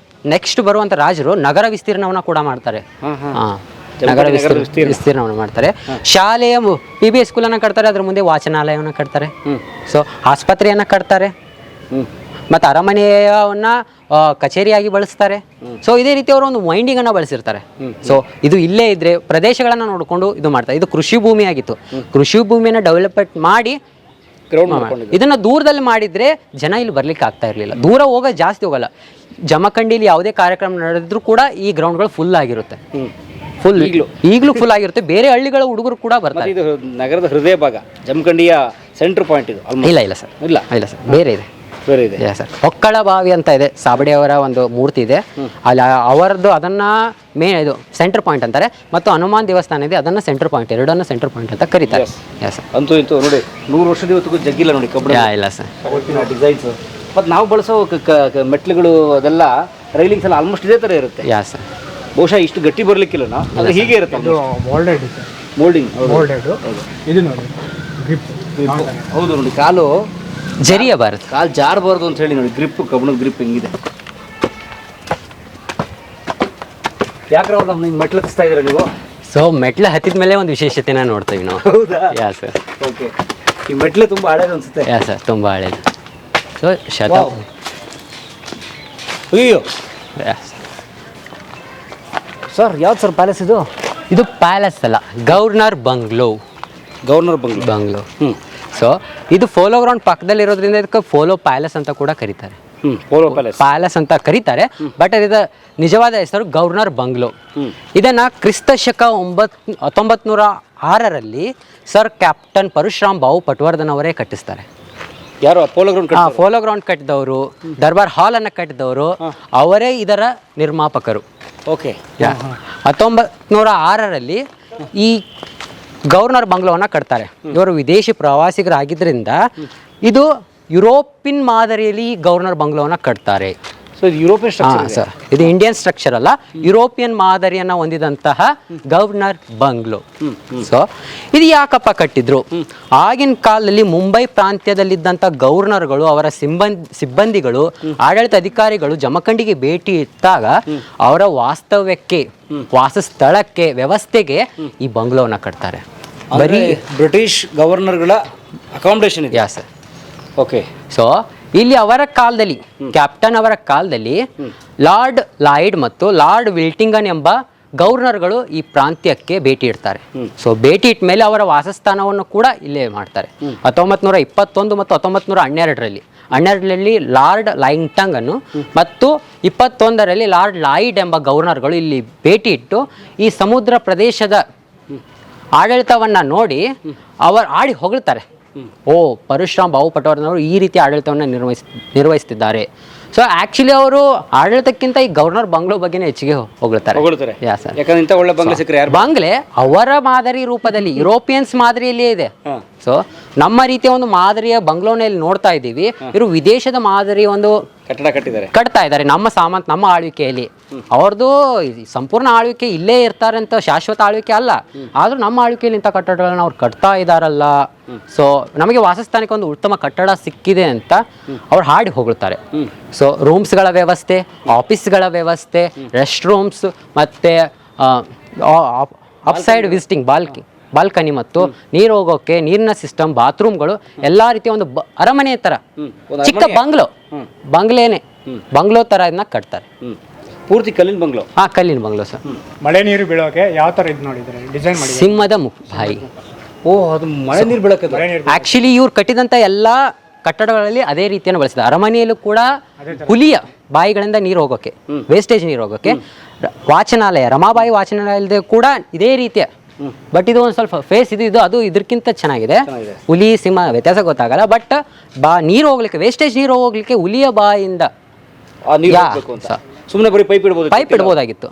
ನೆಕ್ಸ್ಟ್ ಬರುವಂತ ರಾಜರು ನಗರ ವಿಸ್ತೀರ್ಣವನ್ನ ಕೂಡ ಮಾಡ್ತಾರೆ. ನಗರ ವಿಸ್ತೀರ್ಣವನ್ನು ಮಾಡ್ತಾರೆ. ಶಾಲೆಯ PBS ಸ್ಕೂಲನ್ನು ಕಟ್ತಾರೆ, ಅದ್ರ ಮುಂದೆ ವಾಚನಾಲಯವನ್ನು ಕಟ್ತಾರೆ. ಸೊ ಆಸ್ಪತ್ರೆಯನ್ನ ಕಟ್ತಾರೆ, ಮತ್ತು ಅರಮನೆಯವನ್ನ ಕಚೇರಿಯಾಗಿ ಬಳಸ್ತಾರೆ. ಸೊ ಇದೇ ರೀತಿ ಅವರು ಒಂದು ಮೈಂಡಿಂಗ್ ಅನ್ನ ಬಳಸಿರ್ತಾರೆ. ಸೊ ಇದು ಇಲ್ಲೇ ಇದ್ರೆ ಪ್ರದೇಶಗಳನ್ನ ನೋಡಿಕೊಂಡು ಇದು ಮಾಡ್ತಾರೆ. ಇದು ಕೃಷಿ ಭೂಮಿ ಆಗಿತ್ತು. ಕೃಷಿ ಭೂಮಿಯನ್ನ ಡೆವಲಪ್ಮೆಂಟ್ ಮಾಡಿ ಇದನ್ನ ದೂರದಲ್ಲಿ ಮಾಡಿದ್ರೆ ಜನ ಇಲ್ಲಿ ಬರ್ಲಿಕ್ಕೆ ಆಗ್ತಾ ಇರಲಿಲ್ಲ. ದೂರ ಜಾಸ್ತಿ ಹೋಗಲ್ಲ. ಜಮಖಂಡಿಲಿ ಯಾವುದೇ ಕಾರ್ಯಕ್ರಮ ನಡೆದ್ರು ಕೂಡ ಈ ಗ್ರೌಂಡ್ಗಳು ಫುಲ್ ಆಗಿರುತ್ತೆ. ಈಗಲೂ ಫುಲ್ ಆಗಿರುತ್ತೆ. ಬೇರೆ ಹಳ್ಳಿಗಳ ಹುಡುಗರು ಕೂಡ ಬರ್ತಾರೆ. ಇದು ನಗರದ ಹೃದಯ ಭಾಗ, ಜಮಖಂಡಿಯ ಸೆಂಟರ್ ಪಾಯಿಂಟ್ ಇದು. ಇಲ್ಲ ಸರ್, ಇಲ್ಲ ಸರ್, ಬೇರೆ ಇದೆ ಸರ್. ಒಕ್ಕಳ ಬಾವಿ ಅಂತ ಇದೆ, ಸಾಬಡಿಯವರ ಒಂದು ಮೂರ್ತಿ ಇದೆ ಅಲ್ಲಿ. ಅವರದ್ದು ಅದನ್ನ ಇದು ಸೆಂಟರ್ ಪಾಯಿಂಟ್ ಅಂತಾರೆ. ಮತ್ತು ಹನುಮಾನ್ ದೇವಸ್ಥಾನ ಇದೆ, ಅದನ್ನ ಸೆಂಟರ್ ಪಾಯಿಂಟ್, ಎರಡನ್ನ ಸೆಂಟರ್ ಪಾಯಿಂಟ್ ಅಂತ ಕರೀತಾರೆ. ಅಂತೂ ಇಂತೂ ನೋಡಿ 100 ವರ್ಷದ ಇವತ್ತಿಗೂ ಜಗ್ಗಿಲ್ಲ ನೋಡಿ ಕಬ್ಬಣ. ಇಲ್ಲ ಸರ್, ಡಿಸೈನ್ಸ್. ಮತ್ತು ನಾವು ಬಳಸೋ ಮೆಟ್ಲುಗಳು ಅದೆಲ್ಲ ರೈಲಿಂಗ್ಸ್ ಎಲ್ಲ ಆಲ್ಮೋಸ್ಟ್ ಇದೇ ಥರ ಇರುತ್ತೆ. ಸರ್, ಬಹುಶಃ ಇಷ್ಟು ಗಟ್ಟಿ ಬರಲಿಕ್ಕಿಲ್ಲ, ಅದು ಹೀಗೆ ಇರುತ್ತೆ. ಮೋಲ್ಡಿಂಗ್. ಇದು ನೋಡಿ ಗ್ರಿಪ್. ಹೌದು ನೋಡಿ, ಕಾಲು ಜರಿಯಬಾರದು, ಕಾಲು ಜಾರಬಾರ್ದು ಅಂತ ಹೇಳಿ ನೋಡಿ. ಗ್ರಿಪ್, ಕಬ್ಬಣದ ಗ್ರಿಪ್ ಹೆಂಗಿದೆ. ಯಾಕ್ರೆ ಅವ್ರು ನಮ್ಗೆ ಮೆಟ್ಲು ಹತ್ತಿಸ್ತಾ ಇದ್ದೀರಾ ನೀವು? ಸೊ ಮೆಟ್ಲು ಹತ್ತಿದ ಮೇಲೆ ಒಂದು ವಿಶೇಷತೆನ ನೋಡ್ತೀವಿ ನಾವು. ಹೌದಾ? ಯಾ ಸರ್. ಓಕೆ. ಈ ಮೆಟ್ಲು ತುಂಬ ಹಳೇದು ಅನ್ಸುತ್ತೆ. ಯಾ ಸರ್, ತುಂಬ ಹಳೇದು. ಸೊ ಅಯ್ಯೋ ಸರ್ ಯಾವ್ದು ಸರ್ ಪ್ಯಾಲೇಸ್ ಇದು? ಇದು ಪ್ಯಾಲೇಸ್ ಅಲ್ಲ, governor bungalow. Governor bungalow. Bungalow. So ಇದು ಪೋಲೋ ಗ್ರೌಂಡ್ ಪಕ್ಕದಲ್ಲಿರೋದ್ರಿಂದ ಇದಕ್ಕೆ ಪೋಲೋ ಪ್ಯಾಲೇಸ್ ಅಂತ ಕೂಡ ಕರೀತಾರೆ. Polo palace. ಪ್ಯಾಲೇಸ್ ಅಂತ ಕರೀತಾರೆ, ಬಟ್ ಇದರ ನಿಜವಾದ ಹೆಸರು ಗವರ್ನರ್ ಬಂಗ್ಲೋ. ಇದನ್ನ ಕ್ರಿಸ್ತ ಶಕ 1906ರಲ್ಲಿ ಸರ್ ಕ್ಯಾಪ್ಟನ್ ಪರಶುರಾಮ್ ಬಾವು ಪಟ್ವರ್ಧನ್ ಅವರೇ ಕಟ್ಟಿಸ್ತಾರೆ. ಯಾರು ಪೋಲೋ ಗ್ರೌಂಡ್? ಪೋಲೋ ಗ್ರೌಂಡ್ ಕಟ್ಟಿದವರು, ದರ್ಬಾರ್ ಹಾಲ್ ಅನ್ನ ಕಟ್ಟಿದವರು ಅವರೇ ಇದರ ನಿರ್ಮಾಪಕರು. ಓಕೆ. 1906ರಲ್ಲಿ ಈ ಗವರ್ನರ್ ಬಂಗ್ಲೋವನ್ನ ಕಟ್ತಾರೆ. ಇವರು ವಿದೇಶಿ ಪ್ರವಾಸಿಗರಾಗಿದ್ದರಿಂದ ಇದು ಯುರೋಪಿಯನ್ ಮಾದರಿಯಲ್ಲಿ ಗವರ್ನರ್ ಬಂಗ್ಲೋವನ್ನ ಕಟ್ತಾರೆ. ಸೊ ಇದು ಯುರೋಪಿಯನ್ ಸ್ಟ್ರಕ್ಚರ್ ಸರ್, ಇದು ಇಂಡಿಯನ್ ಸ್ಟ್ರಕ್ಚರ್ ಅಲ್ಲ, ಯುರೋಪಿಯನ್ ಮಾದರಿಯನ್ನ ಹೊಂದಿದಂತಹ ಗವರ್ನರ್ ಬಂಗ್ಲೋ. ಸೊ ಇದು ಯಾಕಪ್ಪ ಕಟ್ಟಿದ್ರು? ಆಗಿನ ಕಾಲದಲ್ಲಿ ಮುಂಬೈ ಪ್ರಾಂತ್ಯದಲ್ಲಿದ್ದಂಥ ಗವರ್ನರ್ಗಳು, ಅವರ ಸಿಬ್ಬಂದಿಗಳು, ಆಡಳಿತ ಅಧಿಕಾರಿಗಳು ಜಮಖಂಡಿಗೆ ಭೇಟಿ ಇಟ್ಟಾಗ ಅವರ ವಾಸ್ತವ್ಯಕ್ಕೆ, ವಾಸಸ್ಥಳಕ್ಕೆ, ವ್ಯವಸ್ಥೆಗೆ ಈ ಬಂಗ್ಲೋವನ್ನ ಕಟ್ತಾರೆ. ಬರೀ ಬ್ರಿಟಿಷ್ ಗವರ್ನರ್ಗಳ ಅಕಾಮಿಡೇಷನ್ ಇದೆ. ಯಾ ಸರ್. ಓಕೆ. ಸೊ ಇಲ್ಲಿ ಅವರ ಕಾಲದಲ್ಲಿ, ಕ್ಯಾಪ್ಟನ್ ಅವರ ಕಾಲದಲ್ಲಿ ಲಾರ್ಡ್ ಲಾಯ್ಡ್ ಮತ್ತು ಲಾರ್ಡ್ ವಿಲ್ಟಿಂಗನ್ ಎಂಬ ಗವರ್ನರ್ಗಳು ಈ ಪ್ರಾಂತ್ಯಕ್ಕೆ ಭೇಟಿ ಇಡ್ತಾರೆ. ಸೊ ಭೇಟಿ ಇಟ್ಟ ಮೇಲೆ ಅವರ ವಾಸಸ್ಥಾನವನ್ನು ಕೂಡ ಇಲ್ಲೇ ಮಾಡ್ತಾರೆ. 1921 ಮತ್ತು 1912ರಲ್ಲಿ ಲಾರ್ಡ್ ಲೈಂಗ್ಟಂಗ್ ಅನ್ನು ಮತ್ತು 21ರಲ್ಲಿ ಲಾರ್ಡ್ ಲಾಯ್ಡ್ ಎಂಬ ಗವರ್ನರ್ಗಳು ಇಲ್ಲಿ ಭೇಟಿ ಇಟ್ಟು ಈ ಸಮುದ್ರ ಪ್ರದೇಶದ ಆಡಳಿತವನ್ನ ನೋಡಿ ಅವರು ಆಡಿ ಹೊಗಳ್ತಾರೆ. ಓ, ಪರಶುರಾಮ್ ಬಾವು ಪಟ್ವರ್ಧನ್ ಅವರು ಈ ರೀತಿ ಆಡಳಿತವನ್ನು ನಿರ್ವಹಿಸ್ತಿದ್ದಾರೆ. ಸೊ ಆಕ್ಚುಲಿ ಅವರು ಆಡಳಿತಕ್ಕಿಂತ ಈ ಗವರ್ನರ್ ಬಂಗ್ಲೋ ಬಗ್ಗೆನೇ ಹೆಚ್ಚಿಗೆ ಹೊಗಳ್ತಾರೆ. ಯಾ ಸರ್. ಯಾಕಂದ್ರೆ ಇಂಥ ಒಳ್ಳೆ ಬಂಗ್ಲೆ ಸಿಕ್ಕರೆ ಯಾರು? ಬಂಗ್ಲೆ ಅವರ ಮಾದರಿ ರೂಪದಲ್ಲಿ, ಯುರೋಪಿಯನ್ಸ್ ಮಾದರಿಯಲ್ಲಿಯೇ ಇದೆ. ಸೊ ನಮ್ಮ ರೀತಿಯ ಒಂದು ಮಾದರಿಯ ಬಂಗ್ಲೋನಲ್ಲಿ ನೋಡ್ತಾ ಇದ್ದೀವಿ. ಇವರು ವಿದೇಶದ ಮಾದರಿಯ ಒಂದು ಕಟ್ಟಡ ಕಟ್ತಾ ಇದ್ದಾರೆ ನಮ್ಮ ನಮ್ಮ ಆಳ್ವಿಕೆಯಲ್ಲಿ. ಅವ್ರದ್ದು ಸಂಪೂರ್ಣ ಆಳ್ವಿಕೆ ಇಲ್ಲೇ ಇರ್ತಾರೆ ಅಂತ ಶಾಶ್ವತ ಆಳ್ವಿಕೆ ಅಲ್ಲ, ಆದ್ರೂ ನಮ್ಮ ಆಳ್ವಿಕೆಯಲ್ಲಿ ಇಂಥ ಕಟ್ಟಡಗಳನ್ನ ಅವ್ರು ಕಟ್ತಾ ಇದಾರಲ್ಲ. ಸೊ ನಮಗೆ ವಾಸಸ್ಥಾನಕ್ಕೆ ಒಂದು ಉತ್ತಮ ಕಟ್ಟಡ ಸಿಕ್ಕಿದೆ ಅಂತ ಅವ್ರು ಹಾಡಿ ಹೋಗುತ್ತಾರೆ. ಸೊ ರೂಮ್ಸ್ಗಳ ವ್ಯವಸ್ಥೆ, ಆಫೀಸ್ಗಳ ವ್ಯವಸ್ಥೆ, ರೆಸ್ಟ್ ರೂಮ್ಸ್, ಮತ್ತೆ ಅಪ್ಸೈಡ್ ವಿಸಿಟಿಂಗ್ ಬಾಲ್ಕನಿ ಮತ್ತು ನೀರು ಹೋಗೋಕೆ ನೀರಿನ ಸಿಸ್ಟಮ್, ಬಾತ್ರೂಮ್ಗಳು, ಎಲ್ಲಾ ರೀತಿಯ ಒಂದು ಅರಮನೆ ತರ ಚಿಕ್ಕ ಬಂಗ್ಲೋ ತರ ಇದನ್ನ ಕಟ್ತಾರೆ. ಪೂರ್ತಿ ಕಲ್ಲಿನ ಬಂಗ್ಲೋ. ಕಲ್ಲಿನ ಬಂಗ್ಲೋ ಸರ್. ಮಳೆ ನೀರು ಬೀಳೋಕೆ ಯಾವ ತರ ಇದು ನೋಡಿದ್ರೆ ಡಿಸೈನ್ ಮಾಡಿ ಸಿಂಹದ ಬಾಯಿ. ಓ, ಅದು ಮಳೆ ನೀರು ಬೀಳಕ್ಕೆ. ಆಕ್ಚುಲಿ ಇವ್ರು ಕಟ್ಟಿದಂತ ಎಲ್ಲಾ ಕಟ್ಟಡಗಳಲ್ಲಿ ಅದೇ ರೀತಿಯನ್ನು ಬಳಸಿದ್ದಾರೆ. ಅರಮನೆಯಲ್ಲೂ ಕೂಡ ಹುಲಿಯ ಬಾಯಿಗಳಿಂದ ನೀರು ಹೋಗೋಕೆ, ವೇಸ್ಟೇಜ್ ನೀರು ಹೋಗೋಕೆ. ವಾಚನಾಲಯ, ರಮಾಬಾಯಿ ವಾಚನಾಲಯದ ಕೂಡ ಇದೇ ರೀತಿಯ, ಬಟ್ ಇದು ಒಂದು ಸ್ವಲ್ಪ ಫೇಸ್ ಇದು ಅದು ಇದಕ್ಕಿಂತ ಚೆನ್ನಾಗಿದೆ. ಹುಲಿ ಸಿಂಹ ವ್ಯತ್ಯಾಸ ಗೊತ್ತಾಗಲ್ಲ, ಬಟ್ ನೀರು ಹೋಗ್ಲಿಕ್ಕೆ, ವೇಸ್ಟೇಜ್ ನೀರು ಹೋಗ್ಲಿಕ್ಕೆ ಹುಲಿಯ ಬಾಯಿಂದ ಸುಮ್ಮನೆ ಬರೀ ಪೈಪ್ ಇಡ್ಬೋದಾಗಿತ್ತು.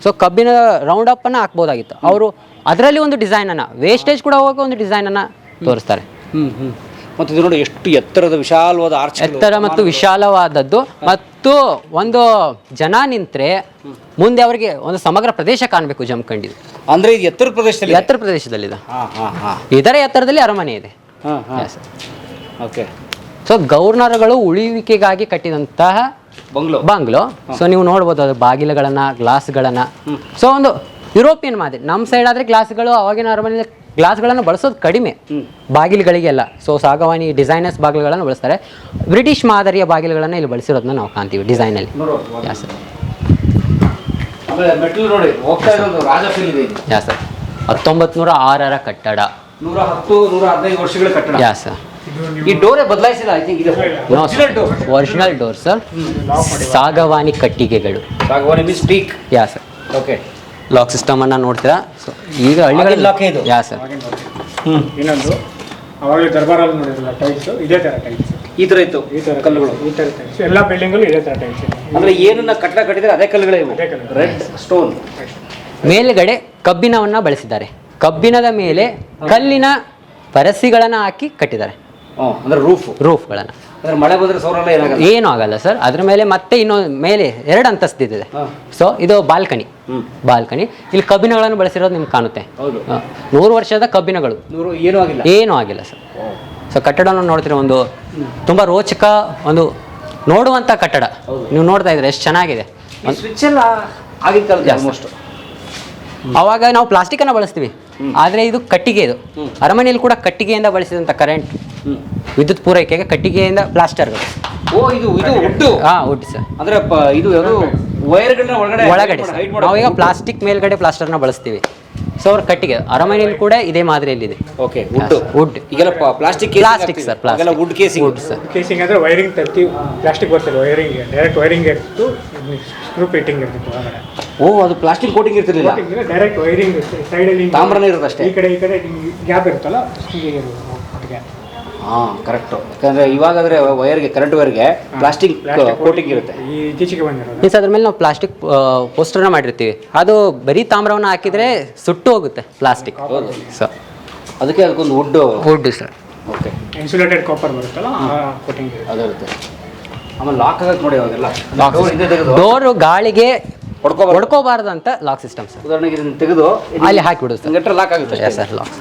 ಸೊ ಕಬ್ಬಿನ ರೌಂಡ್ ಅಪ್ ಅನ್ನ ಹಾಕ್ಬೋದಾಗಿತ್ತು. ಅವರು ಅದರಲ್ಲಿ ಒಂದು ಡಿಸೈನ್ ಅನ್ನ, ವೇಸ್ಟೇಜ್ ಕೂಡ ಹೋಗಿ ಒಂದು ಡಿಸೈನ್ ಅನ್ನ ತೋರಿಸ್ತಾರೆ. ಮತ್ತು ಇದು ನೋಡಿ ಎಷ್ಟು ಎತ್ತರದ ವಿಶಾಲವಾದ ಆರ್ಚ್, ಎತ್ತರ ಮತ್ತು ವಿಶಾಲವಾದದ್ದು. ಮತ್ತು ಒಂದು ಜನ ನಿಂತ್ರೆ ಮುಂದೆ ಅವರಿಗೆ ಒಂದು ಸಮಗ್ರ ಪ್ರದೇಶ ಕಾಣಬೇಕು ಜಮಖಂಡಿ. ಅಂದ್ರೆ ಇದು ಎತ್ತರ ಪ್ರದೇಶದಲ್ಲಿದೆ. ಇದರ ಎತ್ತರದಲ್ಲಿ ಅರಮನೆ ಇದೆ. ಓಕೆ. ಸೊ ಗವರ್ನರ್ಗಳು ಉಳಿವಿಕೆಗಾಗಿ ಕಟ್ಟಿದಂತಹ ಬಂಗ್ಲೋ. ಸೊ ನೀವು ನೋಡ್ಬೋದು ಅದು ಬಾಗಿಲುಗಳನ್ನ, ಗ್ಲಾಸ್ಗಳನ್ನ. ಸೊ ಒಂದು ಯುರೋಪಿಯನ್ ಮಾದರಿ. ನಮ್ಮ ಸೈಡ್ ಆದ್ರೆ ಗ್ಲಾಸ್ಗಳು, ಅವಾಗಿನ ಅರಮನೆ ಗ್ಲಾಸ್ಗಳನ್ನು ಬಳಸೋದು ಕಡಿಮೆ ಬಾಗಿಲುಗಳಿಗೆಲ್ಲ. ಸೊ ಸಾಗವಾನಿ ಡಿಸೈನರ್ಸ್ ಬಾಗಿಲುಗಳನ್ನು ಬಳಸ್ತಾರೆ. ಬ್ರಿಟಿಷ್ ಮಾದರಿಯ ಬಾಗಿಲುಗಳನ್ನು ಇಲ್ಲಿ ಬಳಸಿರೋದನ್ನ ನಾವು ಕಾಣ್ತೀವಿ ಡಿಸೈನಲ್ಲಿ. ಯಾ ಸರ್. ಯಾ ಸರ್. 1906ರ ಕಟ್ಟಡ. 110-115 ವರ್ಷಗಳ ಕಟ್ಟಡ. ಯಾ ಸರ್. ಈ ಡೋರೇ ಬದಲಾಯಿಸಿಲ್ಲ. ಐ ಥಿಂಕ್ ಇದು ಒರಿಜಿನಲ್ ಡೋರ್ ಸರ್. ಸಾಗವಾನಿ ಕಟ್ಟಿಗೆಗಳು. ಸಾಗವಾನಿ ಮೀನ್ಸ್ ಟೀಕ್. ಯಾ ಸರ್. ಓಕೆ. ಲಾಕ್ ಸಿಸ್ಟಮ್ ಅನ್ನ ನೋಡ್ತೀರಾ. ಸೊ ಈಗ ಹಳ್ಳಿಗಳಲ್ಲಿ ಯಾ ಸರ್. ಇನ್ನೊಂದು ಅವಾಗಲೇ ದರ್ಬಾರಲ್ಲಿ ನೋಡಿರಲ್ಲ ಟೈಲ್ಸ್, ಇದೇ ತರ ಟೈಲ್ಸ್ ಈ ತರ ಇತ್ತು. ಈ ತರ ಕಲ್ಲುಗಳು, ಈ ತರ ಟೈಲ್ಸ್ ಎಲ್ಲ ಬಿಲ್ಡಿಂಗಲ್ಲೂ ಇದೇ ತರ ಟೈಲ್ಸ್. ಅಂದ್ರೆ ಏನನ್ನ ಕಟ್ಟಡ ಕಟ್ಟಿದ್ರೆ ಅದೇ ಕಲ್ಲುಗಳೇ ಇವು. Red stone. ಮೇಲ್ಗಡೆ ಕಬ್ಬಿಣವನ್ನ ಬಳಸಿದ್ದಾರೆ. ಕಬ್ಬಿಣದ ಮೇಲೆ ಕಲ್ಲಿನ ಪರಸಿಗಳನ್ನ ಹಾಕಿ ಕಟ್ಟಿದ್ದಾರೆ. ಅಂದ್ರೆ ರೂಫ್ಗಳನ್ನ. ಅಂದ್ರೆ ಮಳೆ ಬಂದ್ರೆ ಸೌರಲ್ಲ ಏನೂ ಆಗಲ್ಲ ಸರ್. ಅದ್ರ ಮೇಲೆ ಮತ್ತೆ ಇನ್ನೊಂದು ಮೇಲೆ 2 ಅಂತಸ್ತಿದೆ. ಸೊ ಇದು ಬಾಲ್ಕನಿ. ಇಲ್ಲಿ ಕಬ್ಬಿಣಗಳನ್ನು ಬಳಸಿರೋದು ನಿಮ್ಗೆ ಕಾಣುತ್ತೆ. 100 ವರ್ಷದ ಕಬ್ಬಿಣಗಳು. ಏನೂ ಆಗಿಲ್ಲ ಸರ್. ಸೊ ಕಟ್ಟಡವನ್ನು ನೋಡ್ತೀರ, ಒಂದು ತುಂಬಾ ರೋಚಕ, ಒಂದು ನೋಡುವಂತ ಕಟ್ಟಡ. ನೀವು ನೋಡ್ತಾ ಇದ್ರೆ ಎಷ್ಟು ಚೆನ್ನಾಗಿದೆ. ಅವಾಗ ನಾವು ಪ್ಲಾಸ್ಟಿಕ್ ಅನ್ನ ಬಳಸ್ತೀವಿ, ಆದ್ರೆ ಇದು ಕಟ್ಟಿಗೆ. ಇದು ಅರಮನೆಯಲ್ಲಿ ಕೂಡ ಕಟ್ಟಿಗೆಯಿಂದ ಬಳಸಿದಂತ ಕರೆಂಟ್ ವಿದ್ಯುತ್ ಪೂರೈಕೆಗೆ ಕಟ್ಟಿಗೆಯಿಂದ ಪ್ಲಾಸ್ಟರ್ಗಳು. Wood sir. ಅಂದ್ರೆ ಇದು ಯಾವುದು ವೈರ್ಗಳನ್ನ ಒಳಗಡೆ ಒಳಗಡೆ ನಾವೀಗ ಪ್ಲಾಸ್ಟಿಕ್ ಮೇಲ್ಗಡೆ ಪ್ಲಾಸ್ಟರ್ನ ಬಳಸ್ತೀವಿ. ಸೊ ಅವ್ರ ಕಟ್ಟಿಗೆ ಅರಮನೆಯಲ್ಲಿ ಕೂಡ ಇದೇ ಮಾದರಿಯಲ್ಲಿದೆ. ಓಕೆ ವುಡ್ ಈಗೆಲ್ಲ plastic sir, plastic wood casing. Wood sir. Casing ಅಂದರೆ ವೈರಿಂಗ್ ತರ್ತಿ ಪ್ಲಾಸ್ಟಿಕ್ ಬರ್ತದೆ, ವೈರಿಂಗ್ ಡೈರೆಕ್ಟ್ ವೈರಿಂಗ್ ಇರ್ತಿತ್ತು, ಸ್ಕ್ರೂ ಫಿಟ್ಟಿಂಗ್ ಇರ್ತಿತ್ತು ಒಳಗಡೆ. ಅದು ಪ್ಲಾಸ್ಟಿಕ್ ಕೋಟಿಂಗ್ ಇರ್ತಿರ್ಲಿಲ್ಲ, ಡೈರೆಕ್ಟ್ ವೈರಿಂಗ್ ಸೈಡಲ್ಲಿ ತಾಮ್ರನೇ ಇರೋದು ಅಷ್ಟೇ. ಈ ಕಡೆ ಗ್ಯಾಪ್ ಇರುತ್ತಲ್ಲ ಹೀಗೆ ಅದಕ್ಕೆ. ಕರೆಕ್ಟ್. ಯಾಕಂದ್ರೆ ಇವಾಗಾದ್ರೆ ವೈರ್ಗೆ ಕರೆಂಟ್ ವೈರ್ಗೆ ಪ್ಲಾಸ್ಟಿಕ್ ಕೋಟಿಂಗ್ ಇರುತ್ತೆ. ಈ ಇತ್ತೀಚೆಗೆ ಬಂದಿರೋದು ಮೀನ್ಸ್ ಅದ್ರ ಮೇಲೆ ನಾವು ಪ್ಲಾಸ್ಟಿಕ್ ಪೋಸ್ಟರ್ನ ಮಾಡಿರ್ತೀವಿ, ಅದು ಬರೀ ತಾಮ್ರವನ್ನು ಹಾಕಿದ್ರೆ ಸುಟ್ಟು ಹೋಗುತ್ತೆ ಪ್ಲಾಸ್ಟಿಕ್. ಸೊ ಅದಕ್ಕೆ ಅದಕ್ಕೊಂದು wood sir. Okay, insulated copper ಬರುತ್ತಲ್ಲ ಕೋಟಿಂಗ್ ಅದಿರುತ್ತೆ. ಆಮೇಲೆ ಲಾಕ್ ಆಗಕ್ಕೆ ನೋಡಿ ಅವಾಗೆಲ್ಲ ಡೋರು ಗಾಳಿಗೆ ಹೊಡ್ಕೋಬಾರ್ದು ಅಂತ ಲಾಕ್ ಸಿಸ್ಟಮ್ ಸರ್. ಉದಾಹರಣೆಗೆ ಇದನ್ನ ತೆಗೆದು ಅಲ್ಲಿ ಹಾಕಿಬಿಡುದು ಸರ್, ಲಾಕ್ ಆಗುತ್ತೆ ಸರ್ ಲಾಕ್.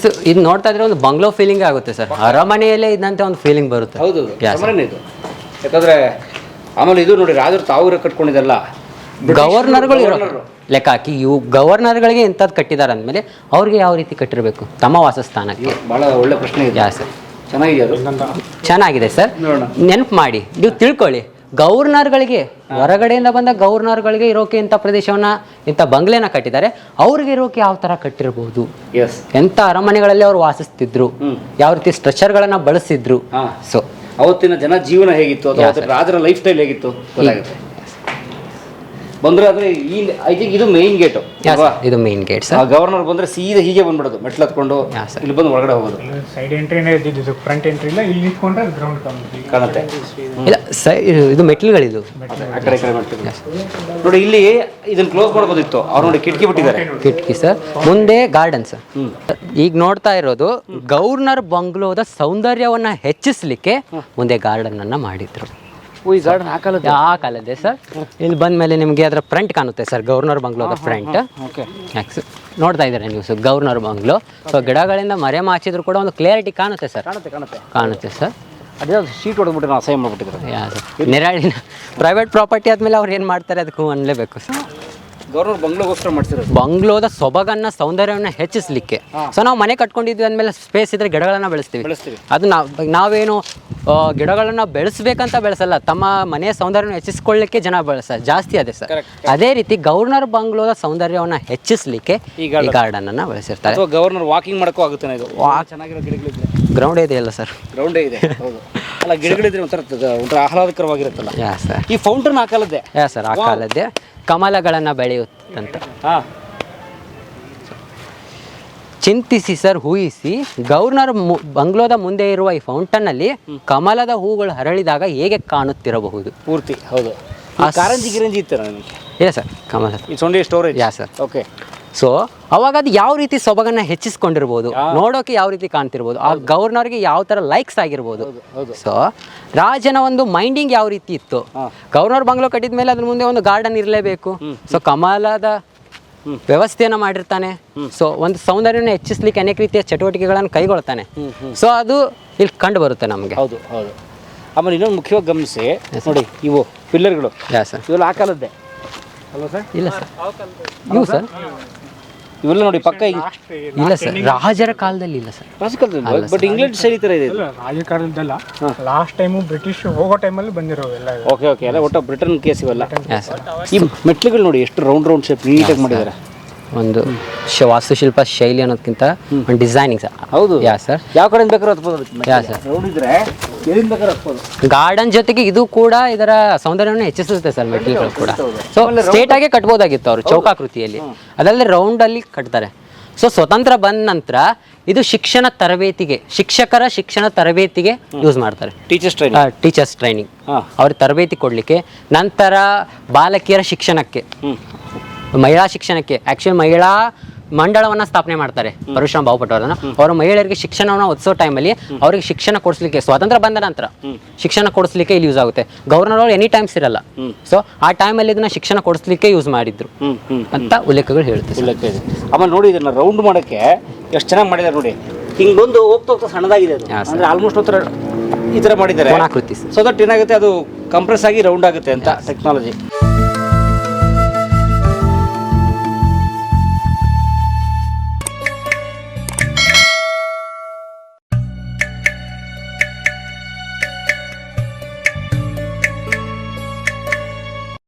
ಸೊ ಇದು ನೋಡ್ತಾ ಇದ್ರೆ ಒಂದು ಬಂಗ್ಲೋ ಫೀಲಿಂಗ್ ಆಗುತ್ತೆ ಸರ್, ಅರಮನೆಯಲ್ಲೇ ಇದ್ದಂತೆ ಒಂದು ಫೀಲಿಂಗ್ ಬರುತ್ತೆ. ಹೌದು, ಇದು ಯಾಕಂದ್ರೆ ಆಮೇಲೆ ಇದು ನೋಡಿ ರಾಜರು ತಾವು ಕಟ್ಕೊಂಡಿದ್ದಲ್ಲ, ಗವರ್ನರ್ಗಳು ಇರೋ ಲೆಕ್ಕ ಹಾಕಿ ಇವು ಗವರ್ನರ್ಗಳಿಗೆ ಎಂಥದ್ದು ಕಟ್ಟಿದ್ದಾರೆ ಅಂದಮೇಲೆ ಅವ್ರಿಗೆ ಯಾವ ರೀತಿ ಕಟ್ಟಿರಬೇಕು ತಮ್ಮ ವಾಸಸ್ಥಾನಕ್ಕೆ? ಭಾಳ ಒಳ್ಳೆ ಪ್ರಶ್ನೆ ಇದೆ. ಸರ್, ಚೆನ್ನಾಗಿದೆ ಸರ್. ನೆನಪು ಮಾಡಿ ನೀವು ತಿಳ್ಕೊಳ್ಳಿ, ಗವರ್ನರ್ಗಳಿಗೆ ಹೊರಗಡೆಯಿಂದ ಬಂದ ಗವರ್ನರ್ಗಳಿಗೆ ಇರೋಕೆ ಇಂಥ ಪ್ರದೇಶವನ್ನ ಇಂಥ ಬಂಗ್ಲೆನ ಕಟ್ಟಿದ್ದಾರೆ, ಅವ್ರಿಗೆ ಇರೋಕೆ ಯಾವ ತರ ಕಟ್ಟಿರ್ಬೋದು, ಎಂಥ ಅರಮನೆಗಳಲ್ಲಿ ಅವ್ರು ವಾಸಿಸ್ತಿದ್ರು, ಯಾವ ರೀತಿ ಸ್ಟ್ರಕ್ಚರ್ಗಳನ್ನ ಬಳಸಿದ್ರು. ಸೊ ಅವತ್ತಿನ ಜನ ಜೀವನ ಹೇಗಿತ್ತು, ಅಥವಾ ರಾಜರ ಲೈಫ್ ಸ್ಟೈಲ್ ಹೇಗಿತ್ತು ಗೊತ್ತಾಗುತ್ತೆ. ಬಂದ್ರೆ ಆದ್ರೆ ಐ ಥಿಂಕ್ ಇದು ಮೇನ್ ಗೇಟ್. ಇದು ಮೇನ್ ಗೇಟ್ ಸರ್. ಗವರ್ನರ್ ಬಂದ್ರೆ ಸೀದಾ ಹೀಗೆ ಬಂದ್ಬಿಡೋದು, ಮೆಟ್ಲು ಹತ್ಕೊಂಡು ಇಲ್ಲಿ ಬಂದು ಒಳಗಡೆ ಹೋಗೋದು. ಸೈಡ್ ಎಂಟ್ರಿನೇ ಇದ್ದಿದ್ದು, ಫ್ರಂಟ್ ಎಂಟ್ರಿ ಇಲ್ಲ. ಇಲ್ಲಿ ನಿಂತ್ಕೊಂಡ್ರೆ ಗ್ರೌಂಡ್ ಕಾಣುತ್ತೆ. ಇಲ್ಲ ಇದು ಮೆಟ್ಲುಗಳಿದು ಆ ಕಡೆ ಮಾಡ್ತೀವಿ ನೋಡಿ. ಇಲ್ಲಿ ಇದನ್ನ ಕ್ಲೋಸ್ ಮಾಡ್ಬೋದಿತ್ತು, ಅವ್ರು ನೋಡಿ ಕಿಟಕಿ ಬಿಟ್ಟಿದ್ದಾರೆ. ಕಿಟಕಿ ಸರ್, ಮುಂದೆ ಗಾರ್ಡನ್ ಸರ್. ಈಗ ನೋಡ್ತಾ ಇರೋದು ಗವರ್ನರ್ ಬಂಗ್ಲೋದ ಸೌಂದರ್ಯವನ್ನ ಹೆಚ್ಚಿಸ್ಲಿಕ್ಕೆ ಮುಂದೆ ಗಾರ್ಡನ್ ಅನ್ನ ಮಾಡಿದ್ರು. ಈ ಗಾರ್ಡನ್ ಆ ಕಾಲದ್ದೇ ಸರ್. ಇಲ್ಲಿ ಬಂದ ಮೇಲೆ ನಿಮಗೆ ಅದರ ಫ್ರಂಟ್ ಕಾಣುತ್ತೆ ಸರ್, ಗವರ್ನರ್ ಬಂಗ್ಲೋದ ಫ್ರಂಟ್. ನೋಡ್ತಾ ಇದ್ದಾರೆ ನೀವು ಸರ್ ಗವರ್ನರ್ ಬಂಗ್ಲೋ. ಸೊ ಗಿಡಗಳಿಂದ ಮರೆ ಮಾಚಿದ್ರು ಕೂಡ ಒಂದು ಕ್ಲಿಯರಿಟಿ ಕಾಣುತ್ತೆ ಸರ್, ಕಾಣುತ್ತೆ ಸರ್. ಅದೇ ಶೀಟ್ ಹೊಡೆದ್ಬಿಟ್ಟು ನಾವು ಅಸಹ್ಯ ಮಾಡ್ಬಿಟ್ಟಿದ್ದಾರೆ. ನೆರಳಿನ ಪ್ರೈವೇಟ್ ಪ್ರಾಪರ್ಟಿ ಆದ್ಮೇಲೆ ಅವ್ರು ಏನು ಮಾಡ್ತಾರೆ ಅದಕ್ಕೂ ಅನ್ಲೇಬೇಕು ಸರ್. ಗವರ್ನರ್ ಬಂಗ್ಲೋಗೋಸ್ಕರ ಮಾಡ್ತಿರೋದು, ಬಂಗ್ಲೋದ ಸೊಬಗನ್ನ ಸೌಂದರ್ಯವನ್ನು ಹೆಚ್ಚಿಸ್ಲಿಕ್ಕೆ. ಸೊ ನಾವು ಮನೆ ಕಟ್ಕೊಂಡಿದ್ವಿ ಅಂದಮೇಲೆ ಸ್ಪೇಸ್ ಇದ್ರೆ ಗಿಡಗಳನ್ನ ಬೆಳೆಸ್ತೀವಿ. ಅದು ನಾವೇನು ಗಿಡಗಳನ್ನ ಬೆಳೆಸ್ಬೇಕಂತ ಬೆಳೆಸಲ್ಲ, ತಮ್ಮ ಮನೆಯ ಸೌಂದರ್ಯವನ್ನು ಹೆಚ್ಚಿಸ್ಕೊಳ್ಳಿಕ್ಕೆ ಜನ ಜಾಸ್ತಿ ಅದೇ ಸರ್. ಅದೇ ರೀತಿ ಗವರ್ನರ್ ಬಂಗ್ಲೋದ ಸೌಂದರ್ಯವನ್ನು ಹೆಚ್ಚಿಸ್ಲಿಕ್ಕೆ ಈ ಗಾರ್ಡನ್ ಅನ್ನ ಬೆಳೆಸಿರ್ತಾರೆ. ಗವರ್ನರ್ ವಾಕಿಂಗ್ ಮಾಡಕ್ಕೂ ಆಗುತ್ತೆ. ಚೆನ್ನಾಗಿರೋ ಗಿಡಗಳಿದ್ರೆ ಗ್ರೌಂಡ್ ಇದೆಯಲ್ಲ ಸರ್, ಗ್ರೌಂಡೇ ಇದೆ. ಹೌದು, ಅಲ್ಲ ಗಿಡಗಳಿದ್ರೆ ಒಂಥರ ಆಹ್ಲಾದಕರವಾಗಿರುತ್ತಲ್ಲ. ಸರ್, ಈ ಫೌಂಟನ್ ಆ ಕಾಲದ್ದೇ. ಸರ್, ಆ ಕಾಲದ್ದೇ ಕಮಲಗಳನ್ನ ಬೆಳೆಯುತ್ತಂತ. ಚಿಂತಿಸಿ ಸರ್, ಊಹಿಸಿ ಗವರ್ನರ್ ಬಂಗ್ಲೋದ ಮುಂದೆ ಇರುವ ಈ ಫೌಂಟನ್ ಅಲ್ಲಿ ಕಮಲದ ಹೂಗಳು ಹರಳಿದಾಗ ಹೇಗೆ ಕಾಣುತ್ತಿರಬಹುದು ಪೂರ್ತಿ. ಹೌದು, ಕಾರಂಜಿ ಗಿರಂಜಿ ಇತ್ತು ನನಗೆ. ಇಲ್ಲ sir, Kamala it's only storage. Sir. Okay. So ಅವಾಗ ಅದು ಯಾವ ರೀತಿ ಸೊಬಗನ್ನ ಹೆಚ್ಚಿಸ್ಕೊಂಡಿರ್ಬೋದು, ನೋಡೋಕೆ ಯಾವ ರೀತಿ ಕಾಣ್ತಿರ್ಬೋದು, ಆ ಗವರ್ನರ್ಗೆ ಯಾವ ತರ ಲೈಕ್ಸ್ ಆಗಿರ್ಬೋದು. ಸೊ ರಾಜನ ಒಂದು ಮೈಂಡಿಂಗ್ ಯಾವ ರೀತಿ ಇತ್ತು, ಗವರ್ನರ್ ಬಂಗ್ಲೋ ಕಟ್ಟಿದ ಮೇಲೆ ಅದ್ರ ಮುಂದೆ ಒಂದು ಗಾರ್ಡನ್ ಇರಲೇಬೇಕು. ಸೊ ಕಮಲದ ವ್ಯವಸ್ಥೆಯನ್ನು ಮಾಡಿರ್ತಾನೆ. ಸೊ ಒಂದು ಸೌಂದರ್ಯನ ಹೆಚ್ಚಿಸ್ಲಿಕ್ಕೆ ಅನೇಕ ರೀತಿಯ ಚಟುವಟಿಕೆಗಳನ್ನು ಕೈಗೊಳ್ತಾನೆ. ಸೊ ಅದು ಇಲ್ಲಿ ಕಂಡು ಬರುತ್ತೆ ನಮಗೆ. ಹೌದು ಹೌದು. ಆಮೇಲೆ ಇನ್ನೊಂದು ಮುಖ್ಯವಾಗಿ ಗಮನಿಸಿ ನೋಡಿ, ಇವು ಪಿಲ್ಲರ್ಗಳು ಇವೆಲ್ಲ ಆ ಕಾಲದ್ದೇ ಅಲ್ವಾ ಸರ್? ಇಲ್ಲ ಸರ್, ಇವು ಸರ್ ಇವೆಲ್ಲ ನೋಡಿ ಪಕ್ಕ. ಇಲ್ಲ ಸರ್, ರಾಜರ ಕಾಲದಲ್ಲಿ ಇಲ್ಲ ಸರ್, ಬಟ್ ಇಂಗ್ಲೆಂಡ್ ಶೈಲಿ ತರ ಇದೆ. ರಾಜರ ಕಾಲದಲ್ಲ, ಲಾಸ್ಟ್ ಟೈಮು ಬ್ರಿಟಿಷ್ ಹೋಗೋ ಟೈಮಲ್ಲಿ ಬಂದಿರೋ ಎಲ್ಲ. ಓಕೆ ಓಕೆ, ಎಲ್ಲ ಒಟ್ಟು ಬ್ರಿಟನ್ ಕೇಸ್ ಇವೆಲ್ಲ. ಈ ಮೆಟ್ಲುಗಳು ನೋಡಿ ಎಷ್ಟು ರೌಂಡ್ ಶೇಪ್ ನೀಟಾಗಿ ಮಾಡಿದ್ದಾರೆ. ಒಂದು ವಾಸ್ತುಶಿಲ್ಪ ಶೈಲಿ ಅನ್ನೋದಕ್ಕಿಂತ ಒಂದು ಡಿಸೈನಿಂಗ್ ಸರ್. ಹೌದು ಸರ್, ಯಾವ ಕಡೆಯಿಂದ ಬೇಕಾದ್ರೂ ಹತ್ಬೋದು ಸರ್. ರೌಂಡ್ ಇದ್ರೆ ಎಲ್ಲಿಂದ ಬೇಕಾದ್ರೂ ಹತ್ಬೋದು. ಗಾರ್ಡನ್ ಜೊತೆಗೆ ಇದು ಕೂಡ ಇದರ ಸೌಂದರ್ಯವನ್ನು ಹೆಚ್ಚಿಸುತ್ತೆ ಸರ್, ಮೆಟೀರಿಯಲ್ ಕೂಡ. ಸೊ ಸ್ಟ್ರೇಟ್ ಆಗಿ ಕಟ್ಬೋದಾಗಿತ್ತು ಅವರು ಚೌಕಾಕೃತಿಯಲ್ಲಿ, ಅದಲ್ಲದೆ ರೌಂಡ್ ಅಲ್ಲಿ ಕಟ್ತಾರೆ. ಸೊ ಸ್ವತಂತ್ರ ಬಂದ ನಂತರ ಇದು ಶಿಕ್ಷಣ ತರಬೇತಿಗೆ, ಶಿಕ್ಷಕರ ಶಿಕ್ಷಣ ತರಬೇತಿಗೆ ಯೂಸ್ ಮಾಡ್ತಾರೆ. ಟೀಚರ್ಸ್ ಟ್ರೈನಿಂಗ್ ಅವ್ರಿಗೆ ತರಬೇತಿ ಕೊಡ್ಲಿಕ್ಕೆ, ನಂತರ ಬಾಲಕಿಯರ ಶಿಕ್ಷಣಕ್ಕೆ, ಮಹಿಳಾ ಶಿಕ್ಷಣಕ್ಕೆ. ಆಕ್ಚುಲಿ ಮಹಿಳಾ ಮಂಡಳವನ್ನ ಸ್ಥಾಪನೆ ಮಾಡ್ತಾರೆ ಪರಶುರಾಮ ಬಾವುಪಟ್ಟವರನ್ನ. ಅವರು ಮಹಿಳೆಯರಿಗೆ ಶಿಕ್ಷಣವನ್ನು ಒದಿಸೋ ಟೈಮಲ್ಲಿ ಅವ್ರಿಗೆ ಶಿಕ್ಷಣ ಕೊಡಿಸ್ಲಿಕ್ಕೆ, ಸ್ವಾತಂತ್ರ್ಯ ಬಂದ ನಂತರ ಶಿಕ್ಷಣ ಕೊಡಿಸ್ಲಿಕ್ಕೆ ಇಲ್ಲಿ ಯೂಸ್ ಆಗುತ್ತೆ. ಗವರ್ನರ್ ಅವರು ಎನಿ ಟೈಮ್ಸ್ ಇರಲ್ಲ. ಸೊ ಆ ಟೈಮಲ್ಲಿ ಇದನ್ನ ಶಿಕ್ಷಣ ಕೊಡಿಸ್ಲಿಕ್ಕೆ ಯೂಸ್ ಮಾಡಿದ್ರು ಅಂತ ಉಲ್ಲೇಖಗಳು ಹೇಳುತ್ತೆ. ಆಮೇಲೆ ನೋಡಿ, ಇದನ್ನ ರೌಂಡ್ ಮಾಡಕ್ಕೆ ಎಷ್ಟು ಚೆನ್ನಾಗಿ ಮಾಡಿದ್ದಾರೆ ನೋಡಿ. ಹಿಂಗ್ ಬಂದು ಹೋಗ್ತಾ ಹೋಗ್ತಾ ಸಣ್ಣದಾಗಿದೆ ಅದು. ಅಂದ್ರೆ ಆಲ್ಮೋಸ್ಟ್ ಒಂಥರ ಈ ತರ ಮಾಡಿದ್ದಾರೆ ಕೋನಾಕೃತಿ. ಸೊ ದಟ್ ಏನಾಗುತ್ತೆ, ಅದು ಕಂಪ್ರೆಸ್ ಆಗಿ ರೌಂಡ್ ಆಗುತ್ತೆ ಅಂತ ಟೆಕ್ನಾಲಜಿ.